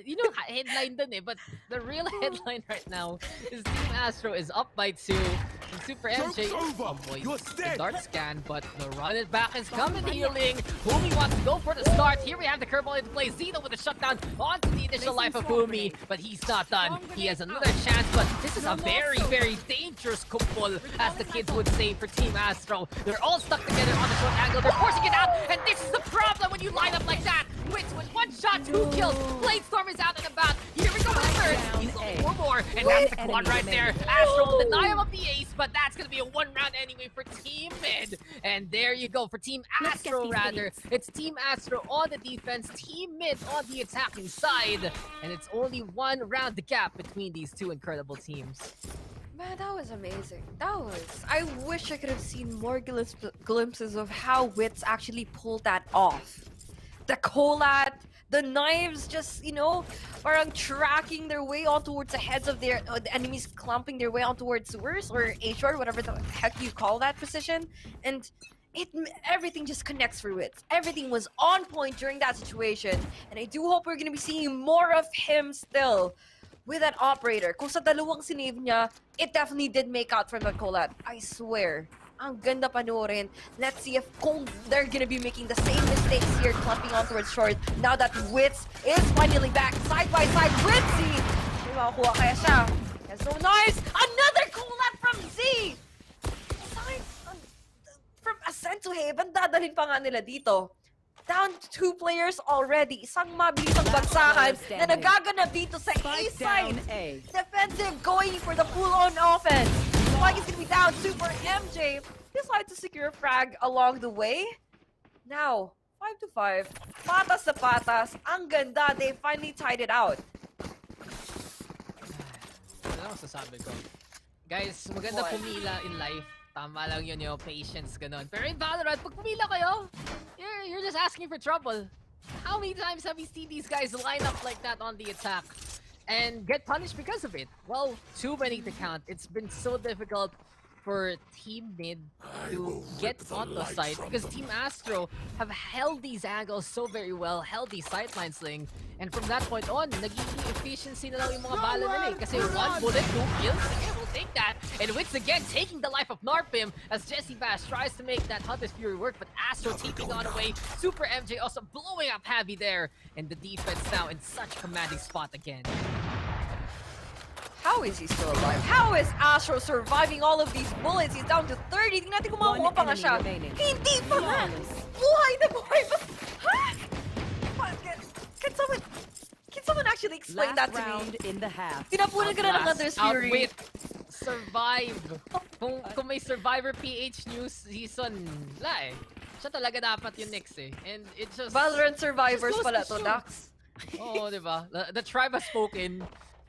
You know, headline dun eh, but the real headline right now is Team Astro is up by 2. And Super MJ avoids the dart scan, but the run it back is coming healing. Fumi wants to go for the start. Here we have the curveball into play. Zeno with a shutdown onto the initial life of Fumi, but he's not done. He has another chance, but this is a very, very dangerous kumpul, as the kids would say for Team Astro. They're all stuck together on the short angle. They're forcing it out, and this is the problem when you line up like that. Wits with 1 shot, 2 kills. Bladestorm is out and about. Here we go with the third. He's looking for more, and that's the quad right there. Astro will deny him of the ace, but that's going to be a 1 round anyway for Team Mid. And there you go for Team Astro, rather. It's Team Astro on the defense, Team Mid on the attacking side. And it's only 1 round the gap between these two incredible teams. Man, that was amazing. I wish I could have seen more glimpses of how Wits actually pulled that off. The collat, the knives just, you know, parang tracking their way on towards the heads of the enemies, clumping their way on towards sewers or A-short, whatever the heck you call that position. And everything just connects for Wits. Everything was on point during that situation. And I do hope we're going to be seeing more of him still with that operator. Kung sa dalawang sinave niya, it definitely did make out from the collat. I swear. Ang ganda panoorin. Let's see if they're gonna be making the same mistakes here, clumping on towards short. Now that Wits is finally back, side by side, Witsy! May makakuha kaya siya. That's so nice! Another collat from Z! From Ascent to Haven, dadalhin pa nga nila dito. Down to 2 players already. Isang mabilisang bagsakan na nagaganap dito sa A-side. Defensive, going for the full-on offense. Spike is gonna be down. Super MJ decides to secure a frag along the way. Now, 5-5. Patas na patas. Ang ganda. They finally tied it out. Ano ang sasabi ko? Guys, maganda pumila in life. Tama lang yun yung patience, ganun. Pero in Valorant, pag pumila kayo, you're just asking for trouble. How many times have we seen these guys line up like that on the attack and get punished because of it? Well, too many to count. It's been so difficult for Team Mid to get on the side because Team Astro have held these angles so very well, held these sidelines, Ling. And from that point on, nagiging efficiency na lang yung mga bala nila eh. Kasi 1 bullet, 2 kills, again, we'll take that. And Wits again taking the life of Narpim as Jesse Bash tries to make that Hunter's Fury work, but Astro taking on away. Super MJ also blowing up heavy there. And the defense now in such commanding spot again. How is he still alive? How is Astro surviving all of these bullets? He's down to 30. Tingnan natin kung makuha pa nga siya. Hindi pa nga! Buhay na buhay pa! Ha? Can someone actually explain that to me? In the half. Tinapunan ka na ng Hunter's Fury. Outwit, survive. Kung may Survivor PH News season, wala eh. Siya talaga dapat yung next eh. And it's just... Valorant Survivors pala to, Dax. Oo, diba? The tribe has spoken.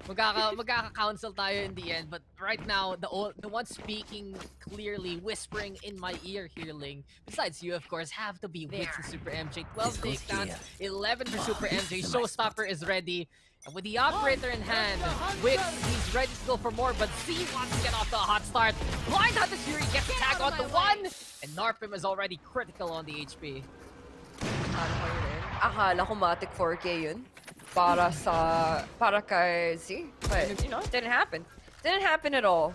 Magkaka-counsel tayo in the end, but right now the one speaking clearly, whispering in my ear here, Ling, besides you of course, have to be Wits and Super MJ. 12 takedowns, 11 for Super MJ. Showstopper is ready. And with the operator in hand, Wix, he's ready to go for more, but Z wants to get off the hot start. Blind Hunter Fury gets the tag on the one, and Narpim is already critical on the HP. Akala ko matic 4K yun para kay Z, but you know, it didn't happen. Didn't happen at all.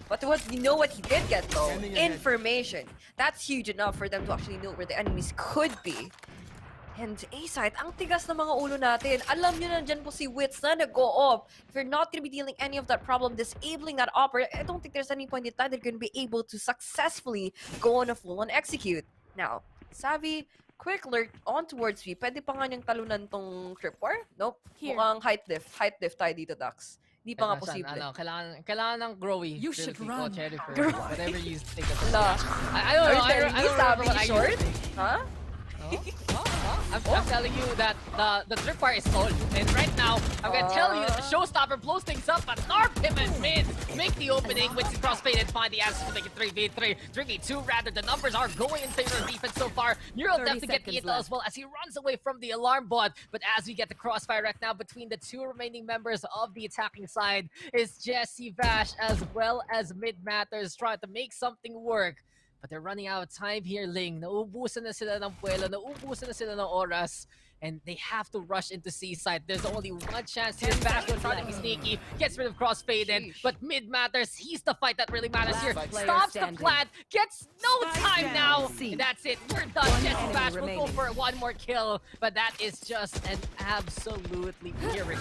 But you know what he did get though? Information. That's huge enough for them to actually know where the enemies could be. And A-side, ang tigas ng mga ulo natin. Alam nyo nandyan po si Wits na nag-go off. If you're not gonna be dealing any of that problem, disabling that operator, I don't think there's any point in time they're gonna be able to successfully go on a full-on execute. Now, Savvy, quick alert on towards B. Pwede pa nga niyang talunan tong tripwire? Nope. Mukhang height diff tayo dito, Dax. Di pa nga posible. Kailangan ng growy. You should run. Whatever you think of it. I don't know. I don't remember what I short? Huh? I'm telling you that the tripwire is stalled. And right now, I'm gonna tell you that the showstopper blows things up, but Narpim and Mid make the opening with the crossfade and find the answer to make it 3v3. 3v2 rather. The numbers are going in favor of defense so far. Neural Depth to get the intel as well as he runs away from the alarm bot. But as we get the crossfire right now between the two remaining members of the attacking side is Jesse Vash as well as Mid Matters trying to make something work. But they're running out of time here, Ling. Nauubusan na sila ng puwelo, nauubusan na sila ng oras. And they have to rush into C-side. There's only one chance here. Bash will try to be sneaky. Gets rid of crossfaded. But Mid Matters, he's the fight that really matters here. Stops the plant. Gets no time now. And that's it. We're done. Jesse Bash will go for one more kill. But that is just an absolutely pyrrhic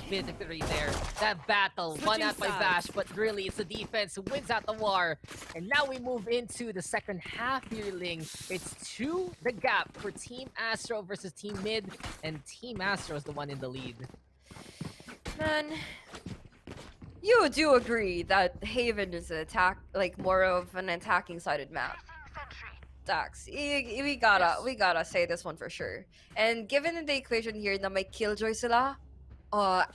victory there. That battle won out by Bash. But really, it's the defense who wins out the war. And now we move into the second half here, Ling. It's 2 the gap for Team Astro versus Team Mid, and Team Astro is the one in the lead. Man, you do agree that Haven is more of an attacking-sided map. Dax, we gotta say this one for sure. And given the equation here na may Killjoy sila,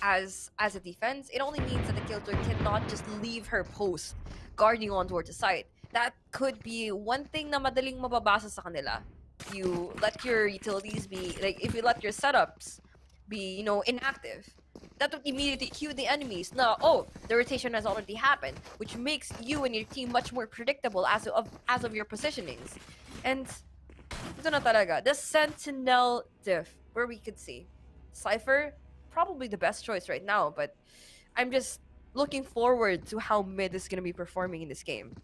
as a defense, it only means that the Killjoy cannot just leave her post guarding on towards the site. That could be one thing na madaling mababasa sa kanila. You let your utilities be if you let your setups be inactive, that would immediately cue the enemies. No, the rotation has already happened, which makes you and your team much more predictable as of your positionings. And ito na talaga, the Sentinel diff, where we could see Cypher probably the best choice right now, but I'm just looking forward to how Mid is gonna be performing in this game.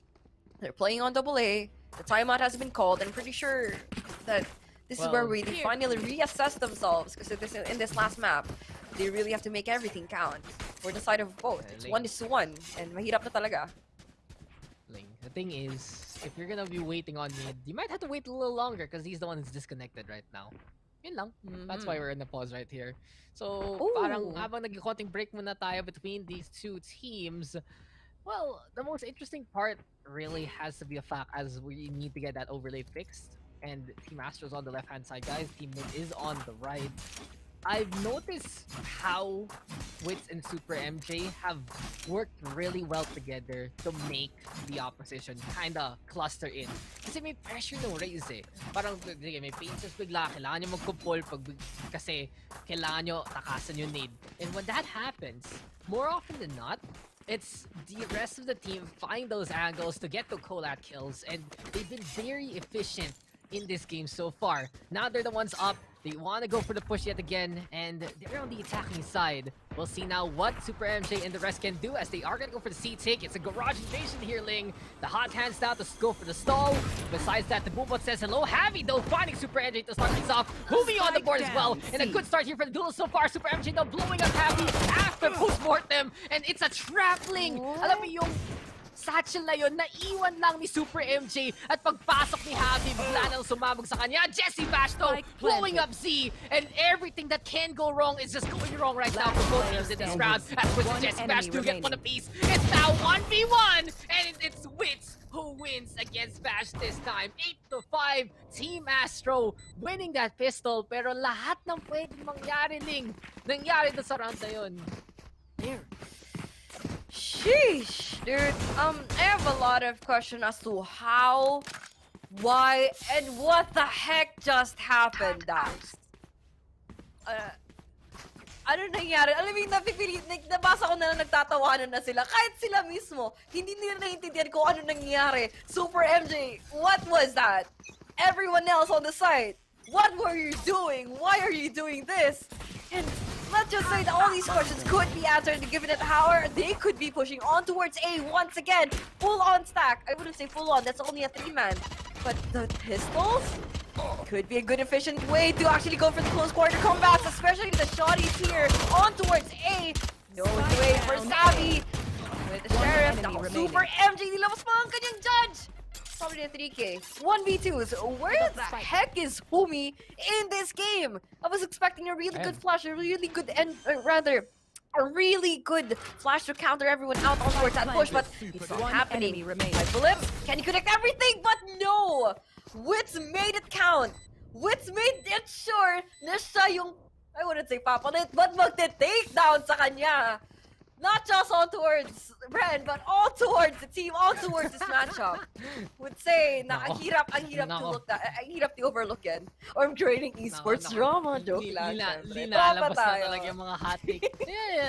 They're playing on AA. The timeout has been called. I'm pretty sure that this is where they finally reassess themselves, because in this last map, they really have to make everything count for the side of both. It's 1-1, and mahirap na talaga. The thing is, if you're gonna be waiting on Mid, you might have to wait a little longer because he's the one who's disconnected right now. Yun lang. That's why we're in the pause right here. So, parang habang nag-konting break muna tayo between these two teams, well, the most interesting part really has to be a fact as we need to get that overlay fixed. And Team Astro's on the left-hand side, guys. Team Mid is on the right. I've noticed how Wits and Super MJ have worked really well together to make the opposition kinda cluster in. Kasi may pressure ng Raze eh. Parang may pinches bigla, kailangan nyo magkumpul kasi kailangan nyo takasan yung nade. And when that happens, more often than not, it's the rest of the team find those angles to get the collat kills, and they've been very efficient in this game so far. Now they're the ones up. They want to go for the push yet again, and they're on the attacking side. We'll see now what Super MJ and the rest can do as they are going to go for the C-take. It's a garage invasion here, Ling. The hot hands down to go for the stall. Besides that, the Boombot says hello. Heavy, though, finding Super MJ to start things off. Humi on the board as well. And a good start here for the duel so far. Super MJ now blowing up Heavy after post-mortem. And it's a trap, Ling. Alam mo yung satchel na yun, naiwan lang ni Super MJ at pagpasok ni Javi, bigla nang sumabog sa kanya. Jesse Bash though, blowing up Z, and everything that can go wrong is just going wrong right now for both teams in this round. As for Jesse Bash to get one apiece, it's now 1v1, and it's Wits who wins against Bash this time. 8-5, Team Astro winning that pistol, pero lahat ng pwedeng mangyari, Ling, nangyari doon sa round na yun. There. Sheesh, dude. I have a lot of questions as to how, why, and what the heck just happened, Dax. ano nangyari? Alam mo yung nabasa ko na nagtatawanan na sila. Kahit sila mismo, hindi nila naiintindihan kung ano nangyari. Super MJ, what was that? Everyone else on the site, what were you doing? Why are you doing this? And let's just say that all these questions could be answered given that however they could be pushing on towards A once again. Full on stack. I wouldn't say full on, that's only a 3-man. But the pistols? Could be a good efficient way to actually go for the close quarter combats, especially the shotties here on towards A. No way for Sabi with the sheriff. Now, Super MJ, nilabas pa ang kanyang judge. Probably a 3K. 1v2s. Where the heck is Humi in this game? I was expecting a really good flash, a really good a really good flash to counter everyone out on towards that push, but it's not happening. Five bullets. Can he connect everything? But no! Wits made it count. Wits made it sure na siya yung, I wouldn't say papalit, but magte-take down sa kanya. Not just all towards Bren, but all towards the team, all towards this matchup. Would say na ang hirap to look at, ang hirap to overlook yan. Or I'm creating esports drama, joke lang. Lalabas na talaga yung mga hot-take.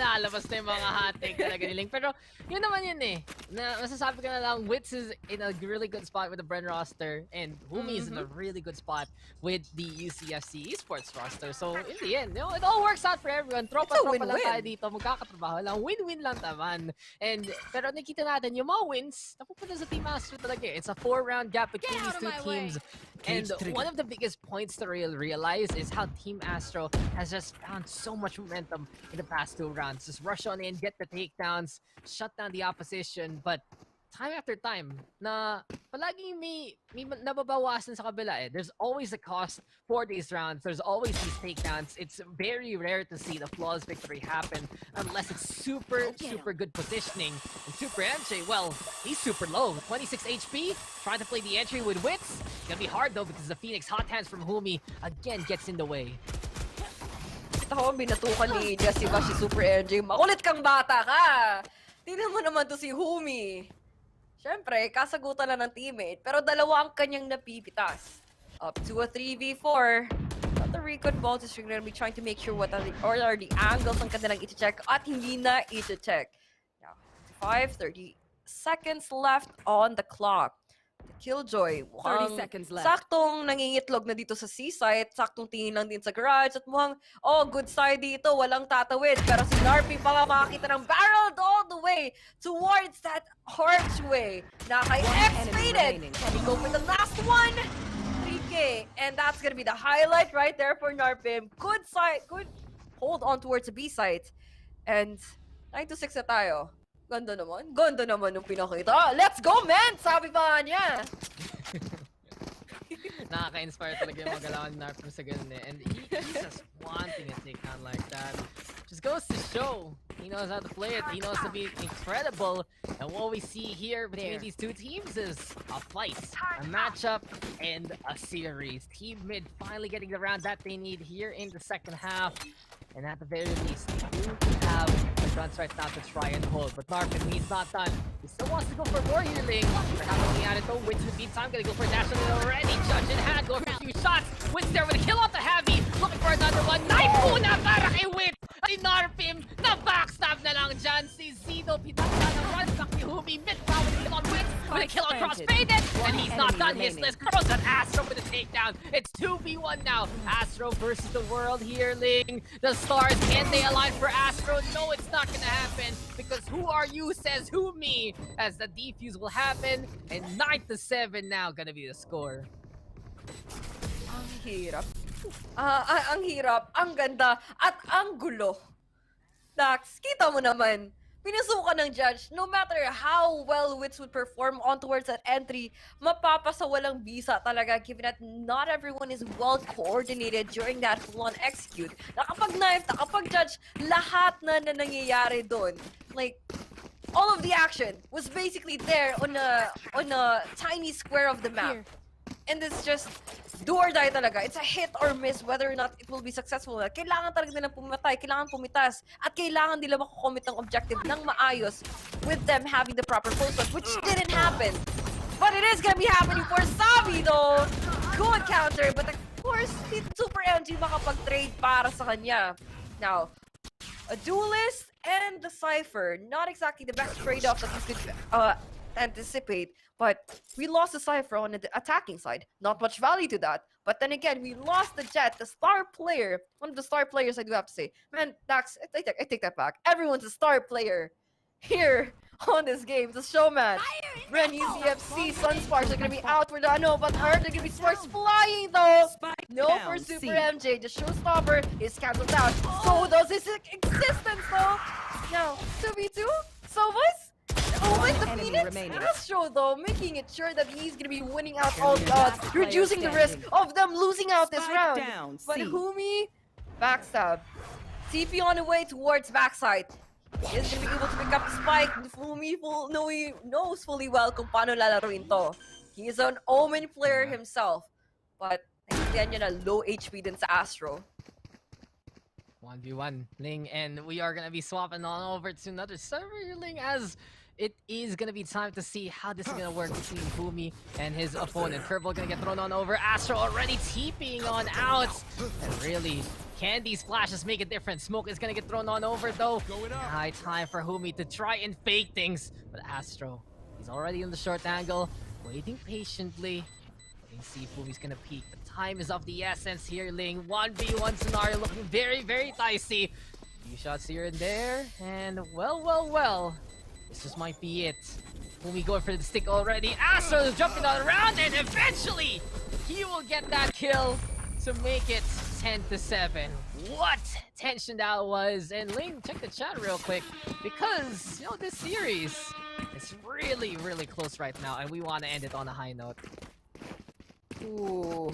Lalabas na yung mga hot-take talaga niling. Pero yun naman yun eh. Na, masasabi ko na lang, Wits is in a really good spot with the Bren roster and Humi is in a really good spot with the UCFC esports roster. So in the end, you know, it all works out for everyone. Tropa-tropa lang tayo dito. Magkakatrabaho lang. Win-win lang naman. And pero nakita natin yung mga wins napupunta sa Team Astro talaga. It's a 4-round gap between these two teams. And one of the biggest points to realize is how Team Astro has just found so much momentum in the past 2 rounds. Just rush on in, get the takedowns, shut down the opposition, but time after time na palaging may nababawasan sa kabila eh. There's always a cost for these rounds. There's always these takedowns. It's very rare to see the flawless victory happen unless it's super good positioning. And Super MJ, well, he's super low. 26 HP, trying to play the entry with Wits. It's gonna be hard though because the Phoenix hot hands from Humi again gets in the way. Ito ko, binatukan ni Jesse ba si Super MJ. Makulit kang bata ka! Tingnan mo naman to si Humi. Siyempre, kasagutan na ng teammate, pero dalawa ang kanyang napipitas. Up to a 3v4. But the recon balls is going to be trying to make sure what are the angles ang kanilang iti-check at hindi na iti-check. Now, 30 seconds left on the clock. The Killjoy, 30 seconds left. Saktong nangingitlog na dito sa C-site, saktong tingin lang din sa garage, at mukhang, good side dito, walang tatawid. Pero si Narpi pa nga makakita ng barreled all the way towards that archway. Na kay X-Faded. Can he go for the last one? 3K. And that's gonna be the highlight right there for Narpim. Good side, good hold on towards the B site. And 9-6 na tayo. Ganda naman nung pinakita. Let's go, man! Sabi pa niya. Nakaka-inspire talaga yung mga galawan ni Narpim sa ganun eh. And he's just wanting a takedown like that. Just goes to show. He knows how to play it. He knows to be incredible. And what we see here between these two teams is a fight, a matchup, and a series. Team Mid finally getting the round that they need here in the second half. And at the very least, they do have the guns right now to try and hold. But Narpim, he's not done. He still wants to go for more healing. They're not looking at it though. Wits with meantime gonna go for a dash on it already. Judge in hand, going for a few shots. Wits there with a kill off the heavy. Looking for another one. Knife muna para kay Wits! Ay Narpim, na backstab na lang dyan. Si Zido, pinagda na run back ni Humi. Mid-power kill on Wits. With a kill on Crossfaded. And he's not done. His list throws at Astro with a takedown. It's 2v1 now. Astro versus the world here, Ling. The stars, can they align for Astro? No, it's not gonna happen. Because who are you, says who me. As the defuse will happen. And 9-7 now gonna be the score. Ang hirap. Ang hirap, ang ganda, at ang gulo. Dax, kita mo naman. Pinasukan ng judge, no matter how well Wits would perform on towards that entry, mapapasa walang bisa talaga given that not everyone is well coordinated during that full-on execute. Nakapag-knife, nakapag-judge, lahat na nangyayari doon. Like, all of the action was basically there on a tiny square of the map. And it's just do or die talaga. It's a hit or miss whether or not it will be successful. Kailangan talaga nilang pumatay, kailangan pumitas, at kailangan nila makakomit ng objective ng maayos with them having the proper focus, which didn't happen. But it is gonna be happening for Sabi though. Good counter, but of course, Super MG makapag-trade para sa kanya. Now, A duelist and the Cypher. Not exactly the best trade-off that we could anticipate, but we lost the Cypher on the attacking side. Not much value to that. But then again, we lost the Jet, the star player. One of the star players, I do have to say. Man, Dax, I take that back. Everyone's a star player here on this game. The Showmatch. Bren, UCFC, Sunsparks are gonna be out for the no, but they're gonna be sparks flying though. No for Super MJ. The showstopper is cancelled out. So does his existence though. Now 2v2. Sovas. Oh, with the Phoenix Astro though, making it sure that he's gonna be winning out all the odds, reducing the risk of them losing out this round. But Humi, backstab. TP on the way towards backside. He is gonna be able to pick up the spike. Fumi knows fully well kung paano lalaruin to. He is an Omen player himself. But naintindihan niya na low HP din sa Astro. 1v1 Ling, and we are gonna be swapping on over to another server here, Ling, as it is gonna be time to see how this is gonna work between Fumi and his opponent. Curveball gonna get thrown on over. Astro already TPing on out. And really, can these flashes make a difference? Smoke is gonna get thrown on over though. High time for Humi to try and fake things. But Astro, he's already in the short angle, waiting patiently. Letting see if Fumi's gonna peek. The time is of the essence here, Ling. 1v1 scenario looking very, very dicey. Few shots here and there, and well. This just might be it. Fumi going for the stick already. Astro jumping on around, and eventually he will get that kill to make it 10-7. What tension that was! And Ling, check the chat real quick, because you know this series is really, really close right now, and we want to end it on a high note. Ooh.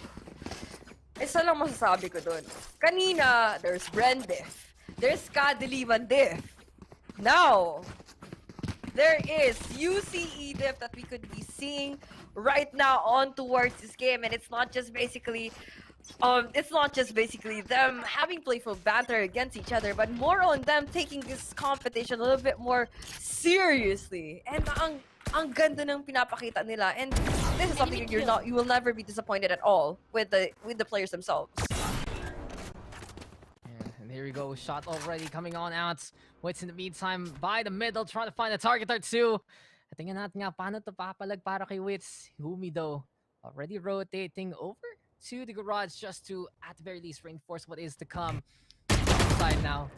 Isa lang masasabi ko dun. Kanina, there's Bren diff. There's Kadiliman diff. Now, there is UCE diff that we could be seeing right now on towards this game, and it's not just basically them having playful banter against each other, but more on them taking this competition a little bit more seriously. And ang ganda ng pinapakita nila, and this is something you will never be disappointed at all with the players themselves. And here we go, shot already coming on out. What's in the meantime by the middle, trying to find a target or two. Tingnan natin nga paano to papalag para kay Wits. Humi though, already rotating over to the garage just to, at the very least, reinforce what is to come. Side now.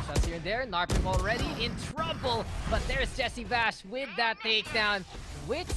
Shots here and there. Narpim already in trouble, but there's Jesse Bash with that takedown. Wits